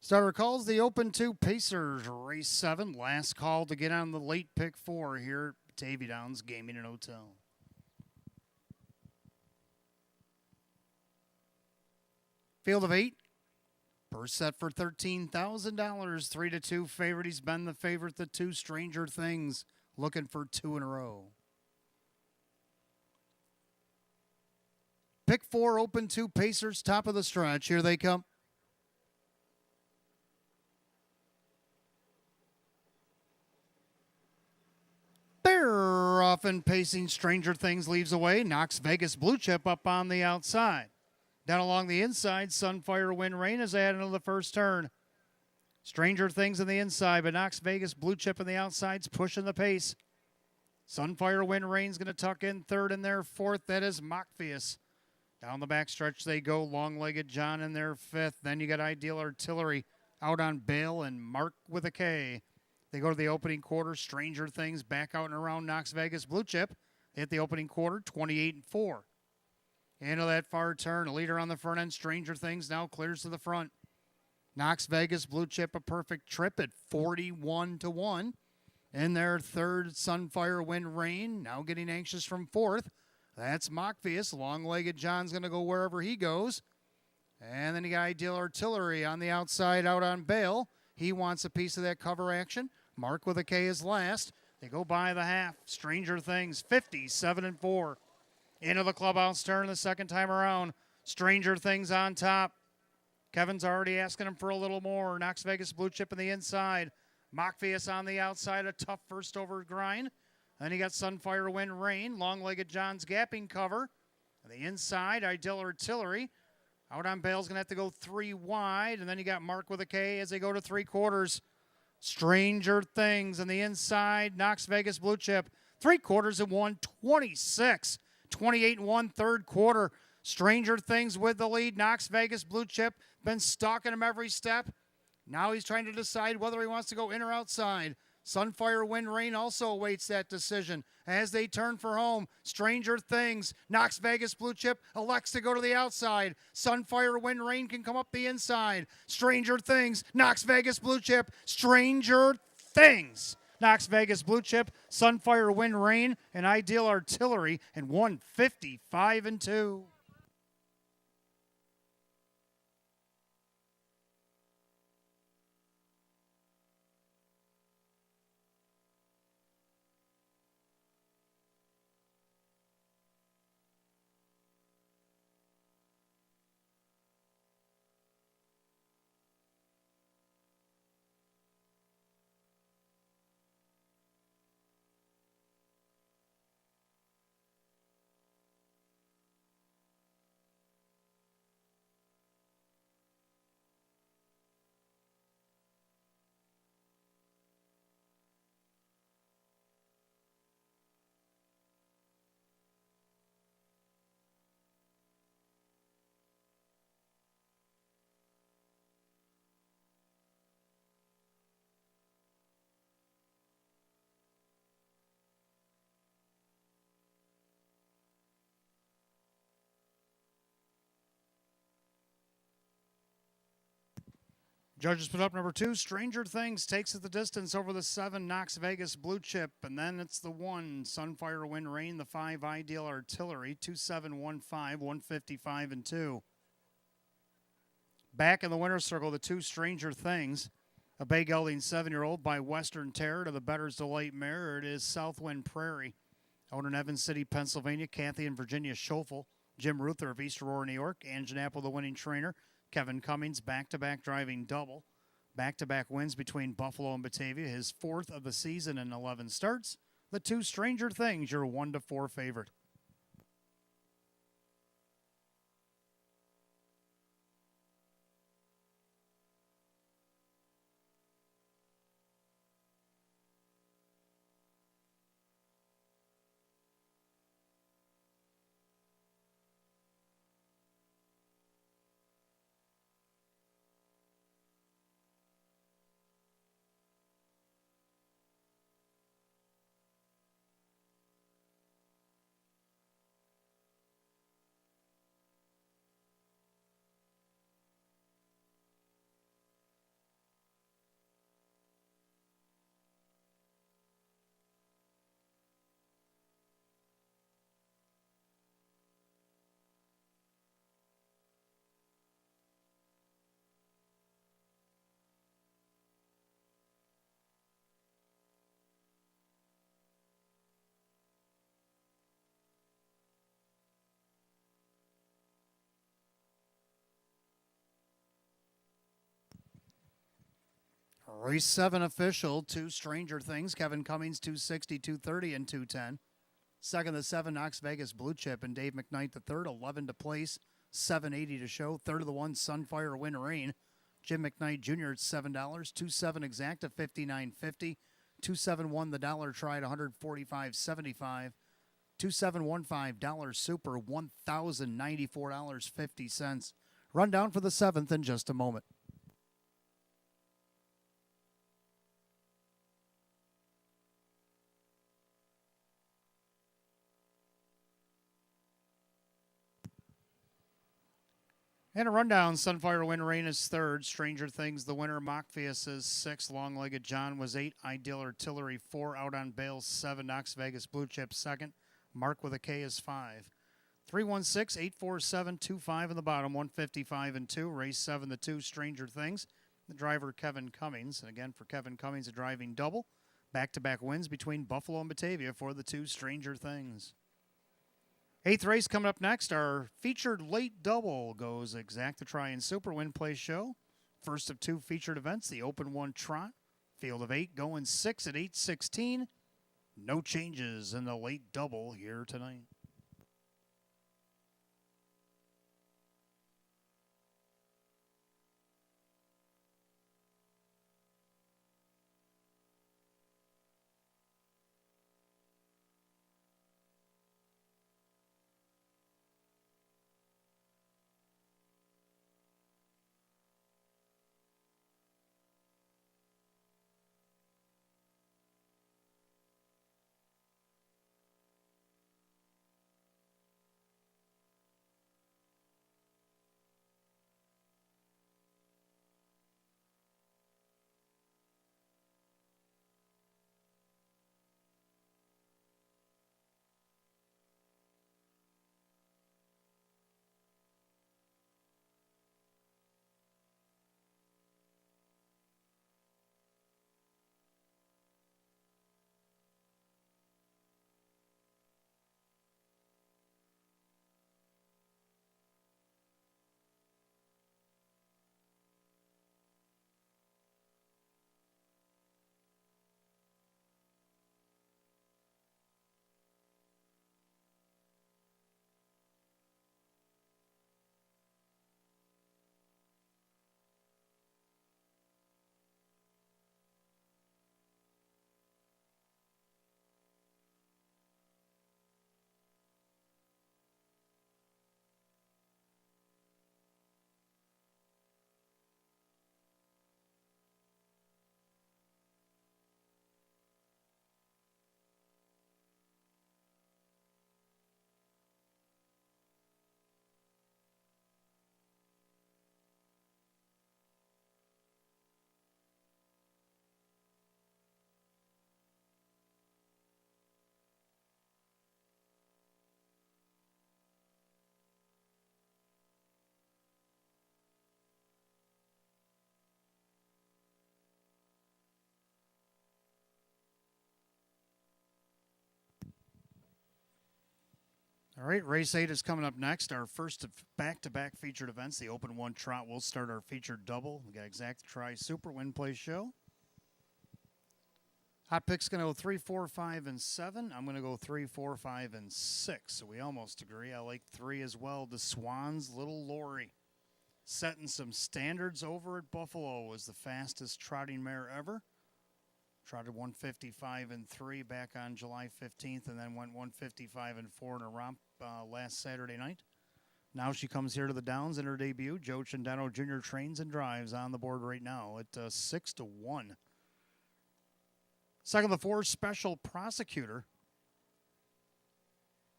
[SPEAKER 1] Starter calls the Open 2 Pacers, race 7. Last call to get on the late pick 4 here at Batavia Downs Gaming and Hotel. Field of 8. Purse set for $13,000. 3-2 favorite. He's been the favorite. The 2 Stranger Things looking for 2 in a row. Pick 4, Open 2 Pacers, top of the stretch. Here they come. They're off and pacing. Stranger Things leaves away. Knocks Vegas Blue Chip up on the outside. Down along the inside, Sunfire Wind Rain is added into the first turn. Stranger Things on the inside, but Knox Vegas Blue Chip on the outside's pushing the pace. Sunfire Wind Rain's going to tuck in third in there. Fourth, that is Mockpheus. Down the backstretch they go. Long-legged John in there fifth. Then you got Ideal Artillery out on Bale and Mark with a K. They go to the opening quarter. Stranger Things back out and around Knox Vegas Blue Chip. They hit the opening quarter, 28-4. Into that far turn, a leader on the front end. Stranger Things now clears to the front. Knox Vegas Blue Chip a perfect trip at 41-1. In their third, Sunfire Wind Rain, now getting anxious from fourth. That's Mockpheus. Long-legged John's going to go wherever he goes. And then you got Ideal Artillery on the outside out on Bale. He wants a piece of that cover action. Mark with a K is last. They go by the half. Stranger Things, 57-4. Into the clubhouse turn the second time around. Stranger Things on top. Kevin's already asking him for a little more. Knox Vegas Blue Chip on the inside. Mockpheus on the outside, a tough first over grind. Then you got Sunfire Wind Rain. Long-legged John's gapping cover. On the inside, Ideal Artillery. Out on Bale's going to have to go 3 wide. And then you got Mark with a K as they go to 3/4. Stranger Things on the inside. Knox Vegas Blue Chip. 3/4 and 1, 26. 28-1 third quarter. Stranger Things with the lead. Knox Vegas Blue Chip been stalking him every step. Now he's trying to decide whether he wants to go in or outside. Sunfire Wind Rain also awaits that decision as they turn for home. Stranger Things, Knox Vegas Blue Chip elects to go to the outside. Sunfire Wind Rain can come up the inside. Stranger Things, Knox Vegas Blue Chip, Stranger Things. Knox Vegas Blue Chip, Sunfire Wind Rain, and Ideal Artillery, and 155-2. Judges put up number 2, Stranger Things takes it the distance over the 7, Knox Vegas Blue Chip, and then it's the 1, Sunfire Wind Rain, the 5, Ideal Artillery, 2715, 155 and 2. Back in the winner's circle, the 2, Stranger Things, a bay gelding 7-year-old by Western Terror to the Better's Delight mare. It is Southwind Prairie. Owner in Evans City, Pennsylvania, Kathy and Virginia Schofel, Jim Ruther of East Aurora, New York, Ann Janapo, the winning trainer, Kevin Cummings, back-to-back driving double. Back-to-back wins between Buffalo and Batavia, his 4th of the season in 11 starts. The 2, Stranger Things, your 1-4 favorite. Race 7 official, 2, Stranger Things, Kevin Cummings, 260, 230, and 210. Second, the 7, Knox Vegas Blue Chip, and Dave McKnight the third, 11 to place, 780 to show. Third of the 1, Sunfire Wind Rain, Jim McKnight Jr. at $7, 2-7 exacta, 59.50, 271 the dollar tried, 145.75, 2715 dollar super, $1,094.50. Rundown for the 7th in just a moment. And a rundown, Sunfire Wind Rain is 3rd, Stranger Things the winner, Mockfius is 6th, Long-Legged John was 8, Ideal Artillery 4, Out on Bales 7, Knox Vegas Blue Chip 2nd, Mark with a K is 5. 316-847-25 in the bottom, 155 and 2, race 7, the 2, Stranger Things, the driver Kevin Cummings, and again for Kevin Cummings a driving double, back-to-back wins between Buffalo and Batavia for the 2, Stranger Things. 8th race coming up next. Our featured late double goes exact to try and super win play show. First of 2 featured events, the Open 1 Trot. Field of 8 going 6 at 8:16. No changes in the late double here tonight. All right, race 8 is coming up next. Our first of back-to-back featured events. The Open 1 Trot will start our featured double. We got Exact Try Super Win Play Show. Hot Pick's going to go 3, 4, 5, and 7. I'm going to go 3, 4, 5, and 6. So we almost agree. I like 3 as well. The Swans, Little Lori. Setting some standards over at Buffalo. Was the fastest trotting mare ever. Trotted 155 and 3 back on July 15th, and then went 155 and 4 in a romp last Saturday night. Now she comes here to the Downs in her debut. Joe Chandano Jr. trains and drives on the board right now at 6-1. Second of the 4, Special Prosecutor,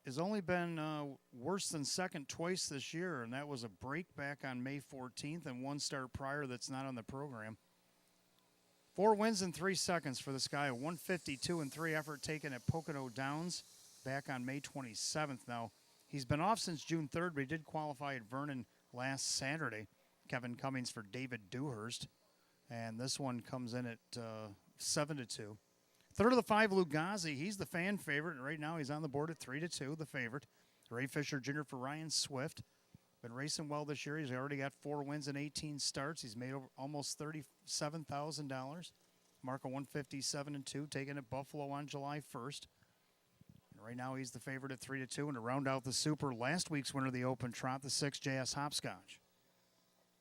[SPEAKER 1] has only been worse than second twice this year, and that was a break back on May 14th and one start prior that's not on the program. 4 wins in 3 seconds for this guy. A 152 and 3 effort taken at Pocono Downs back on May 27th. Now, he's been off since June 3rd, but he did qualify at Vernon last Saturday. Kevin Cummings for David Dewhurst. And this one comes in at 7-2. Third of the 5, Lugazi. He's the fan favorite, and right now he's on the board at 3-2, the favorite. Ray Fisher Jr. for Ryan Swift. Been racing well this year. He's already got 4 wins and 18 starts. He's made over almost $37,000. Mark a 157 and 2, taken at Buffalo on July 1st. And right now he's the favorite at 3-2. And to round out the Super, last week's winner of the Open Trot, the 6 JS Hopscotch.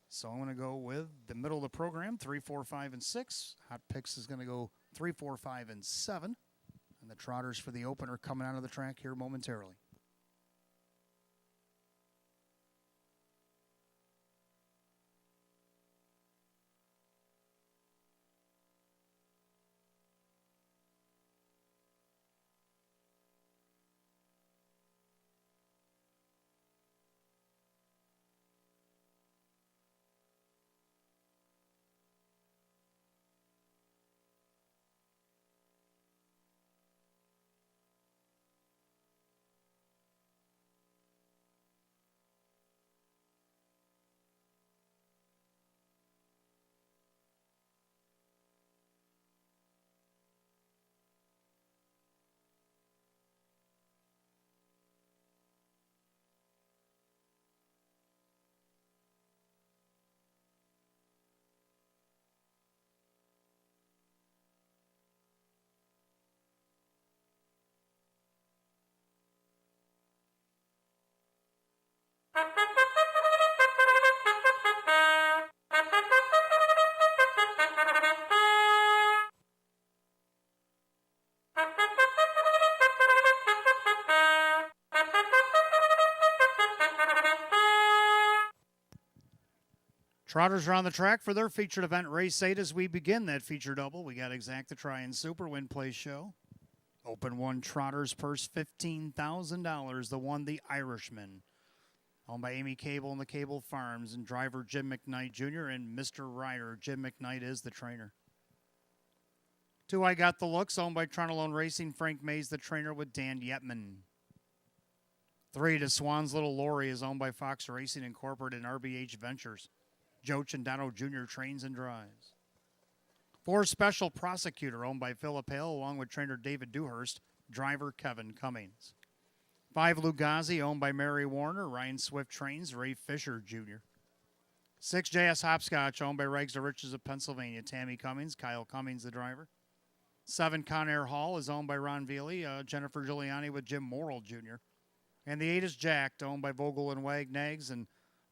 [SPEAKER 1] So I'm going to go with the middle of the program, 3, 4, 5, and 6. Hot Picks is going to go 3, 4, 5, and 7. And the Trotters for the Open are coming out of the track here momentarily. Trotters are on the track for their featured event, Race 8, as we begin that feature double. We got Exact Try and Super Win Play Show. Open 1 Trotters purse, $15,000. The 1, the Irishman. Owned by Amy Cable and the Cable Farms, and driver Jim McKnight Jr. and Mr. Ryder. Jim McKnight is the trainer. 2, I Got the Looks, owned by Tronolone Racing. Frank Mays, the trainer, with Dan Yetman. 3, to Swan's Little Lori, is owned by Fox Racing Incorporated and RBH Ventures. Joe Chandano Jr. trains and drives. 4, Special Prosecutor, owned by Philip Hale, along with trainer David Dewhurst, driver Kevin Cummings. 5, Lugazi, owned by Mary Warner. Ryan Swift trains, Ray Fisher Jr. 6, JS Hopscotch, owned by Rags Riches of Pennsylvania. Tammy Cummings, Kyle Cummings, the driver. 7, Conair Hall, is owned by Ron Veely. Jennifer Giuliani with Jim Morrill Jr. And the 8 is Jacked, owned by Vogel and Wagnags and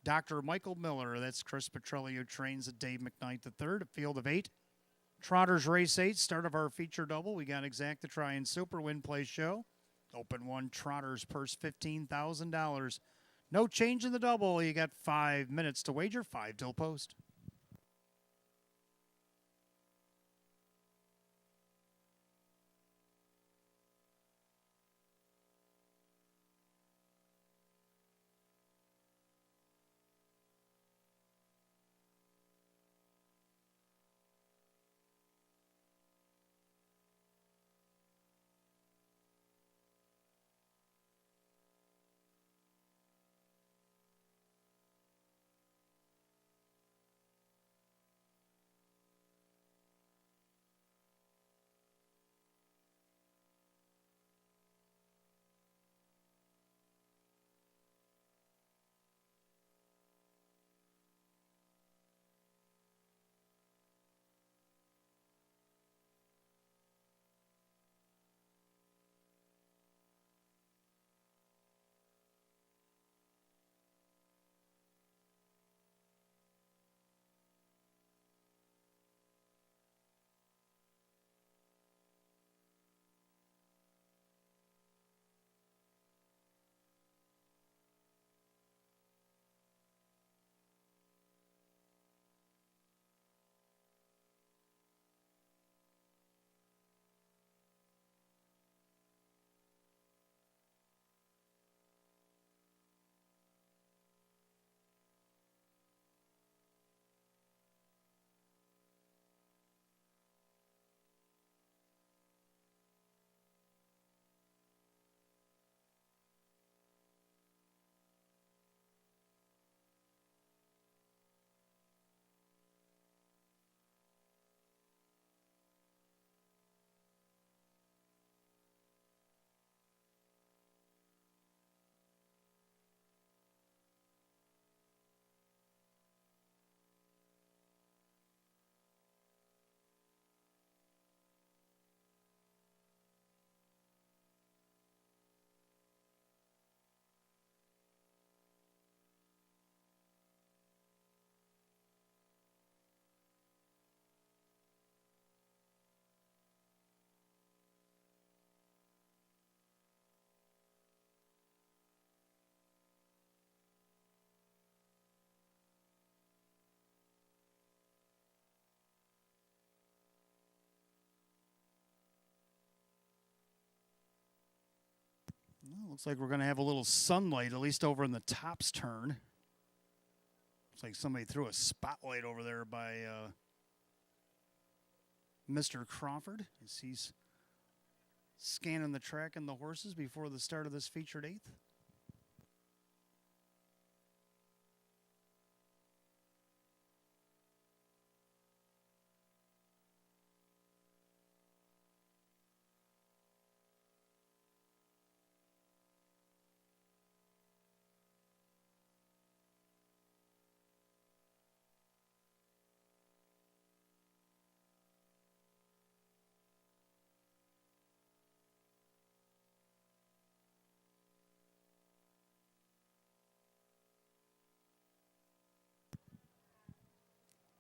[SPEAKER 1] Dr. Michael Miller. That's Chris Petrelli, who trains at Dave McKnight III. A field of 8. Trotters Race 8, start of our feature double. We got Exact Try and Super Win Play Show. Open 1 Trotters purse, $15,000. No change in the double. You got 5 minutes to wager, 5 till post. Well, looks like we're going to have a little sunlight, at least over in the tops turn. Looks like somebody threw a spotlight over there by Mr. Crawford as he's scanning the track and the horses before the start of this featured eighth.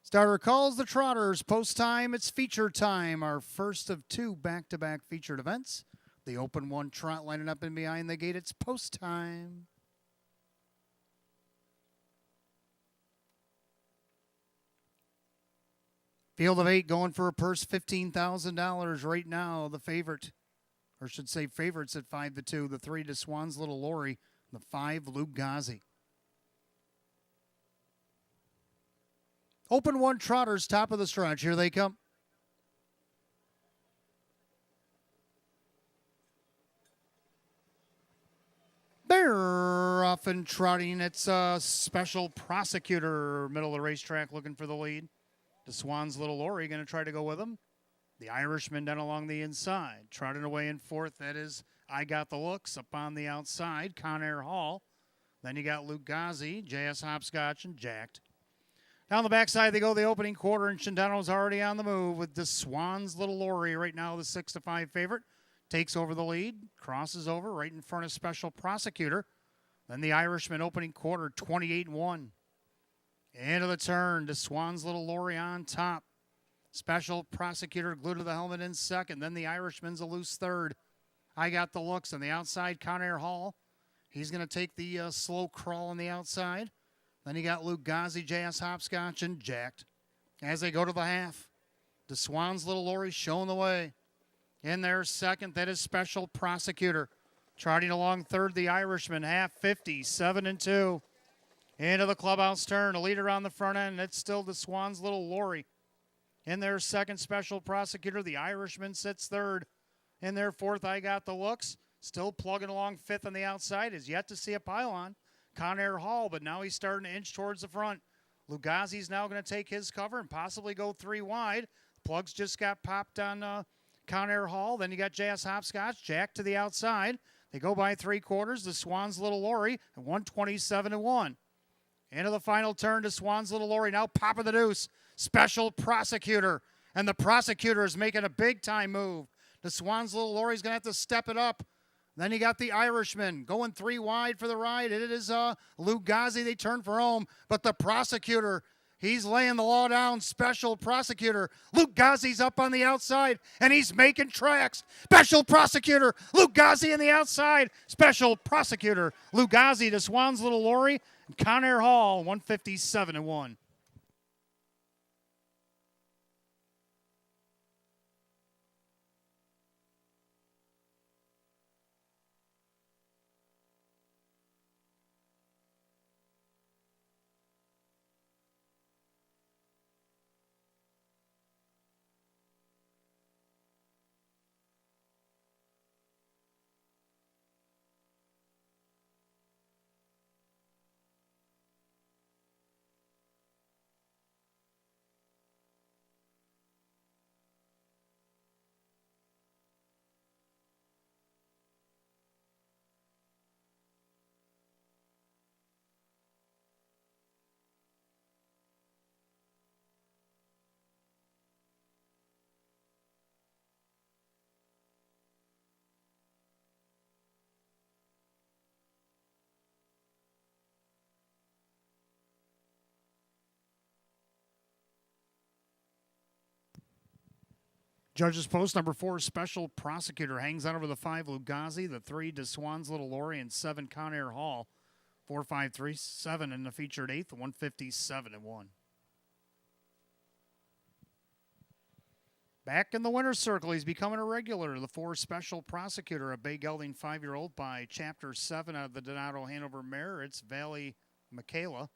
[SPEAKER 1] Starter calls the Trotters. Post time, it's feature time. Our first of two back-to-back featured events. The open one trot lining up in behind the gate. It's post time. Field of 8 going for a purse $15,000 right now. The favorite, or should say favorites at 5-2. The 3 to Swan's Little Lori. The 5 Luke Ghazi. Open one Trotters, top of the stretch. Here they come. They're off and trotting. It's a special prosecutor, middle of the racetrack, looking for the lead. The Swan's Little Lori going to try to go with him. The Irishman down along the inside. Trotting away in fourth. That is I Got the Looks up on the outside. Conair Hall. Then you got Luke Ghazi, J.S. Hopscotch, and Jacked. Down the backside they go, the opening quarter, and Shindano's already on the move with the Swan's Little Lori right now, the 6-5 favorite. Takes over the lead, crosses over right in front of Special Prosecutor. Then the Irishman opening quarter, 28-1. Into the turn, the Swan's Little Lori on top. Special Prosecutor glued to the helmet in second. Then the Irishman's a loose third. I Got the Looks on the outside, Conair Hall. He's going to take the slow crawl on the outside. Then you got Luke Ghazi, J.S. Hopscotch, and Jacked. As they go to the half, the Swan's Little Lori showing the way. In there second, that is Special Prosecutor. Trotting along third, the Irishman, half 50, 7-2. Into the clubhouse turn, a leader on the front end, and it's still the Swan's Little Lori. In there second, Special Prosecutor, the Irishman sits third. In there fourth, I Got the Looks. Still plugging along fifth on the outside, is yet to see a pylon. Conair Hall, but now he's starting to inch towards the front. Lugazi's now going to take his cover and possibly go 3 wide. Plugs just got popped on Conair Hall. Then you got J.S. Hopscotch, Jack to the outside. They go by 3/4. The Swan's Little Lori at 127-1. Into the final turn to Swan's Little Lori. Now popping the deuce. Special Prosecutor. And the Prosecutor is making a big-time move. The Swan's Little Lori's going to have to step it up. Then you got the Irishman going 3 wide for the ride. It is Luke Ghazi. They turn for home. But the Prosecutor, he's laying the law down. Special Prosecutor. Luke Ghazi's up on the outside, and he's making tracks. Special Prosecutor. Luke Ghazi on the outside. Special Prosecutor. Luke Ghazi to Swan's Little Lori. And Conair Hall, 157-1. Judges post number 4, Special Prosecutor hangs on over the 5, Luke Ghazi, the 3, to Swan's Little Lori, and 7, Conair Hall. 4, 5, 3, 7 in the featured 8th, 157-1. Back in the winner's circle, he's becoming a regular. The 4 Special Prosecutor, a bay gelding 5-year-old by Chapter 7 out of the Donato Hanover mare. It's Valley Michaela.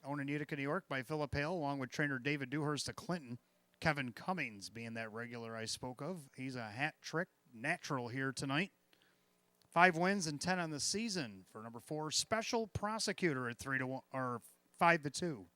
[SPEAKER 1] Owned in Utica, New York by Philip Hale, along with trainer David Dewhurst of Clinton. Kevin Cummings being that regular I spoke of. He's a hat trick natural here tonight. 5 wins and 10 on the season for number 4 Special Prosecutor at 3-1 or 5-2.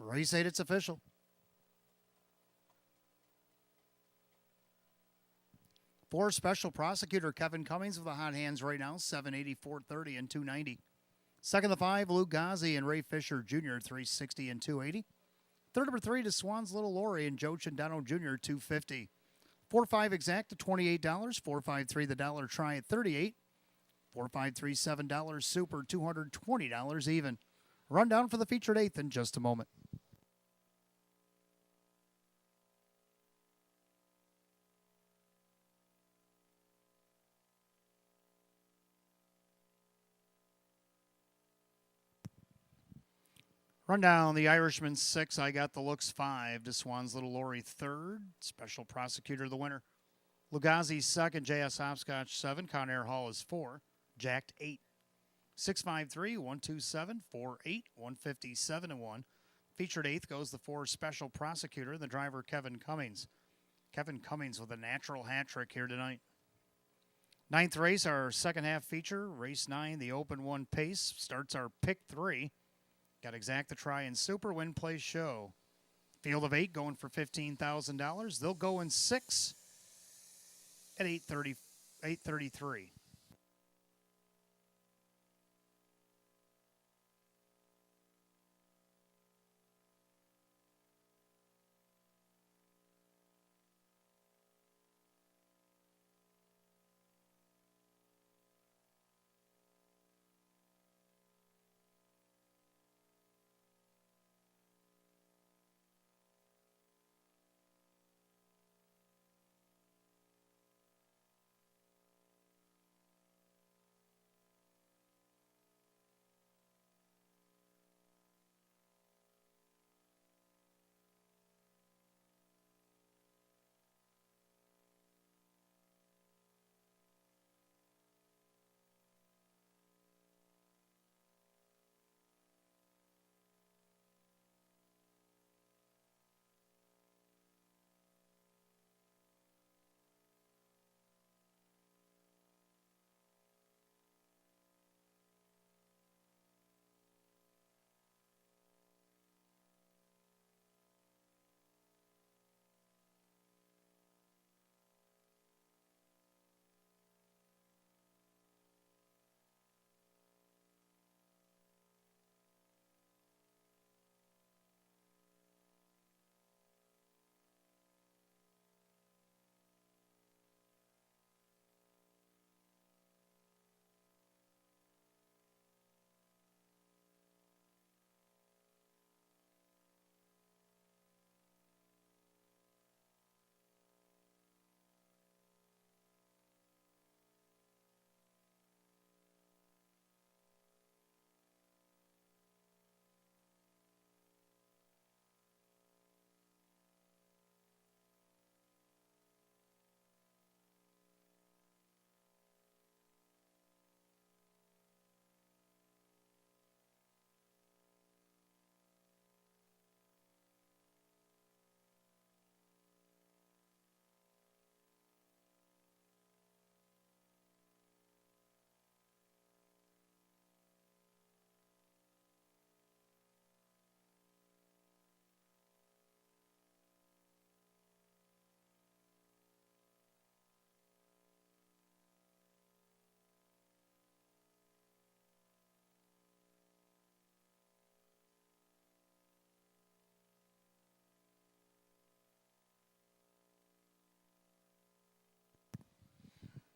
[SPEAKER 1] Race 8, it's official. 4 Special Prosecutor Kevin Cummings with the hot hands right now, 780, 430, and 290. Second to 5, Luke Ghazi and Ray Fisher Jr., 360 and 280. Third number 3 to Swan's Little Lori and Joe Chindano Jr., 250. 4-5 exact to $28. 4-5-3 the dollar try at $38. 4-5-3 $7 super, $220 even. Rundown for the featured 8th in just a moment. Rundown, the Irishman 6, I Got the Looks 5, DeSwan's Little Lori 3rd, Special Prosecutor the winner. Lugazi 2nd, J.S. Hopscotch 7, Conair Hall is 4, Jacked 8. 653, 127, 48, 157 and 1. Featured 8th goes the 4 Special Prosecutor, the driver Kevin Cummings. Kevin Cummings with a natural hat trick here tonight. 9th race, our second half feature, race 9, the Open 1 pace, starts our pick 3. Got exact the try and super win play show. Field of 8 going for $15,000. They'll go in 6 at 833.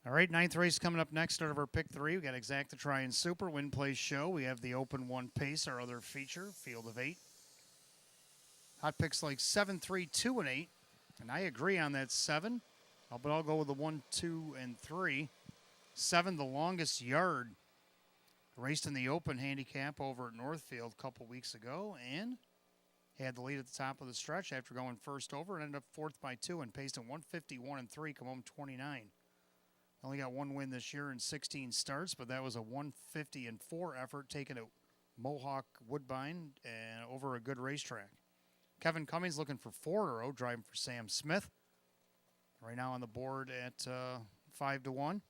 [SPEAKER 1] All right, ninth race coming up next out of our pick 3. We got Exacta Try and Super, Win Place Show. We have the Open 1 Pace, our other feature, Field of 8. Hot picks like 7, 3, 2, and 8. And I agree on that 7. But I'll go with the 1, 2, and 3. 7, the longest yard. Raced in the Open handicap over at Northfield a couple weeks ago and had the lead at the top of the stretch after going first over and ended up fourth by 2 and paced in 151 and 3, come home 29. Only got one win this year in 16 starts, but that was a 150 and 4 effort taken at Mohawk Woodbine and over a good racetrack. Kevin Cummings looking for 4 in a row, driving for Sam Smith. Right now on the board at 5-1.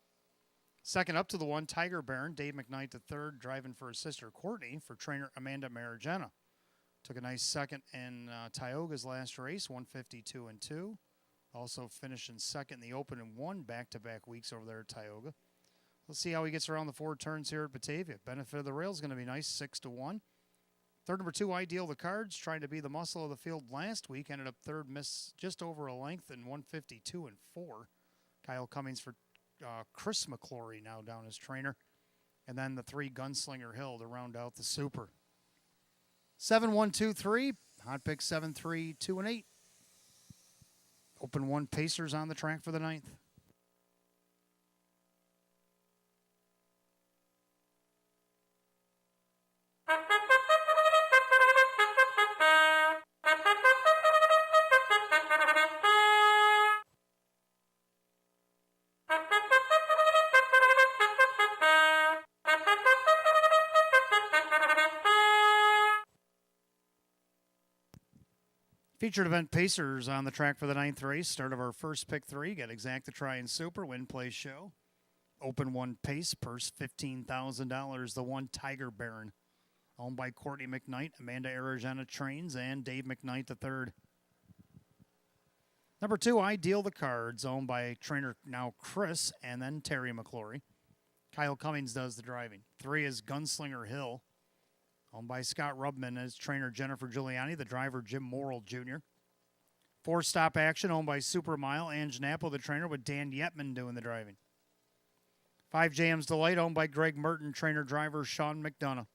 [SPEAKER 1] Second up to the 1, Tiger Baron, Dave McKnight the third, driving for his sister Courtney for trainer Amanda Marigena. Took a nice second in Tioga's last race, 152 and 2. Also finishing second in the Open and 1 back-to-back weeks over there at Tioga. Let's see how he gets around the 4 turns here at Batavia. Benefit of the rail is going to be nice, 6-1. Third, number 2, Ideal the Cards, trying to be the muscle of the field last week. Ended up third, missed just over a length in 152 and 4. Kyle Cummings for Chris McClory now down as trainer. And then the 3, Gunslinger Hill to round out the Super. 7, 1, 2, 3. Hot pick 7, 3, 2, and 8. Open 1 Pacers on the track for the 9th. Featured event Pacers on the track for the 9th race. Start of our first pick 3. Got Exacta Try and Super, Win Place Show. Open 1 Pace, purse $15,000. The 1 Tiger Baron, owned by Courtney McKnight, Amanda Aragena Trains, and Dave McKnight the third. Number 2, Ideal the Cards, owned by trainer now Chris, and then Terry McClory. Kyle Cummings does the driving. 3 is Gunslinger Hill, owned by Scott Rubman as trainer Jennifer Giuliani, the driver Jim Morrill Jr. 4 Stop Action, owned by Super Mile, Ange Napple, the trainer, with Dan Yetman doing the driving. 5 JM's Delight, owned by Greg Merton, trainer driver Sean McDonough.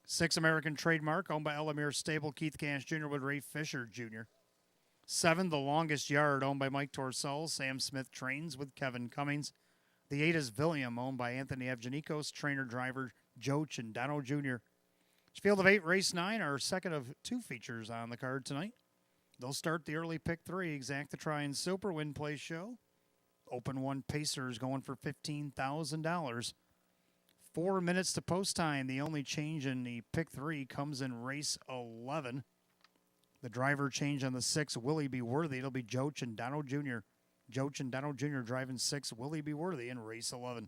[SPEAKER 1] 6 American Trademark, owned by Elamir Stable, Keith Cash Jr. with Ray Fisher Jr. 7 The Longest Yard, owned by Mike Torsell, Sam Smith Trains with Kevin Cummings. The 8 is Villiam, owned by Anthony Evgenikos, trainer driver Joe Chindano Jr. Field of 8, race 9, our second of 2 features on the card tonight. They'll start the early pick 3, Exacta Try and Super, Win Place Show. Open 1 Pacers going for $15,000. 4 minutes to post time. The only change in the pick 3 comes in race 11. The driver change on the 6, Will He Be Worthy? It'll be Joe Chindano Jr. Joe Chindano Jr. driving 6, Will He Be Worthy in race 11.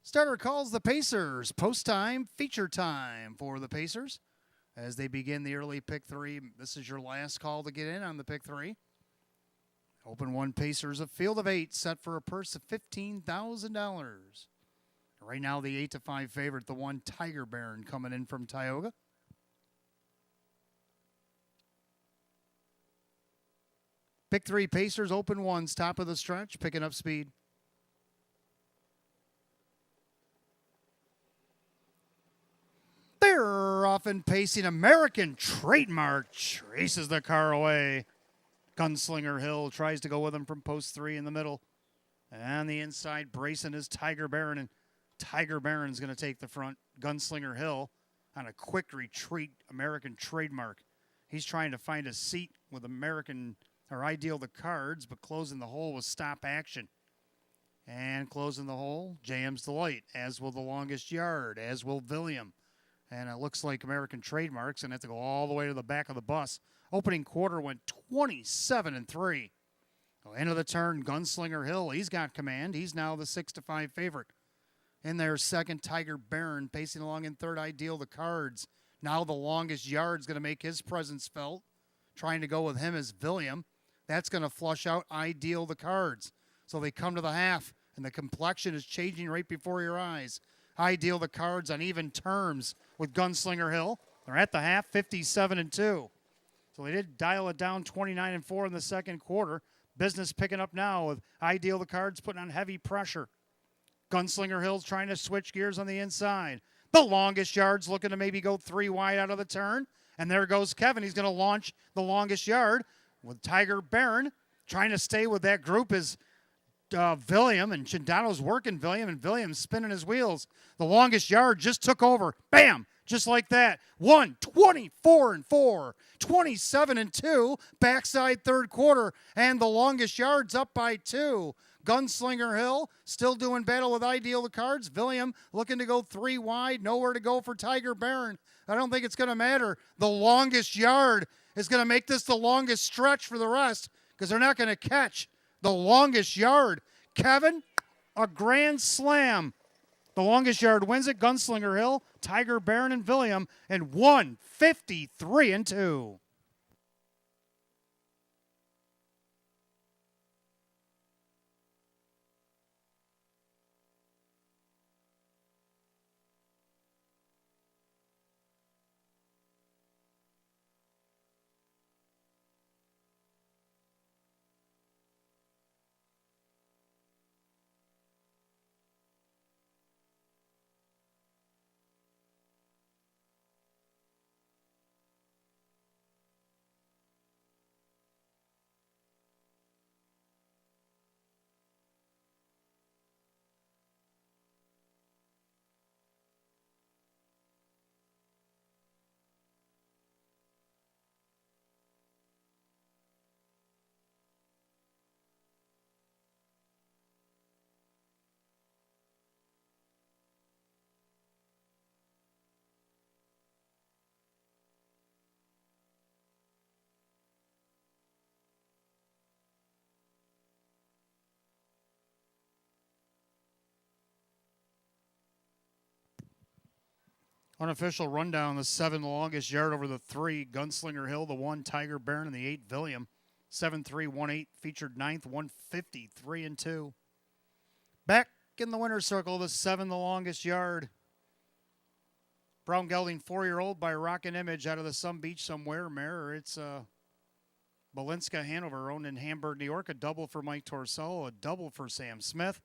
[SPEAKER 1] Starter calls the Pacers. Post time, feature time for the Pacers as they begin the early pick three. This is your last call to get in on the pick three. Open one Pacers, a field of 8, set for a purse of $15,000. Right now, the 8-5 favorite, the one Tiger Baron coming in from Tioga. Pick three Pacers, open ones, top of the stretch, picking up speed. They're often pacing. American Trademark traces the car away. Gunslinger Hill tries to go with him from post three in the middle. And the inside bracing is Tiger Baron. And Tiger Baron's going to take the front. Gunslinger Hill on a quick retreat. American Trademark. He's trying to find a seat with American or Ideal the Cards, but closing the hole with Stop Action. And closing the hole, JM's Delight, as will the Longest Yard, as will Villiam. And it looks like American Trademarks and have to go all the way to the back of the bus. Opening quarter went 27-3. End of the turn, Gunslinger Hill, he's got command. He's now the 6-5 favorite. In their second, Tiger Baron pacing along in third, Ideal the Cards. Now the Longest Yard's going to make his presence felt. Trying to go with him is Villiam. That's going to flush out Ideal the Cards. So they come to the half, and the complexion is changing right before your eyes. Ideal the Cards on even terms with Gunslinger Hill. They're at the half, 57-2. So they did dial it down 29-4 in the second quarter. Business picking up now with Ideal the Cards putting on heavy pressure. Gunslinger Hill's trying to switch gears on the inside. The Longest Yard's looking to maybe go 3 wide out of the turn. And there goes Kevin. He's going to launch the Longest Yard with Tiger Baron. Trying to stay with that group is Villiam, and Chindano's working Villiam, and Villiam's spinning his wheels. The Longest Yard just took over. Bam! Just like that. 24-4, 27-2, backside third quarter, and the Longest Yard's up by 2. Gunslinger Hill still doing battle with Ideal the Cards. Villiam looking to go 3 wide, nowhere to go for Tiger Baron. I don't think it's going to matter. The Longest Yard is going to make this the longest stretch for the rest because they're not going to catch the Longest Yard. Kevin, a grand slam. The Longest Yard wins it. Gunslinger Hill, Tiger Baron, and Villiam, and 153-2. Unofficial rundown, the 7 Longest Yard over the 3, Gunslinger Hill, the 1 Tiger Baron, and the 8 Villiam. 7-3, 1-8, featured 9th, 153-2. Back in the winner's circle, the 7 The Longest Yard. Brown gelding 4-year-old by Rockin' Image out of the Sun Beach somewhere. Mare, it's Balinska Hanover, owned in Hamburg, New York. A double for Mike Torsello, a double for Sam Smith.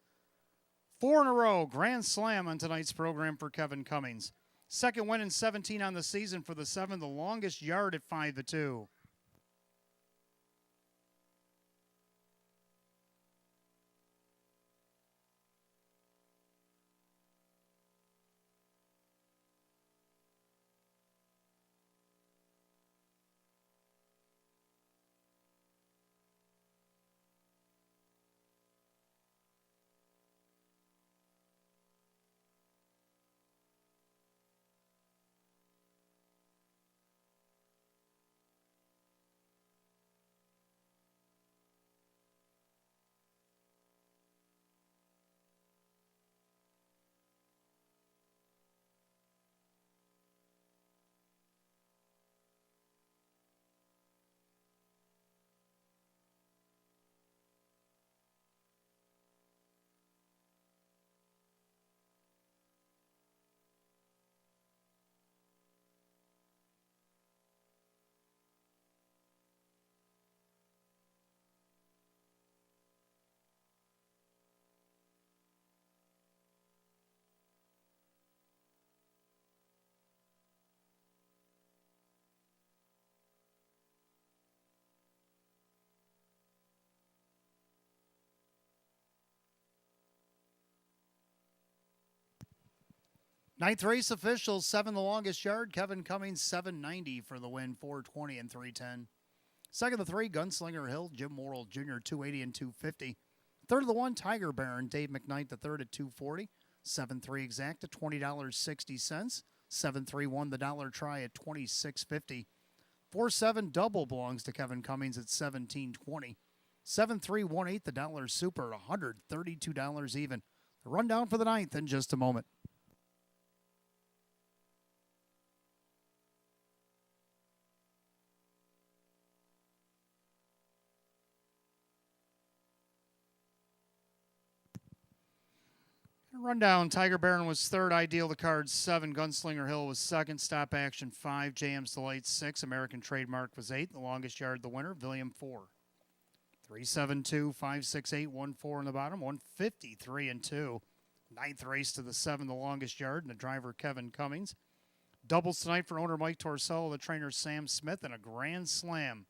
[SPEAKER 1] 4 in a row, grand slam on tonight's program for Kevin Cummings. Second win in 17 on the season for the 7, the Longest Yard at 5-2. Ninth race officials, 7 the longest yard. Kevin Cummings, 790 for the win, 420 and 310. Second the 3, Gunslinger Hill, Jim Morrill Jr., 280 and 250. Third of the 1, Tiger Baron, Dave McKnight, the third at 240. 7-3 exact at $20.60. 7-3 won the dollar try at $26.50. 4-7 double belongs to Kevin Cummings at $17.20. 7-3 1/8 the dollar super at $132 even. The rundown for the ninth in just a moment. Rundown, Tiger Baron was third, Ideal the Cards 7, Gunslinger Hill was second, Stop Action 5, JM's Delight 6, American Trademark was 8, the longest yard the winner, William 4. 3-7-2, 5-6-8, 1-4 in the bottom, 153 and 2. Ninth race to the 7, the longest yard, and the driver Kevin Cummings. Doubles tonight for owner Mike Torsello, the trainer Sam Smith, and a grand slam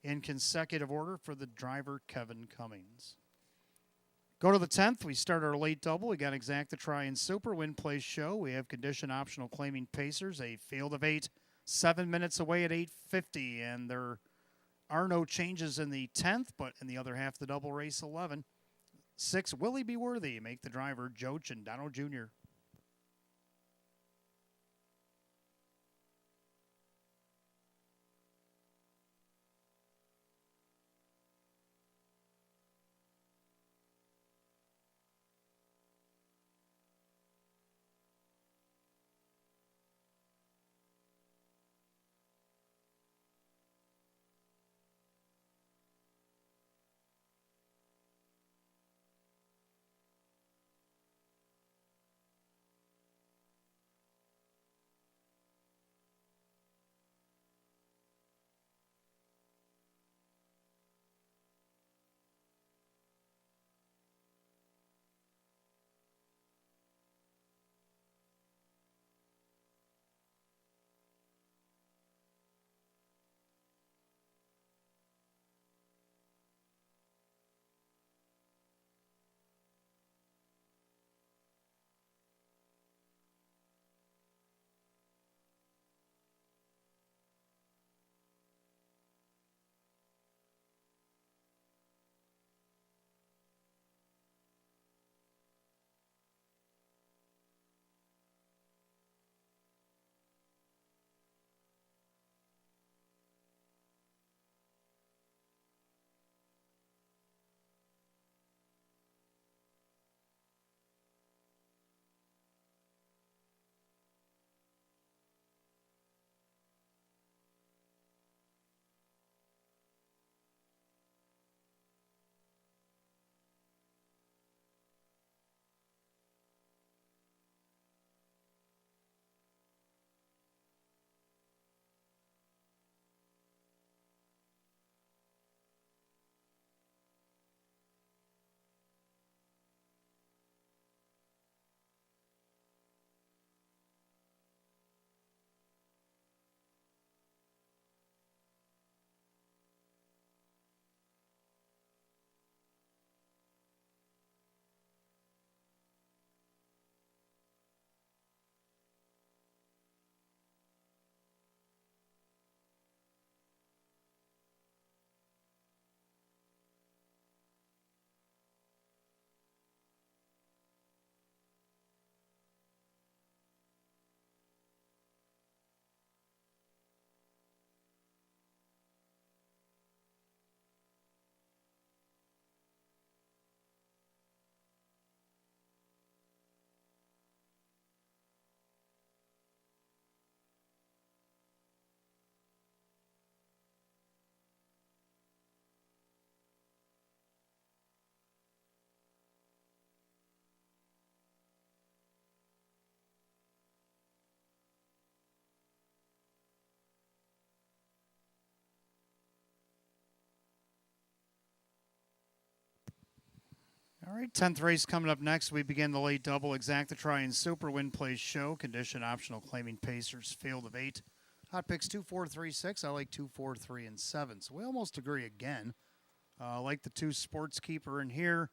[SPEAKER 1] in consecutive order for the driver Kevin Cummings. Go to the 10th. We start our late double. We got Exacta Try and Super Win Place Show. We have condition optional claiming Pacers, a field of 8, 7 minutes away at 8:50, and there are no changes in the 10th, but in the other half, the double race 11. 6, Willie Be Worthy, make the driver Joe Cindano Jr. All right, 10th race coming up next. We begin the late double, Exacta Try and Super Win Place Show. Condition optional claiming Pacers, field of 8. Hot picks 2, 4, 3, 6. I like 2, 4, 3, and 7. So we almost agree again. I like the 2 Sports Keeper in here.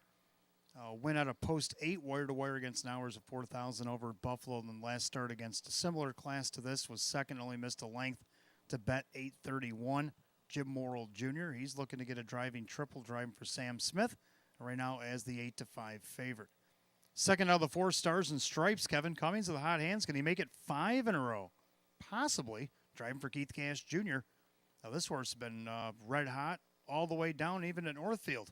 [SPEAKER 1] Win out of post 8 wire-to-wire against Nowers of 4,000 over Buffalo. And then last start against a similar class to this was second, only missed a length to bet 831. Jim Morrill Jr., he's looking to get a driving triple driving for Sam Smith right now as the 8-5 favorite. Second out of the 4 Stars and Stripes, Kevin Cummings of the hot hands. Can he make it 5 in a row? Possibly. Driving for Keith Cash Jr. Now this horse has been red hot all the way down even at Northfield.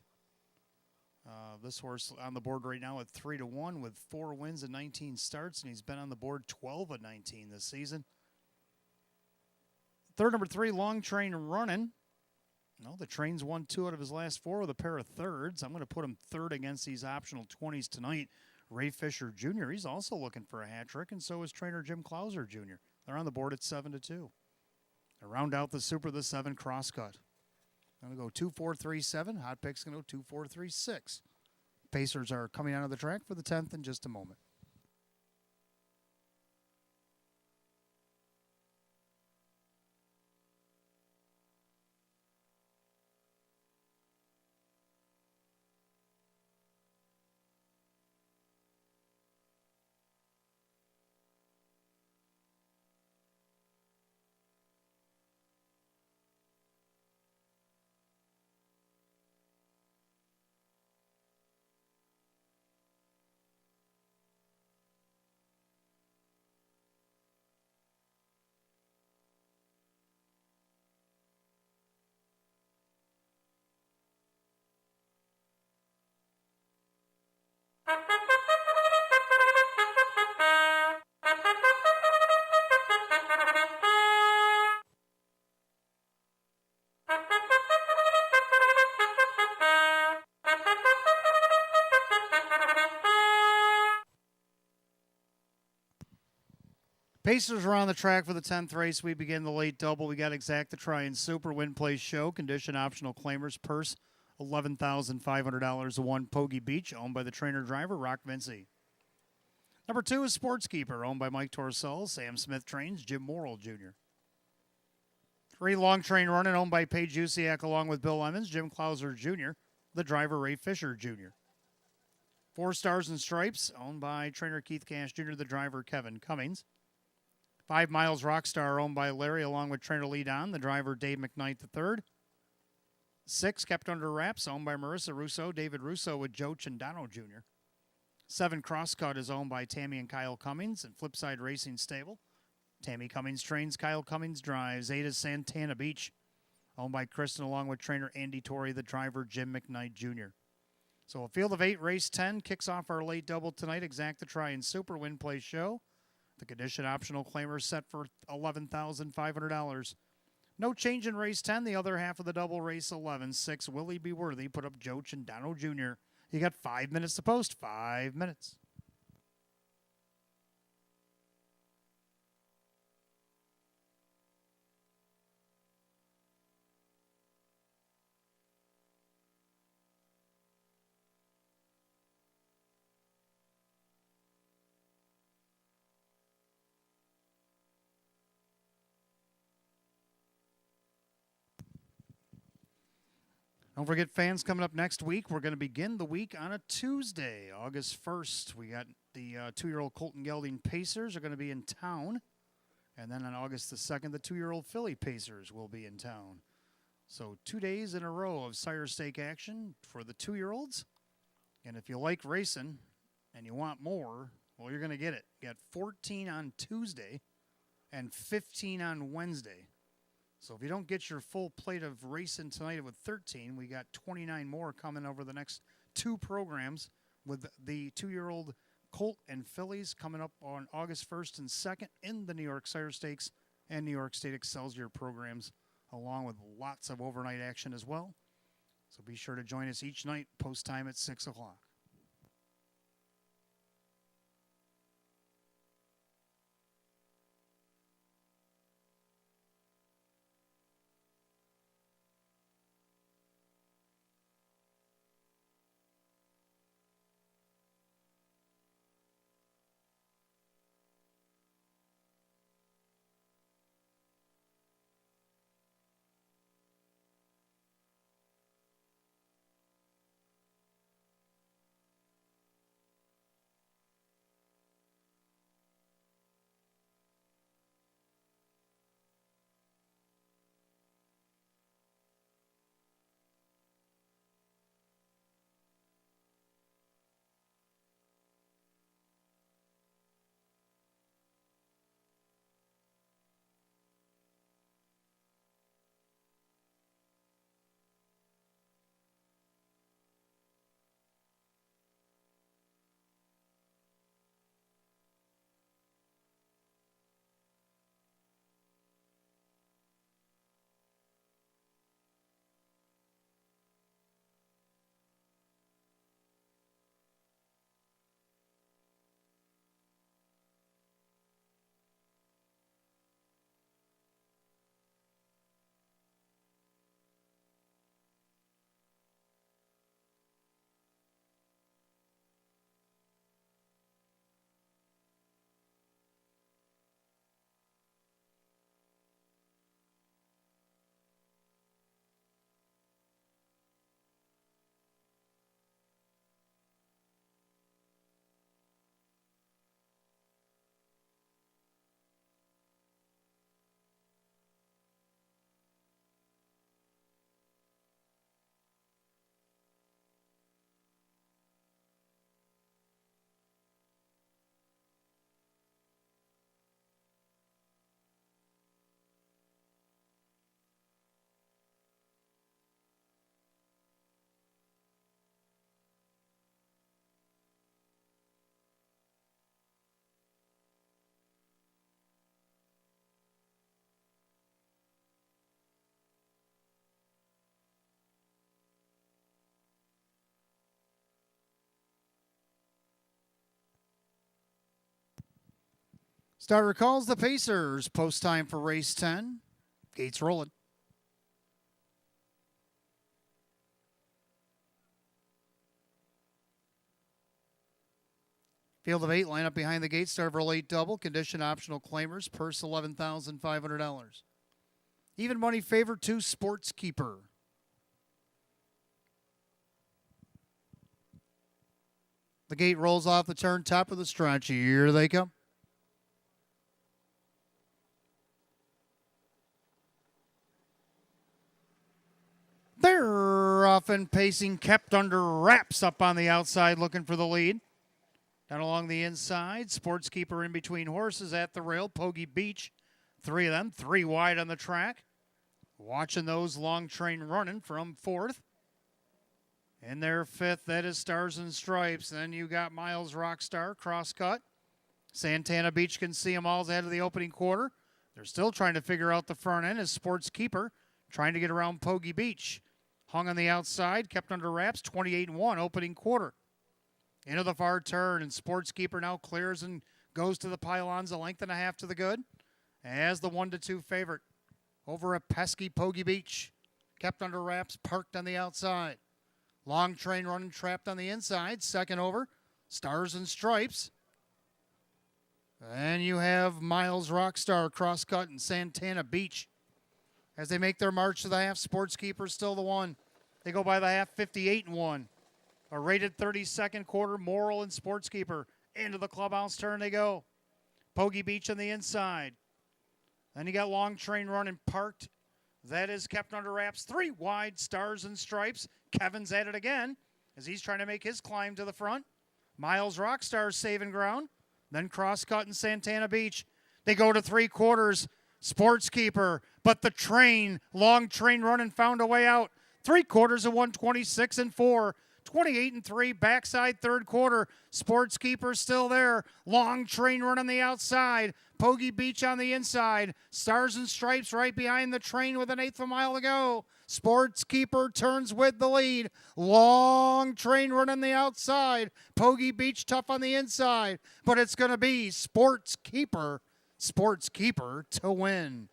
[SPEAKER 1] This horse on the board right now at 3-1 with 4 wins and 19 starts, and he's been on the board 12 of 19 this season. Third, number 3, Long Train Running. No, the Train's won 2 out of his last 4 with a pair of thirds. I'm going to put him third against these optional 20s tonight. Ray Fisher Jr., he's also looking for a hat trick, and so is trainer Jim Clouser Jr. They're on the board at 7-2. To round out the Super, the 7 Crosscut. I'm going to go 2-4-3-7. Hot Pick's going to go 2-4-3-6. Pacers are coming out of the track for the 10th in just a moment. Pacers are on the track for the 10th race. We begin the late double. We got Exact the Try and Super Win Play Show. Condition optional claimers. Purse $11,500 to 1 Pogie Beach, owned by the trainer driver Rock Vinci. Number 2 is Sportskeeper, owned by Mike Torcell. Sam Smith trains Jim Morrill Jr. 3 Long Train Running, owned by Paige Usiak along with Bill Emmons, Jim Clouser Jr., the driver Ray Fisher Jr. 4 Stars and Stripes, owned by trainer Keith Cash Jr., the driver Kevin Cummings. 5 Miles Rockstar, owned by Larry, along with trainer Lee Don, the driver Dave McKnight III. 6 Kept Under Wraps, owned by Marissa Russo, David Russo with Joe Cindano Jr. 7 Crosscut is owned by Tammy and Kyle Cummings and Flipside Racing Stable. Tammy Cummings trains, Kyle Cummings drives. 8 is Santana Beach, owned by Kristen, along with trainer Andy Torrey, the driver Jim McKnight Jr. So a field of 8, race 10, kicks off our late double tonight. Exact the Try and Super Win Play Show. The condition optional claimer set for $11,500. No change in race 10. The other half of the double race 11. 6 Willie Be Worthy put up Joe Cindano Jr. You got 5 minutes to post. 5 minutes. Don't forget, fans, coming up next week, we're going to begin the week on a Tuesday, August 1st. We got the 2-year-old Colton Gelding Pacers are going to be in town. And then on August the 2nd, the 2-year-old Philly Pacers will be in town. So 2 days in a row of sire stake action for the 2-year-olds. And if you like racing and you want more, well, you're going to get it. You got 14 on Tuesday and 15 on Wednesday. So if you don't get your full plate of racing tonight with 13, we got 29 more coming over the next 2 programs with the 2-year-old Colt and Phillies coming up on August 1st and 2nd in the New York Sire Stakes and New York State Excelsior programs, along with lots of overnight action as well. So be sure to join us each night, post time at 6 o'clock. Starter calls the Pacers. Post time for race 10. Gates rolling. Field of 8, line up behind the gate. Start for a late double. Condition optional claimers. Purse $11,500. Even money favorite 2, Sports Keeper. The gate rolls off the turn, top of the stretch. Here they come. They're off and pacing, kept under wraps up on the outside, looking for the lead. Down along the inside, Sports Keeper in between horses at the rail. Pogie Beach, 3 of them, 3 wide on the track. Watching those long train running from 4th. In their 5th, that is Stars and Stripes. Then you got Miles Rockstar, cross-cut. Santana Beach can see them all ahead of the opening quarter. They're still trying to figure out the front end as Sports Keeper trying to get around Pogie Beach. Hung on the outside, kept under wraps, 28-1 opening quarter. Into the far turn, and Sports Keeper now clears and goes to the pylons, a length and a half to the good, as the 1-2 favorite. Over a pesky Pogie Beach. Kept under wraps, parked on the outside. Long train running, trapped on the inside. Second over, Stars and Stripes. And you have Miles Rockstar, cross-cut, and Santana Beach. As they make their march to the half, Sports Keeper still the one. They go by the half, 58-1. A rated 32nd quarter, Moral and Sports Keeper. Into the clubhouse turn they go. Pogie Beach on the inside. Then you got Long Train running parked. That is kept under wraps. 3 wide, Stars and Stripes. Kevin's at it again as he's trying to make his climb to the front. Miles Rockstar saving ground. Then cross-cut in Santana Beach. They go to 3 quarters. Sports Keeper, but the train, Long Train running, found a way out. 3 quarters of 126-4. 28-3, backside third quarter. Sports Keeper still there. Long Train run on the outside. Pogie Beach on the inside. Stars and Stripes right behind the train with an 1/8 of a mile to go. Sports Keeper turns with the lead. Long Train run on the outside. Pogie Beach tough on the inside. But it's going to be Sports Keeper to win.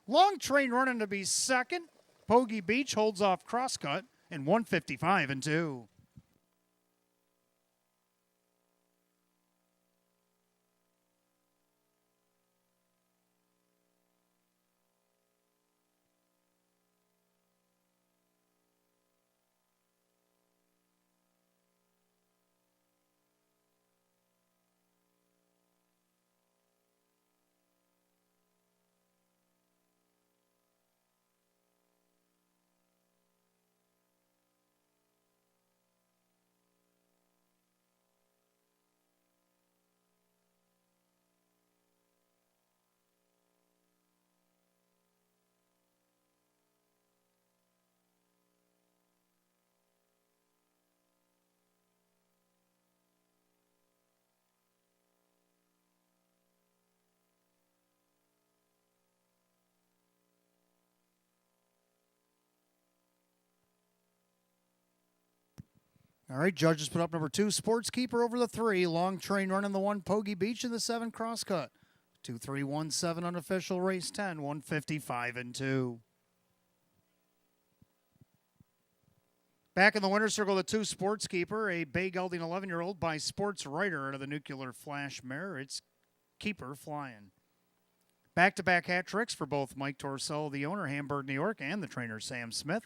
[SPEAKER 1] Long Train running to be second. Pogie Beach holds off crosscut in 155-2. All right, judges put up number 2, Sports Keeper over the 3. Long Train running the 1, Pogie Beach in the 7, crosscut. 2-3-1-7 unofficial race 10, 155-2. Back in the winner's circle, the 2, Sports Keeper, a bay gelding 11-year-old by Sports Writer out of the Nuclear Flash mare. It's Keeper flying. Back-to-back hat tricks for both Mike Torcell, the owner, Hamburg, New York, and the trainer, Sam Smith.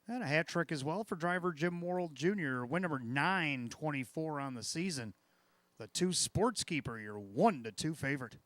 [SPEAKER 1] And a hat trick as well for driver Jim Morrill Jr., win number 924 on the season. The 2, Sports Keeper, your 1-2 favorite.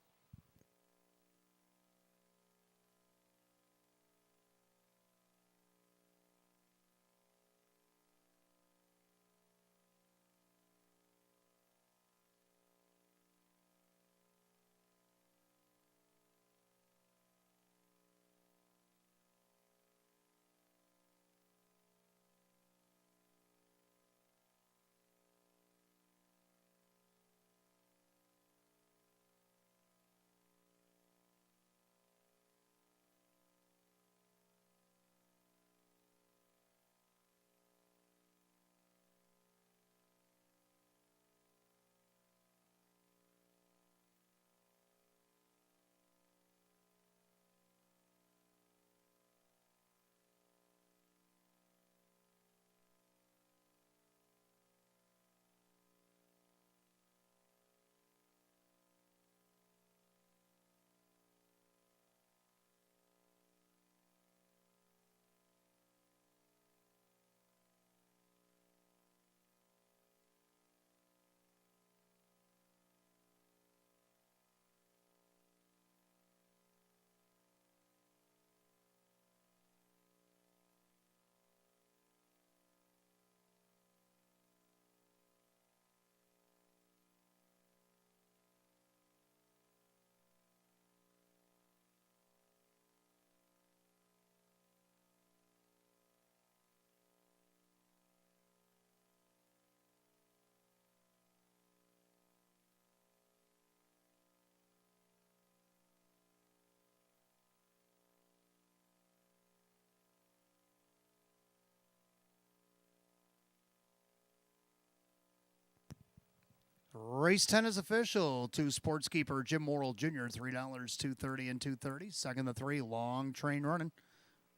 [SPEAKER 1] Race 10 is official. 2 Sportskeeper Jim Morrill Jr. $3, $2.30 and $2.30. Second the 3, long train running.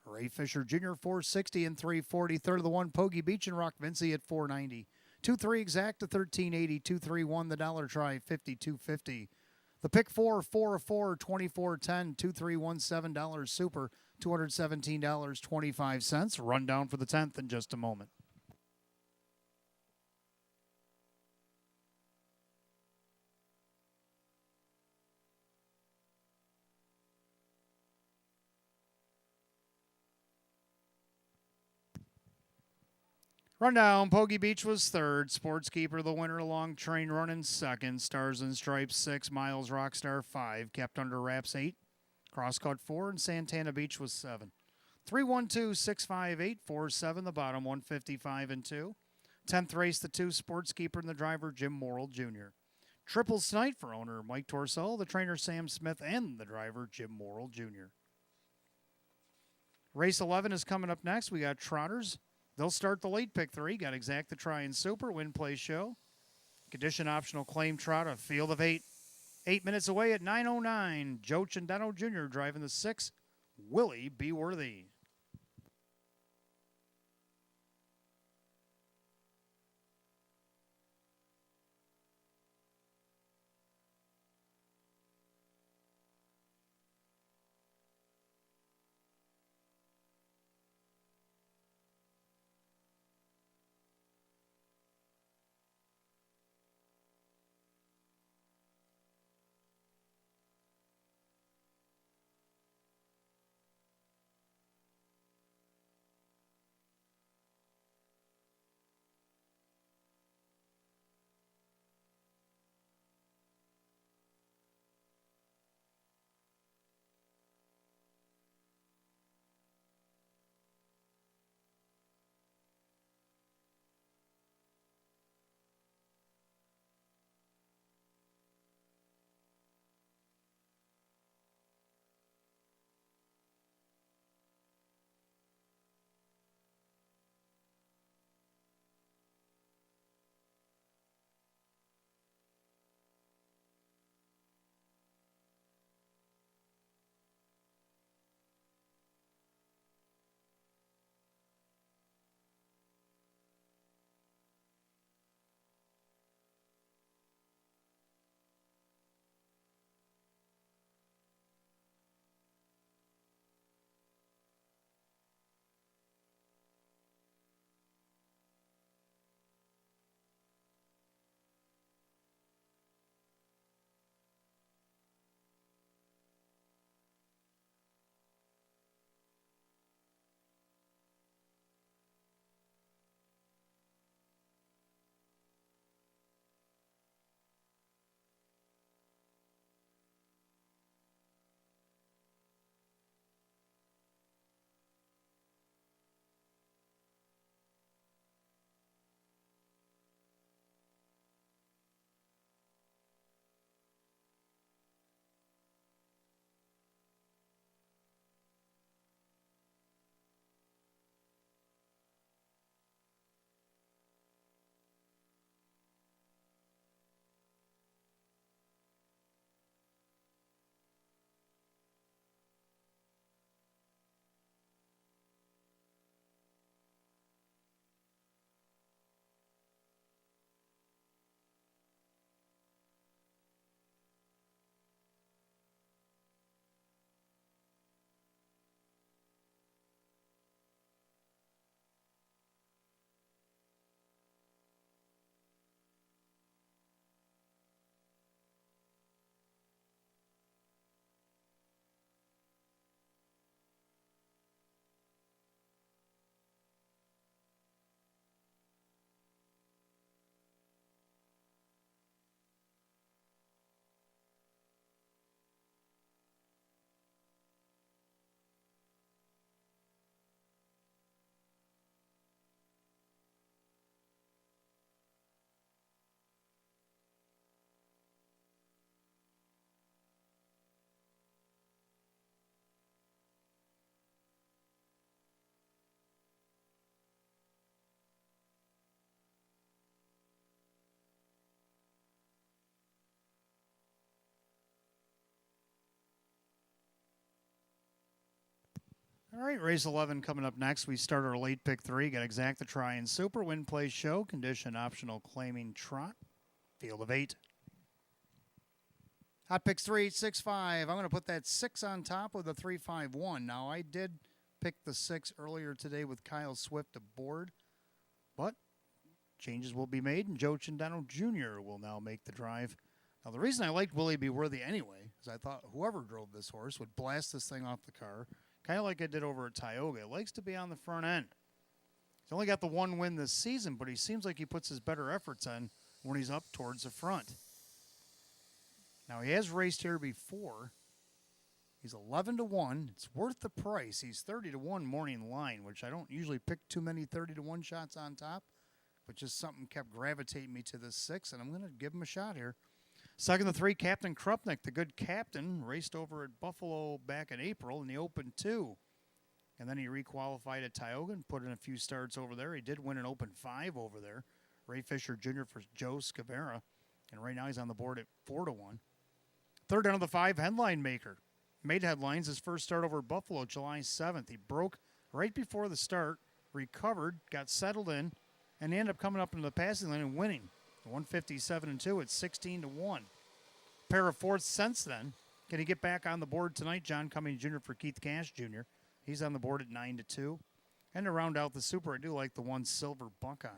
[SPEAKER 1] Ray Fisher Jr. $4.60 and $3.40. Third of the 1, Pogie Beach and Rock Vinci at $4.90. 2-3 exact to $13.80. 2-3 won the dollar try $52.50. The pick 4, 4 of 4, $24.10. 2-3 won $7 super $217.25. Rundown for the 10th in just a moment. Rundown, Pogie Beach was third. Sportskeeper, the winner, long train running second. Stars and Stripes 6, Miles Rockstar 5, kept under wraps 8. Crosscut 4, and Santana Beach was 7. 3-1-2, 6-5-8, 4-7, the bottom 155 and 2. 10th race, the 2, Sportskeeper and the driver, Jim Morrill Jr. Triples tonight for owner Mike Torcell, the trainer Sam Smith, and the driver Jim Morrill Jr. Race 11 is coming up next. We got Trotters. They'll start the late pick 3. Got Exact the Try and Super, Win Play Show. Condition optional claim trot, a field of 8. 8 minutes away at 9:09. Joe Chandano Jr. driving the 6. Willie Be Worthy. All right, race 11 coming up next. We start our late pick 3. Got Exact the Try and Super, Win Play Show, Condition Optional Claiming Trot, Field of 8. Hot picks 3, 8, 6, 5. I'm going to put that 6 on top with a 3, 5, 1. Now, I did pick the 6 earlier today with Kyle Swift aboard, but changes will be made, and Joe Chendano Jr. will now make the drive. Now, the reason I liked Willie Be Worthy anyway is I thought whoever drove this horse would blast this thing off the car, kind of like I did over at Tioga. It likes to be on the front end. He's only got the 1 win this season, but he seems like he puts his better efforts on when he's up towards the front. Now, he has raced here before. He's 11-1. It's worth the price. He's 30-1 morning line, which I don't usually pick too many 30-1 shots on top, but just something kept gravitating me to this 6, and I'm going to give him a shot here. Second to 3, Captain Krupnik, the good captain, raced over at Buffalo back in April in the Open 2. And then he requalified at Tioga and put in a few starts over there. He did win an Open 5 over there. Ray Fisher Jr. for Joe Scavera. And right now he's on the board at 4-1. Third down of the 5, Headline Maker. Made headlines his first start over at Buffalo July 7th. He broke right before the start, recovered, got settled in, and ended up coming up into the passing lane and winning. 157-2 at 16-1. Pair of fourths since then. Can he get back on the board tonight? John Cummings Jr. for Keith Cash Jr. He's on the board at 9-2. And to round out the Super, I do like the 1 Silver Buckeye.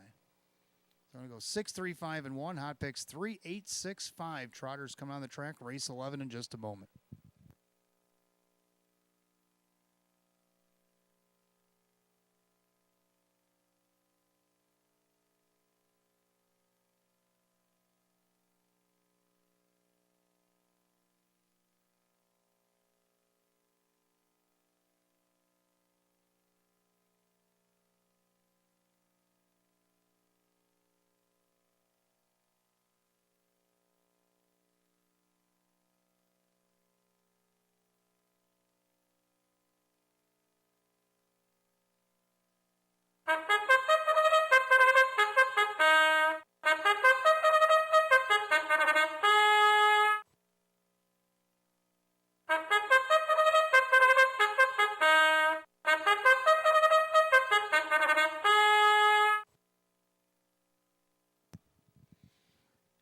[SPEAKER 1] So I'm going to go 6, 3, 5, and 1. Hot picks 3, 8, 6, 5. Trotters come on the track. Race 11 in just a moment.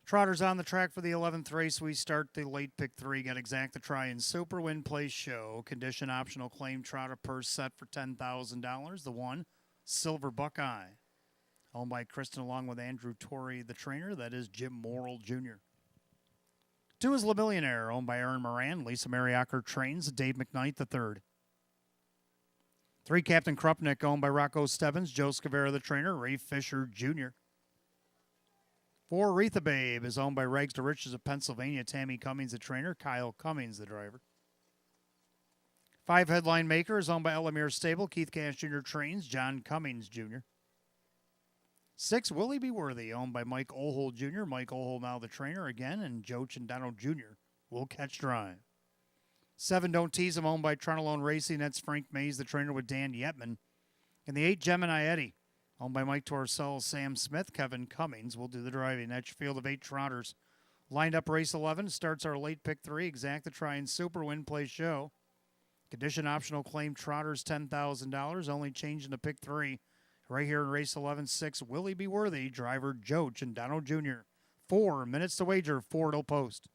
[SPEAKER 1] Trotters on the track for the 11th race. We start the late pick 3. Got Exact the Try and Super, Win Play Show. Condition optional claim trotter purse set for $10,000. The 1 Silver Buckeye. Owned by Kristen along with Andrew Torrey, the trainer. That is Jim Morrill Jr. 2 is Le Millionaire, owned by Aaron Moran. Lisa Mariacker trains. Dave McKnight III. 3 Captain Krupnik, owned by Rocco Stebbins. Joe Scavera, the trainer. Ray Fisher Jr. 4 Aretha Babe is owned by Rags to Riches of Pennsylvania. Tammy Cummings, the trainer. Kyle Cummings, the driver. 5 Headline Maker is owned by Elamir Stable. Keith Cash Jr. trains. John Cummings Jr. 6 Willie Be Worthy, owned by Mike Ohold Jr. Mike Ohold now the trainer again, and Joe Chendano Jr. will catch drive. 7 Don't Tease Him, owned by Tronolone Racing. That's Frank Mays, the trainer, with Dan Yetman. And the 8 Gemini Eddie, owned by Mike Torcell, Sam Smith, Kevin Cummings will do the driving. That's your field of 8 trotters. Lined up race 11 starts our late pick 3. Exact the Try and Super, Win Play Show. Condition optional claim trotters $10,000. Only changing to pick 3. Right here in race 11, 6 Willie Be Worthy. Driver Joe Chendano Jr. 4 minutes to wager. 4 till post.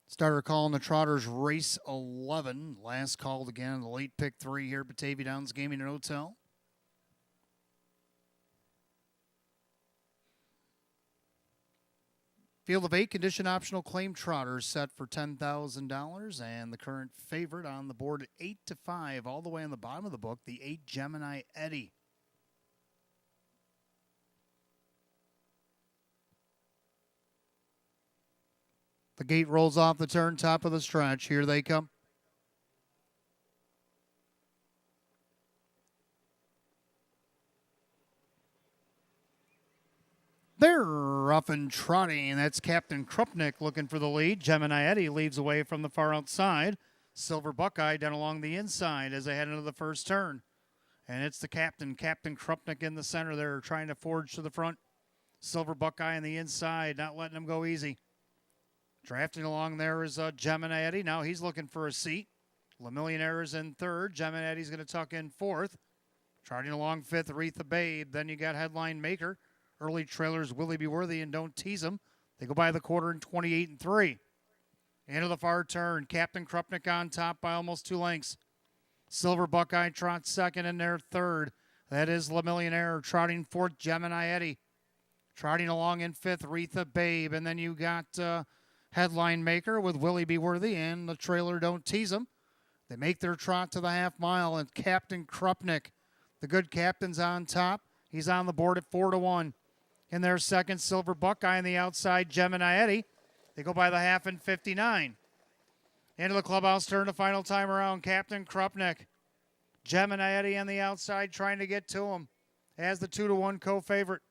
[SPEAKER 1] Starter call in the Trotters race 11. Last called again in the late pick 3 here at Batavia Downs Gaming and Hotel. Field of 8 condition optional claim trotters set for $10,000, and the current favorite on the board at 8-5, all the way on the bottom of the book, the 8 Gemini Eddie. The gate rolls off the turn, top of the stretch. Here they come. They're off and trotting. That's Captain Krupnik looking for the lead. Gemini Eddie leaves away from the far outside. Silver Buckeye down along the inside as they head into the first turn. And it's the Captain Krupnik in the center there trying to forge to the front. Silver Buckeye on the inside, not letting him go easy. Drafting along there is Gemini Eddie. Now he's looking for a seat. Le Millionaire is in third. Gemini Eddie's going to tuck in fourth. Trotting along fifth, Aretha Babe. Then you got Headline Maker. Early trailers, Willie Be Worthy and Don't Tease Him. They go by the quarter in 28-3. Into the far turn. Captain Krupnik on top by almost 2 lengths. Silver Buckeye trots second and they're third. That is Le Millionaire. Trotting fourth, Gemini Eddie. Trotting along in fifth, Aretha Babe. And then you got Headline Maker with Willie Be Worthy and the trailer Don't Tease Him. They make their trot to the half mile, and Captain Krupnik, the good captain's on top. He's on the board at 4-1. In their second, Silver Buckeye on the outside, Gemini Eddie. They go by the half in 59. Into the clubhouse turn, the final time around, Captain Krupnik. Gemini Eddie on the outside trying to get to him as the 2-1 co-favorite.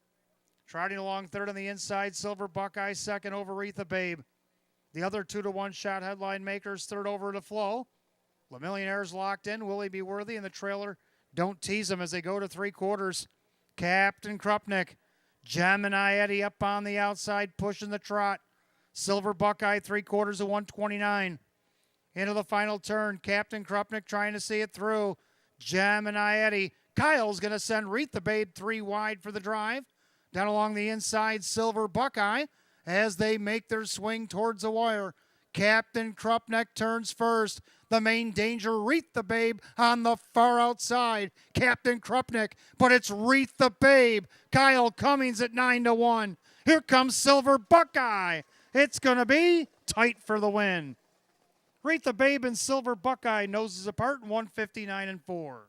[SPEAKER 1] Trotting along third on the inside, Silver Buckeye second over Aretha Babe. The other 2-1 shot, Headline Makers third over to Flow. Le Millionaire's locked in, Willie Be Worthy, and the trailer Don't Tease Him as they go to 3/4. Captain Krupnik. Gemini Eddie up on the outside, pushing the trot. Silver Buckeye, 3/4 of 129. Into the final turn, Captain Krupnik trying to see it through. Gemini Eddie. Kyle's going to send Aretha Babe 3 wide for the drive. Down along the inside, Silver Buckeye as they make their swing towards the wire. Captain Krupnik turns first. The main danger, Aretha Babe on the far outside. Captain Krupnik, but it's Aretha Babe. Kyle Cummings at 9-1. Here comes Silver Buckeye. It's going to be tight for the win. Aretha Babe and Silver Buckeye noses apart in 159-4.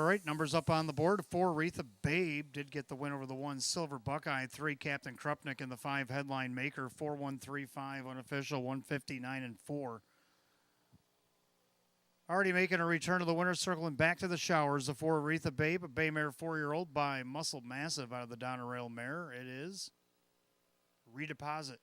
[SPEAKER 1] right, numbers up on the board. 4, Retha Babe did get the win over the 1, Silver Buckeye. 3, Captain Krupnik, and the 5, Headline Maker. 4, 1, 3, 5, unofficial, 159 and 4. Already making a return to the winner's circle and back to the showers. The 4, Retha Babe, a bay mare 4-year-old by Muscle Massive out of the Donna Rail mare. It is Redeposit.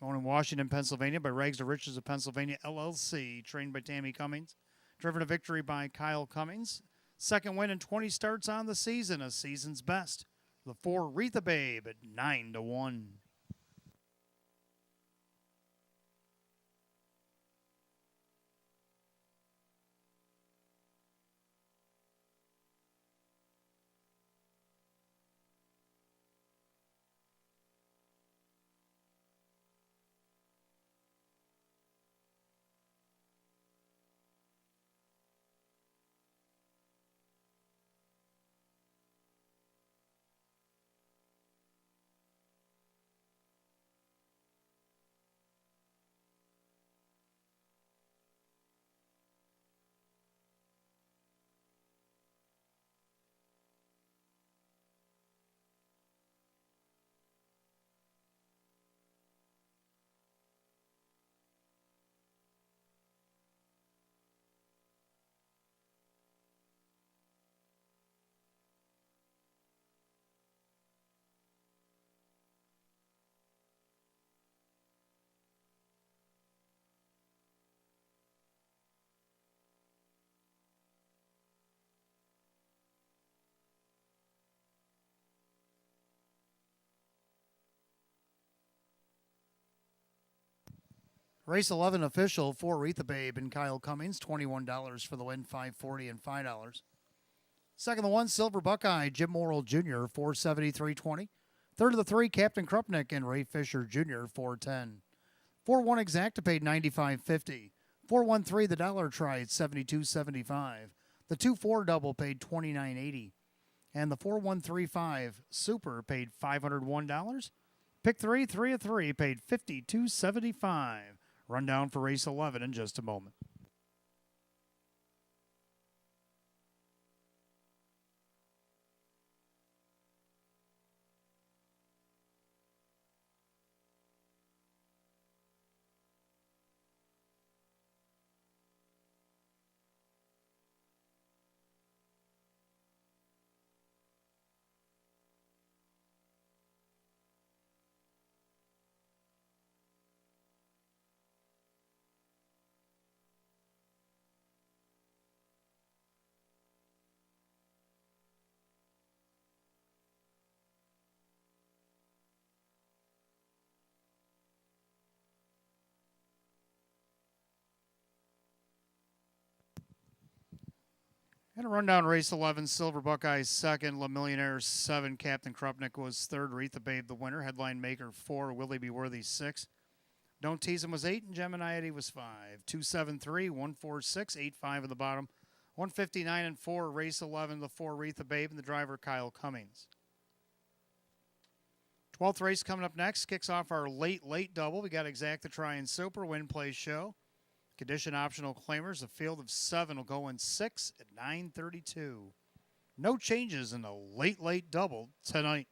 [SPEAKER 1] Owned in Washington, Pennsylvania by Rags to Riches of Pennsylvania, LLC. Trained by Tammy Cummings. Driven to victory by Kyle Cummings. Second win in 20 starts on the season, a season's best. The 4, Retha Babe at 9 to 1. Race 11 official for Retha Babe and Kyle Cummings, $21 for the win, $5.40 and $5. Second, the 1, Silver Buckeye, Jim Morrill Jr., $4.73.20. Third of the 3, Captain Krupnik and Ray Fisher Jr., $4.10. 4-1 Exacta paid $95.50. 4-1-3 the Dollar Try at $72.75. The 2-4 double paid $29.80. And the 4-1-3-5 Super paid $501. Pick 3, 3 of 3 paid $52.75. Rundown for race 11 in just a moment. And a rundown race 11, Silver Buckeye second, La Millionaire 7, Captain Krupnik was third, Retha Babe the winner, Headline Maker 4, Willie Be Worthy 6. Don't Tease Him was 8, and Gemini was 5. 273, 146, 85 in the bottom. 159 and 4, race 11, the 4, Retha Babe, and the driver Kyle Cummings. 12th race coming up next, kicks off our late double. We got Exacta Try and Super, Win Play Show. Condition optional claimers, a field of 7 will go in 6 at 9:32. No changes in the late double tonight.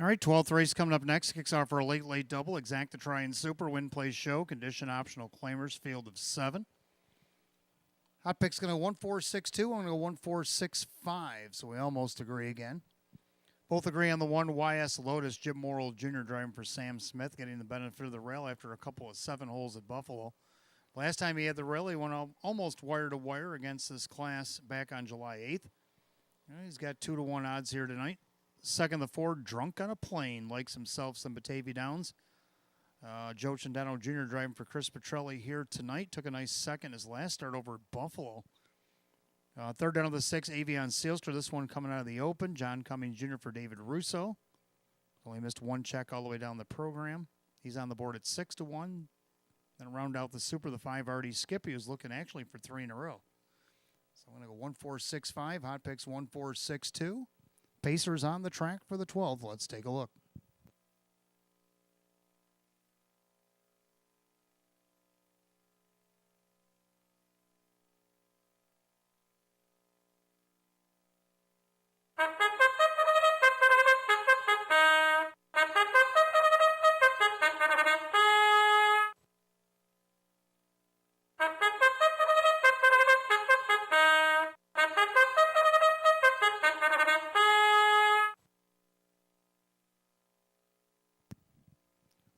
[SPEAKER 1] All right, 12th race coming up next. Kicks off for a late double. Exact to try and super. Win, play, show. Condition optional claimers. Field of 7. Hot pick's going to 1462. I'm going to go 1465. So we almost agree again. Both agree on the 1 YS Lotus. Jim Morrill Jr. driving for Sam Smith, getting the benefit of the rail after a couple of 7 holes at Buffalo. Last time he had the rail, he went almost wire to wire against this class back on July 8th. He's got 2-1 odds here tonight. Second, the Ford, drunk on a plane, likes himself some Batavia Downs. Joe Chandano Jr. driving for Chris Petrelli here tonight. Took a nice second his last start over at Buffalo. Third down of the 6, Avion Sealster. This one coming out of the open. John Cummings Jr. for David Russo. Only missed 1 check all the way down the program. He's on the board at 6-1. Then round out the super, the 5 RD Skippy is looking actually for 3 in a row. So I'm going to go 1465. Hot picks 1462. Pacers on the track for the 12th. Let's take a look.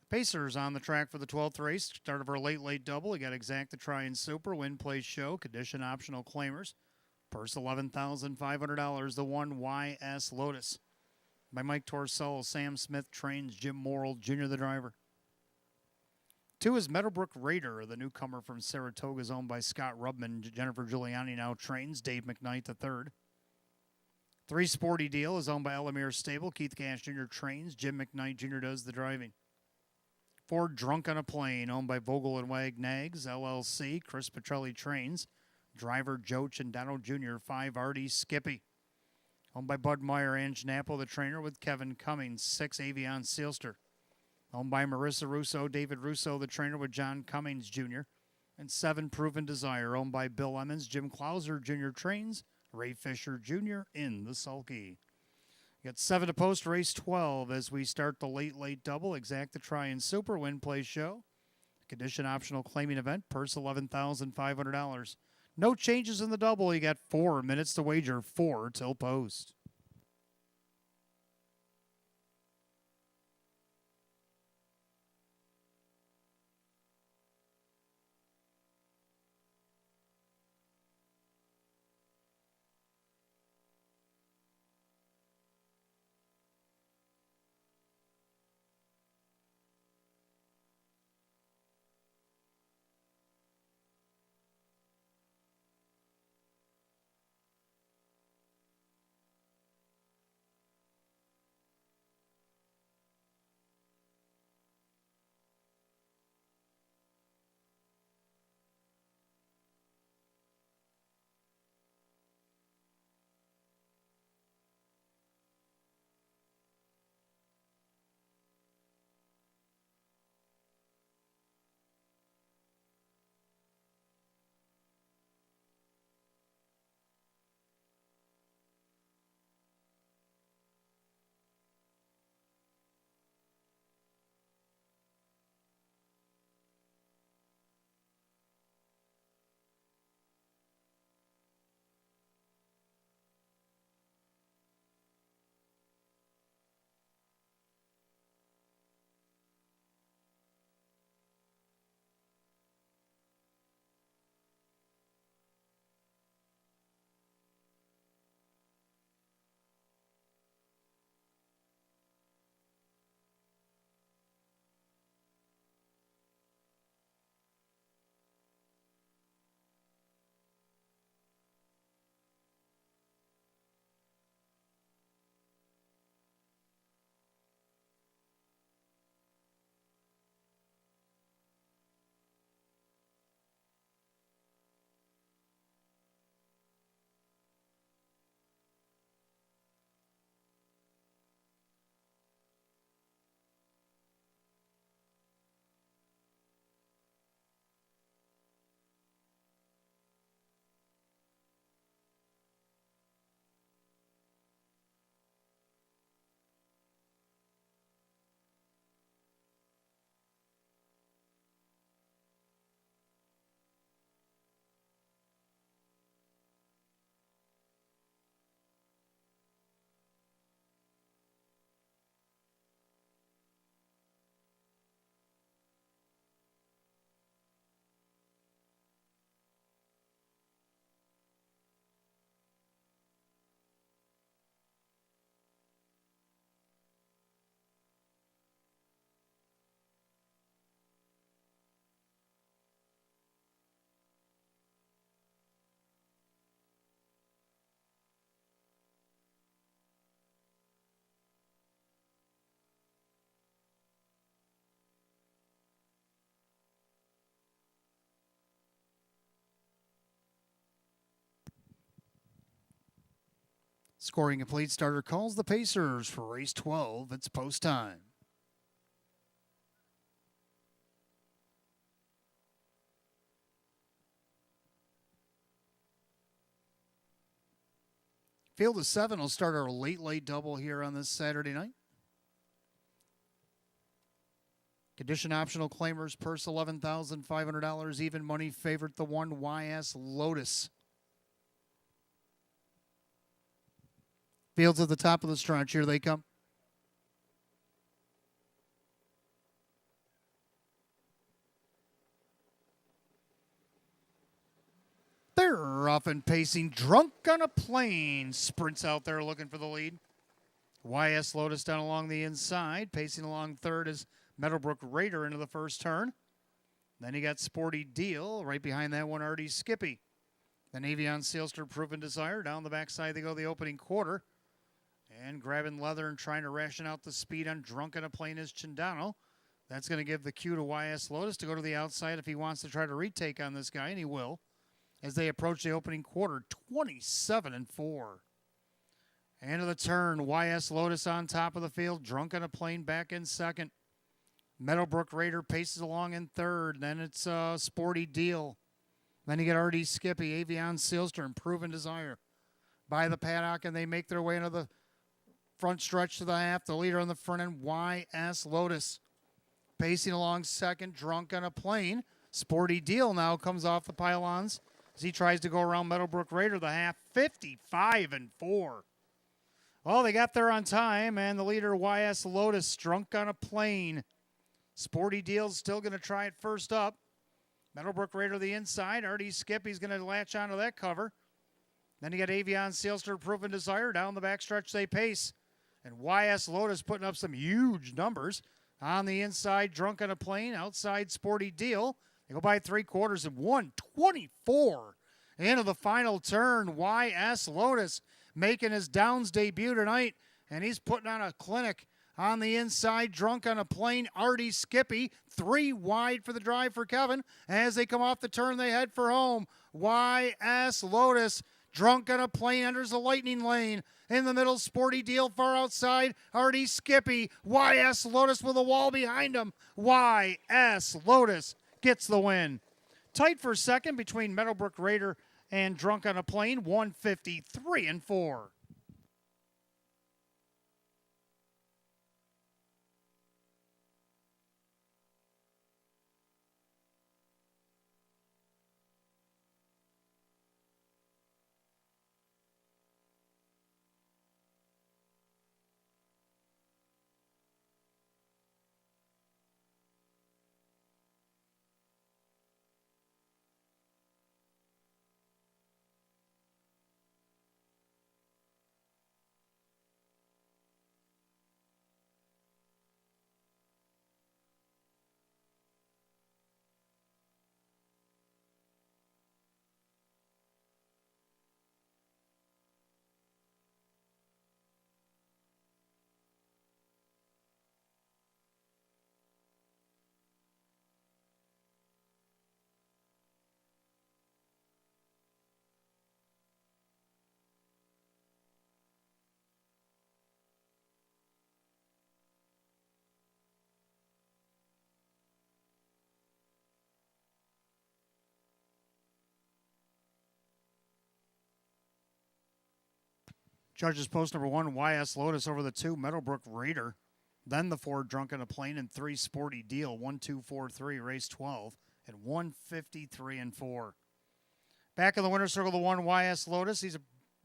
[SPEAKER 1] Pacers on the track for the 12th race. Start of our late double. We got exact to try and super. Win, play, show. Condition optional claimers. Purse $11,500. The 1 YS Lotus. By Mike Torsello. Sam Smith trains Jim Morrill Jr. the driver. 2 is Meadowbrook Raider. The newcomer from Saratoga is owned by Scott Rubman. Jennifer Giuliani now trains Dave McKnight the 3rd. 3 Sporty Deal is owned by Elamir Stable. Keith Cash Jr. trains. Jim McKnight Jr. does the driving. 4 Drunk on a Plane, owned by Vogel and Wagnags, LLC. Chris Petrelli trains. Driver Joe Chandano Jr., 5 RD Skippy. Owned by Bud Meyer and Schnappel, the trainer, with Kevin Cummings. 6 Avion Sealster. Owned by Marissa Russo, David Russo, the trainer, with John Cummings Jr. And 7 Proven Desire, owned by Bill Emmons. Jim Clauser Jr. trains. Ray Fisher Jr. in the sulky. Got 7 to post, race 12 as we start the late double. Exact to try and super. Win, play, show. Condition optional claiming event. Purse $11,500. No changes in the double. You got 4 minutes to wager. 4 till post. Scoring complete. Starter calls the Pacers for race 12. It's post time. Field of 7 will start our late double here on this Saturday night. Condition optional claimers, purse $11,500. Even money favorite, the 1 YS Lotus. Fields at the top of the stretch. Here they come. They're off and pacing. Drunk on a Plane sprints out there looking for the lead. YS Lotus down along the inside. Pacing along third is Meadowbrook Raider into the first turn. Then you got Sporty Deal. Right behind that one, Artie Skippy. Then Avion Sealster, Proven Desire. Down the backside they go the opening quarter. And grabbing leather and trying to ration out the speed on Drunk on a Plane is Chindano. That's going to give the cue to YS Lotus to go to the outside if he wants to try to retake on this guy, and he will. As they approach the opening quarter, 27-4. End of the turn, YS Lotus on top of the field. Drunk on a Plane back in second. Meadowbrook Raider paces along in third. Then it's Sporty Deal. Then you get RD Skippy, Avion Sealster, and Proven Desire by the paddock, and they make their way into the front stretch to the half. The leader on the front end, YS Lotus. Pacing along second, Drunk on a Plane. Sporty Deal now comes off the pylons as he tries to go around Meadowbrook Raider the half. 55-4. Well, they got there on time, and the leader, YS Lotus, Drunk on a Plane. Sporty Deal's still going to try it first up. Meadowbrook Raider the inside. RD Skippy's going to latch onto that cover. Then you got Avion Sealster, Proven Desire. Down the backstretch they pace. And YS Lotus putting up some huge numbers. On the inside, Drunk on a Plane. Outside, Sporty Deal. They go by 3/4 and 124. Into the final turn, YS Lotus making his Downs debut tonight. And he's putting on a clinic. On the inside, Drunk on a Plane, Artie Skippy, 3 wide for the drive for Kevin. As they come off the turn, they head for home. YS Lotus, Drunk on a Plane enters the lightning lane. In the middle, Sporty Deal far outside. Artie Skippy, YS Lotus with a wall behind him. YS Lotus gets the win. Tight for second between Meadowbrook Raider and Drunk on a Plane, 153-4. Judges post number 1, YS Lotus over the 2, Meadowbrook Raider. Then the 4, Drunk on a Plane, and 3, Sporty Deal. 1, 2, 4, 3, race 12, and 153-4. Back in the winner's circle, the 1, YS Lotus. He's a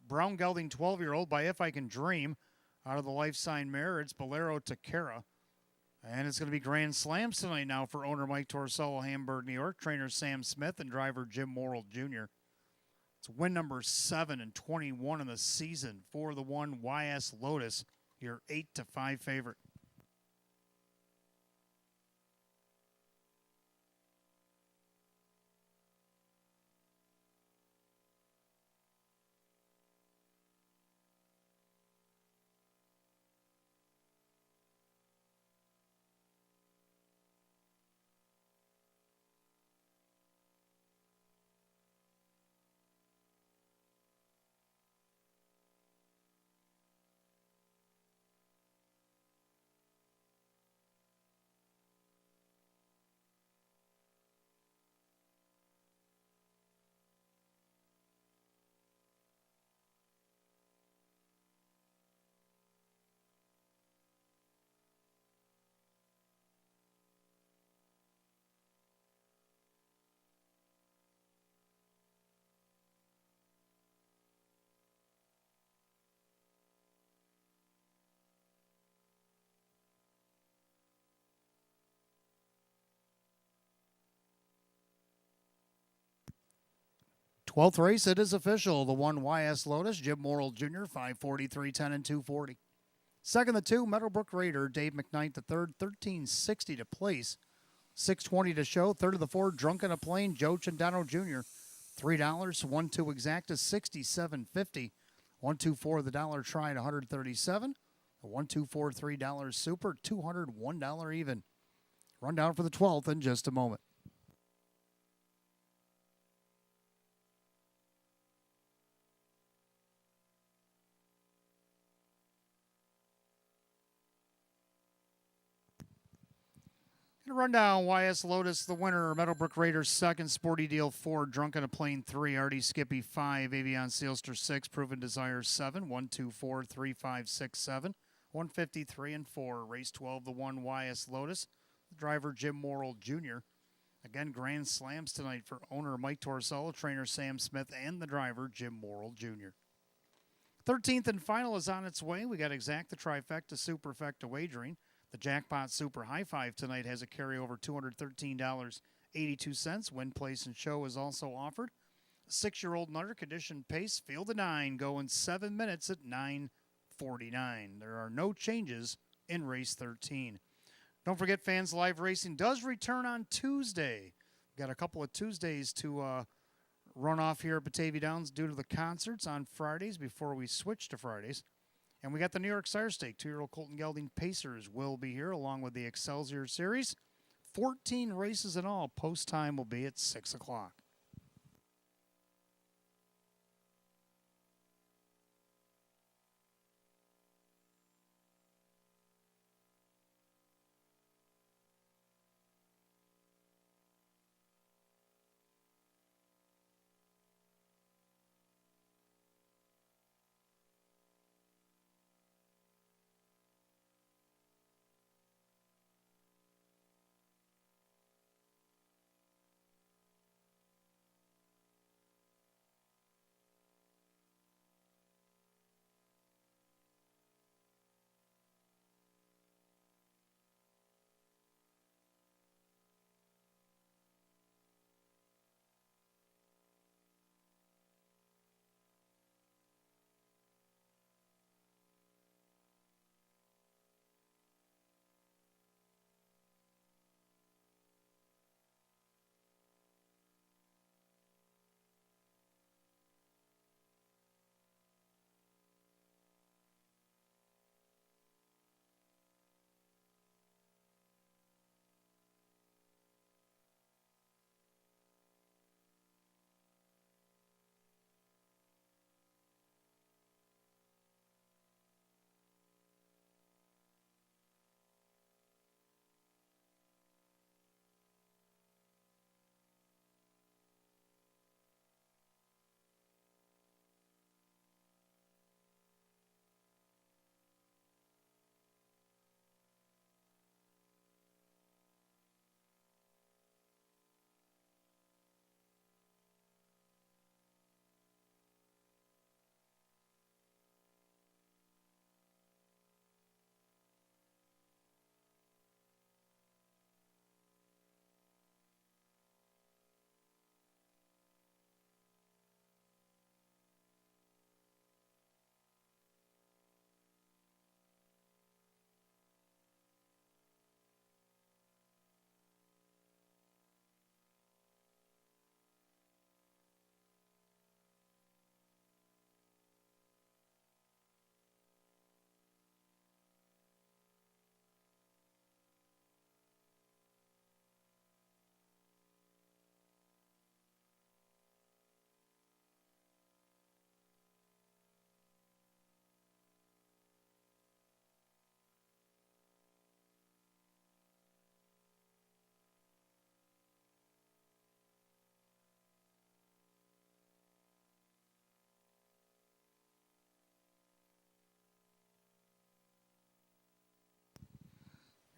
[SPEAKER 1] brown gelding 12-year-old by If I Can Dream. Out of the Life Sign mare, it's Bolero Takara. And it's going to be Grand Slams tonight now for owner Mike Torsello, Hamburg, New York, trainer Sam Smith, and driver Jim Morrill Jr. It's win number 7 and 21 in the season for the 1 YS Lotus, your 8-5 favorite. 12th race, it is official. The 1 YS Lotus, Jim Morrill Jr., 5:43, 10 and 240. Second, the 2 Meadowbrook Raider, Dave McKnight the third, 1360 to place. 620 to show. Third of the 4, Drunken a Plane, Joe Chandano Jr., $3. 1-2 exacta, $67.50. 1-2-4 the dollar try at $137. The 1-2-4 $3 super, $201 even. Rundown for the 12th in just a moment. Rundown, YS Lotus, the winner. Meadowbrook Raiders, second. Sporty Deal, 4. Drunken a Plane, 3. Artie Skippy, 5. Avion Sealster, 6. Proven Desire, 7. 1-2-4, 3-5, 6, 7. 153 and 4. Race 12, the 1 YS Lotus. The driver, Jim Morrill Jr. Again, grand slams tonight for owner Mike Torsello, trainer Sam Smith, and the driver, Jim Morrill Jr. 13th and final is on its way. We got Exacta Trifecta Superfecta Wagering. The Jackpot Super High Five tonight has a carryover $213.82. Win, place, and show is also offered. A 6-year-old and under condition pace, field of 9, going 7 minutes at 9:49. There are no changes in race 13. Don't forget, fans, live racing does return on Tuesday. We've got a couple of Tuesdays to run off here at Batavia Downs due to the concerts on Fridays before we switch to Fridays. And we got the New York Sire Stake. 2-year-old Colton Gelding Pacers will be here along with the Excelsior Series. 14 races in all. Post time will be at 6 o'clock.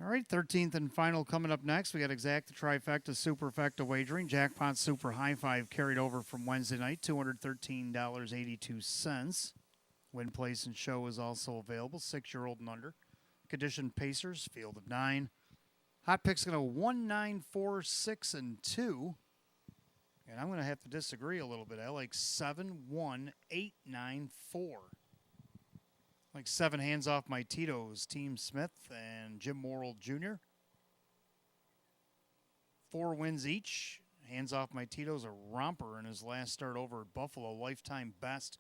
[SPEAKER 1] All right, 13th and final coming up next. We got Exacta Trifecta Superfecta Wagering. Jackpot Super High Five carried over from Wednesday night, $213.82. Win, place, and show is also available. 6-year-old and under. Condition Pacers, field of 9. Hot picks going to 1, 9, 4, 6, and 2. And I'm going to have to disagree a little bit. I like 7-1-8-9-4. Like 7 hands off my Tito's, Team Smith and Jim Morrill Jr. 4 wins each. Hands off my Tito's, a romper in his last start over at Buffalo. Lifetime best,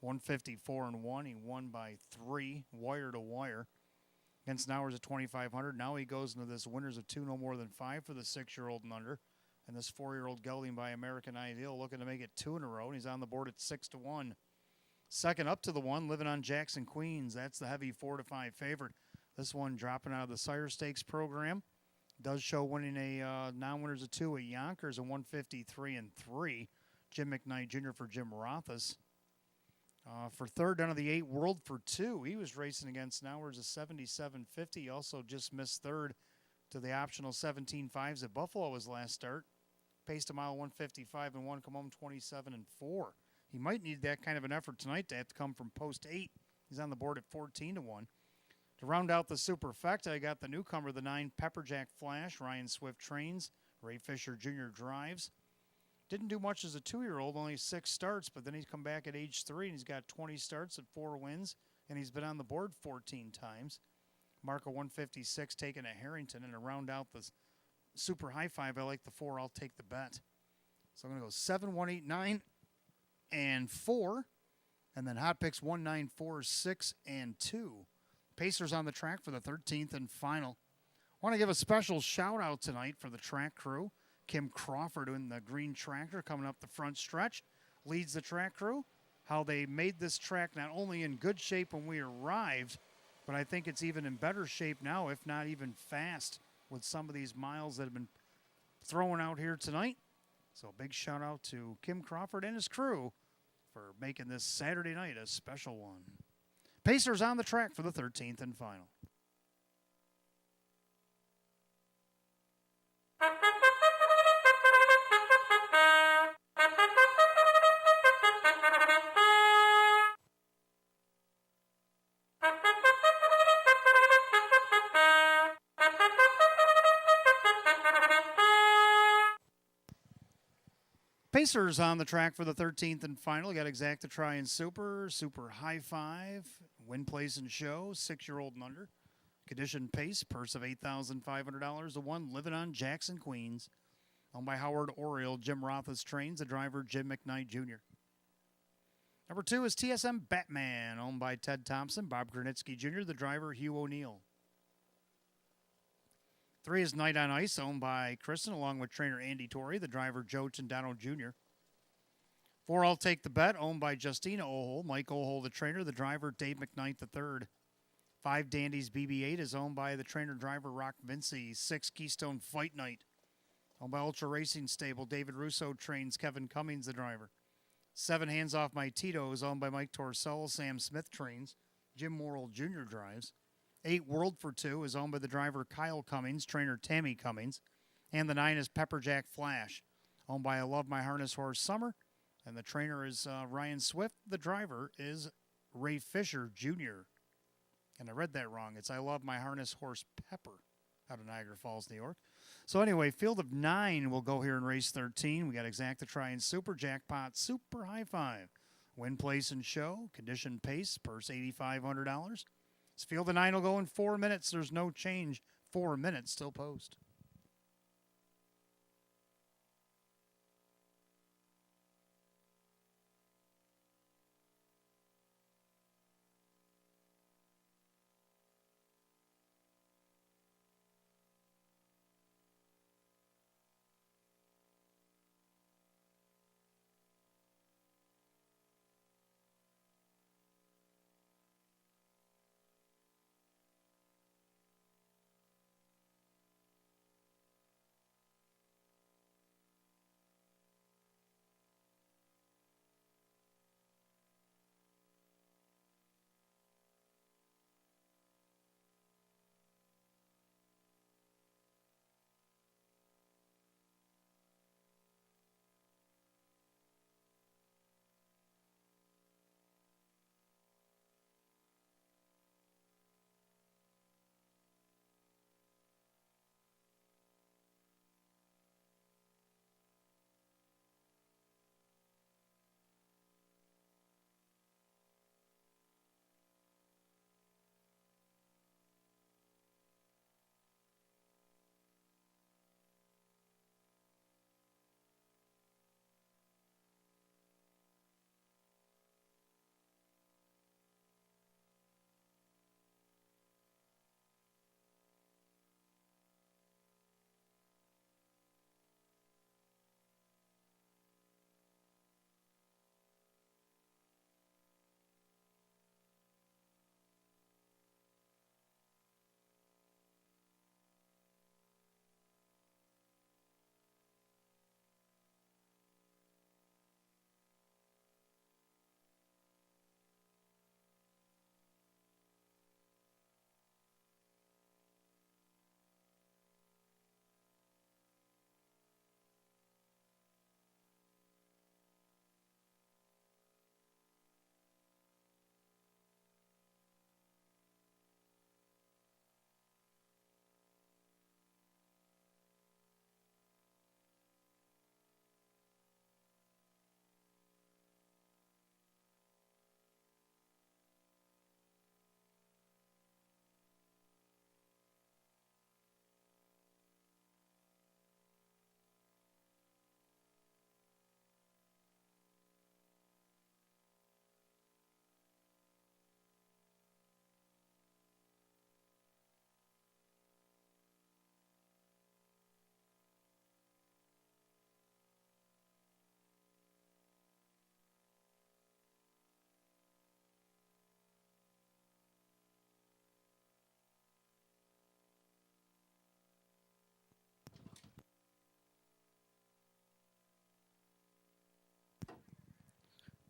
[SPEAKER 1] 154-1. He won by 3, wire to wire. Against Nowers at 2,500. Now he goes into this winners of 2, no more than 5 for the 6-year-old and under. And this 4-year-old gelding by American Ideal looking to make it 2 in a row. And he's on the board at 6-1. Second up to the 1, living on Jackson Queens. That's the heavy 4-5 favorite. This one dropping out of the Sire Stakes program. Does show winning a non-winners of 2 at Yonkers, a 153-3. Jim McKnight Jr. for Jim Rothas. For third down of the 8, World for 2. He was racing against Nowers a 77.50. He also just missed third to the optional 17.5s at Buffalo his last start. Paced a mile 155-1, come home 27-4. He might need that kind of an effort tonight to have to come from post 8. He's on the board at 14-1. To round out the superfecta, I got the newcomer, the 9, Pepperjack Flash. Ryan Swift trains. Ray Fisher Jr. drives. Didn't do much as a 2-year-old, only 6 starts, but then he's come back at age 3, and he's got 20 starts at 4 wins, and he's been on the board 14 times. Marco 156 taking a Harrington, and to round out the super high 5, I like the 4. I'll take the bet. So I'm going to go 7, 1, 8, 9, and 4. And then hot picks 1, 9, 4, 6, and 2. Pacers on the track for the 13th and final. I want to give a special shout out tonight for the track crew. Kim Crawford in the green tractor coming up the front stretch. Leads the track crew. How they made this track not only in good shape when we arrived, but I think it's even in better shape now, if not even fast, with some of these miles that have been thrown out here tonight. So a big shout out to Kim Crawford and his crew for making this Saturday night a special one. Pacers on the track for the 13th and final. Pacers on the track for the 13th and final. Got Exacta Try and Super High 5, Win, Place, and Show, 6-year-old and under. Condition Pace, purse of $8,500 to 1, living on Jackson Queens. Owned by Howard Oriole, Jim Rothas trains, the driver Jim McKnight Jr. Number 2 is TSM Batman, owned by Ted Thompson, Bob Granitsky Jr., the driver Hugh O'Neill. 3 is Night on Ice, owned by Kristen, along with trainer Andy Torrey, the driver Joe Tindano Jr. 4, I'll Take the Bet, owned by Justina Ohol, Mike Ohol, the trainer, the driver Dave McKnight III. 5, Dandy's BB-8 is owned by the trainer-driver Rock Vinci. 6, Keystone Fight Night, owned by Ultra Racing Stable. David Russo trains, Kevin Cummings, the driver. 7, Hands Off My Tito is owned by Mike Torsello. Sam Smith trains. Jim Morrill Jr. drives. 8, World for 2 is owned by the driver Kyle Cummings, trainer Tammy Cummings. And the 9 is Pepperjack Flash, owned by I Love My Harness horse Summer. And the trainer is Ryan Swift. The driver is Ray Fisher Jr. And I read that wrong. It's I Love My Harness horse Pepper out of Niagara Falls, New York. So anyway, field of 9 will go here in race 13. We got Exacta Try and Super, Jackpot, Super High 5. Win, Place, and Show. Condition Pace, purse $8,500. This field of 9 will go in 4 minutes. There's no change. 4 minutes till post.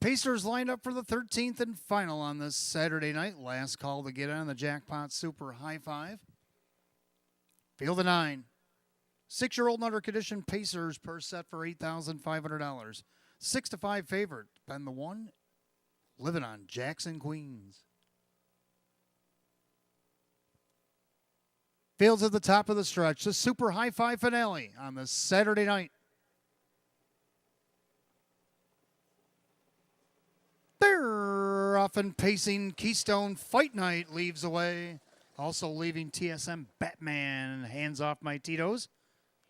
[SPEAKER 1] Pacers lined up for the 13th and final on this Saturday night. Last call to get on the Jackpot Super High Five. Field of 9. 6-year-old and under condition Pacers per set for $8,500. 6-5 favorite. Ben the 1. Living on Jackson, Queens. Fields at the top of the stretch. The Super High Five finale on this Saturday night. They're often pacing Keystone Fight Night leaves away. Also leaving TSM Batman, hands off my Tito's.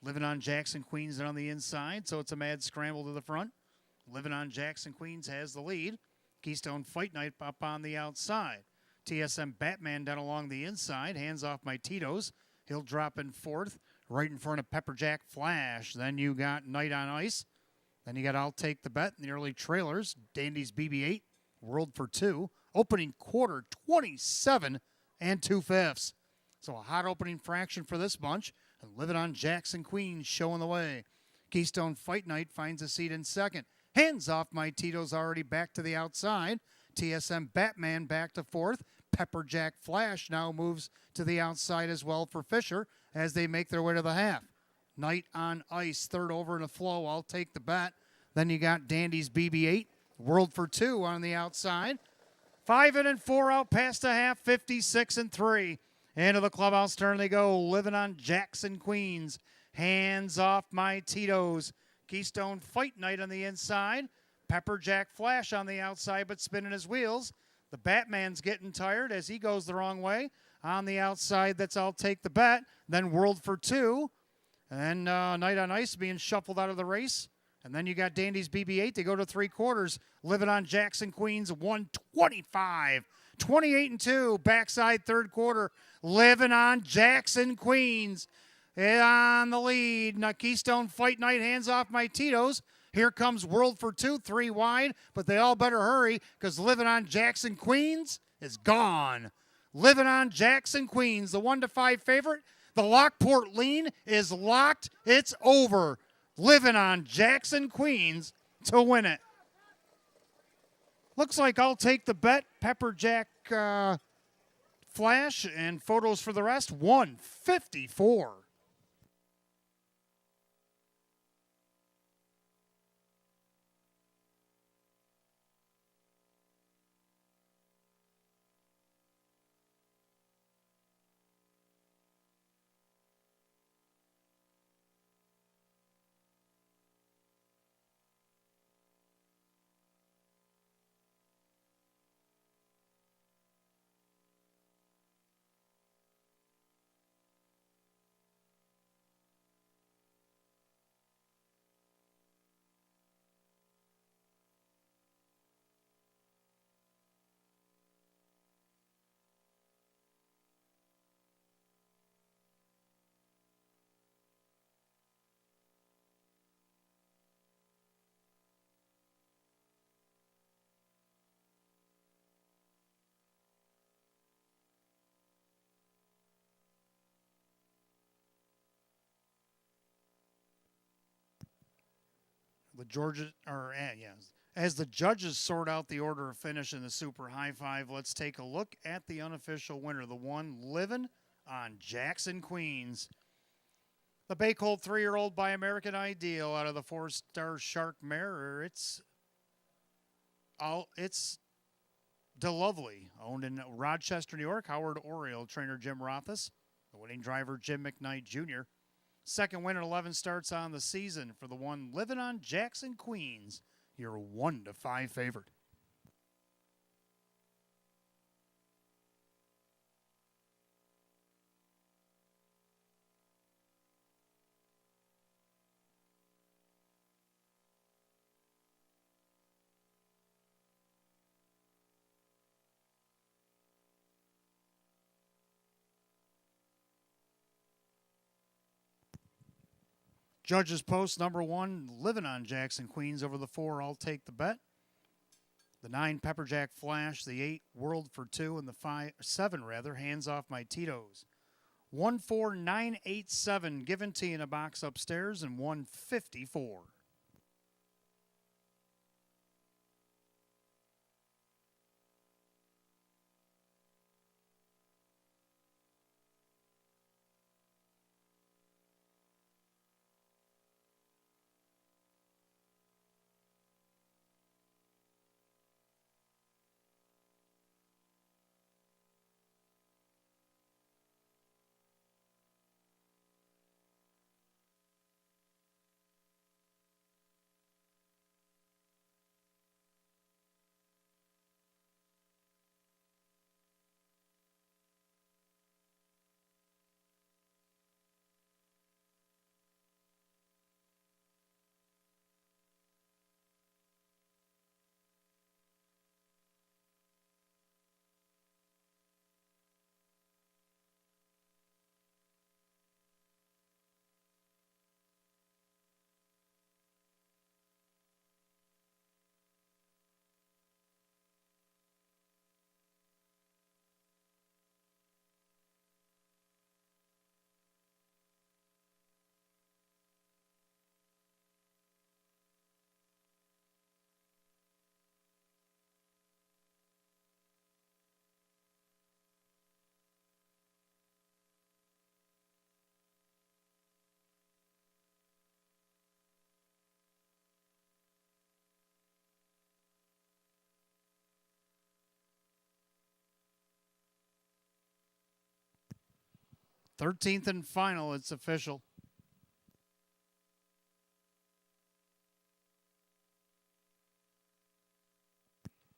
[SPEAKER 1] Living on Jackson, Queens on the inside, so it's a mad scramble to the front. Living on Jackson, Queens has the lead. Keystone Fight Night up on the outside. TSM Batman down along the inside, hands off my Tito's. He'll drop in fourth, right in front of Pepperjack Flash. Then you got Night on Ice. Then you got I'll Take the Bet in the early trailers. Dandy's BB-8, World for 2. Opening quarter, 27 and 2/5. So a hot opening fraction for this bunch. And Living on Jackson, Queens showing the way. Keystone Fight Night finds a seat in second. Hands off my Tito's already back to the outside. TSM Batman back to fourth. Pepperjack Flash now moves to the outside as well for Fisher as they make their way to the half. Night on Ice, third over in the flow. I'll Take the Bet. Then you got Dandy's BB-8, World for 2 on the outside. 5 in and 4 out past the half, 56 and 3. Into the clubhouse turn they go. Living on Jackson, Queens. Hands off my Tito's. Keystone Fight Night on the inside. Pepperjack Flash on the outside but spinning his wheels. The Batman's getting tired as he goes the wrong way. On the outside, that's I'll Take the Bet. Then World for 2. And then Night on Ice being shuffled out of the race. And then you got Dandy's BB-8. They go to 3/4. Living on Jackson, Queens, 125. 28 and 2. Backside third quarter. Living on Jackson, Queens. On the lead. Now Keystone Fight Night, hands off my Tito's. Here comes World for 2, 3 wide. But they all better hurry because Living on Jackson, Queens is gone. Living on Jackson, Queens, the 1-5 favorite. The Lockport lean is locked. It's over. Living on Jackson, Queens to win it. Looks like I'll Take the Bet. Pepperjack Flash and photos for the rest. 154. As the judges sort out the order of finish in the Super High Five, let's take a look at the unofficial winner, the one Living on Jackson, Queens. The Bay-Colt 3-year-old by American Ideal out of the 4-star Shark Mare. It's DeLovely, owned in Rochester, New York. Howard Oriole, trainer Jim Rothus. The winning driver, Jim McKnight Jr. Second win at 11 starts on the season for the one Living on Jackson, Queens. Your 1-5 favorite. Judges post number 1, Living on Jackson, Queens over the 4, I'll Take the Bet. The 9, Pepperjack Flash. The 8, World for 2. And the 7, hands off my Tito's. 14987 given to you in a box upstairs and 154. 13th and final. It's official.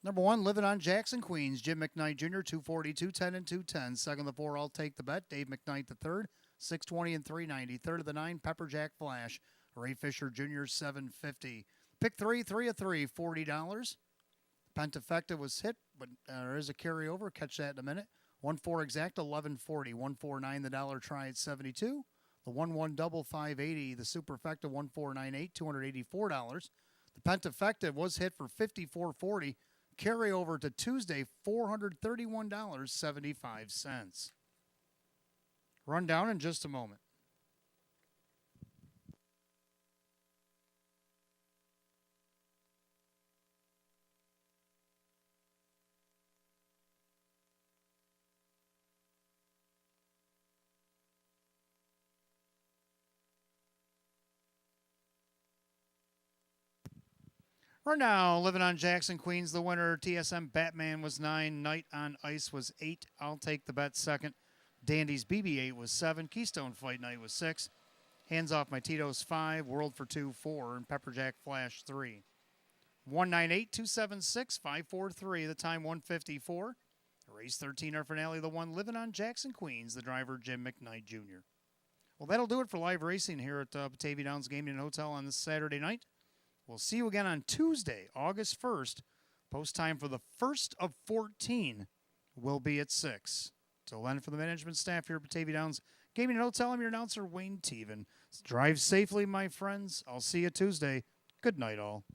[SPEAKER 1] Number 1, Living on Jackson, Queens. Jim McKnight Jr., 240, 210, and 210. Second of the 4, I'll Take the Bet. Dave McKnight the third, 620 and 390. Third of the 9, Pepper Jack Flash. Ray Fisher Jr., 750. Pick 3, 3 of 3, $40. Pentafecta was hit, but there is a carryover. Catch that in a minute. 1-4 exact, 1140. 149 the dollar try at 72. The 1-1 double, 580. The superfecta, 1498, $284. The pentafecta was hit for 5440. Carryover to Tuesday, $431.75. Rundown in just a moment. Right now, Living on Jackson, Queens, the winner. TSM Batman was 9. Night on Ice was 8. I'll Take the Bet second. Dandy's BB-8 was 7. Keystone Fight Night was 6. Hands Off My Tito's 5. World for 2, 4. And Pepperjack Flash 3. 198-276-543. The time 154. Race 13, our finale, the 1, Living on Jackson, Queens. The driver, Jim McKnight Jr. Well, that'll do it for live racing here at Batavia Downs Gaming and Hotel on this Saturday night. We'll see you again on Tuesday, August 1st. Post time for the first of 14 will be at 6. Till then, for the management staff here at Batavia Downs Gaming and Hotel, I'm your announcer, Wayne Teven. Drive safely, my friends. I'll see you Tuesday. Good night, all.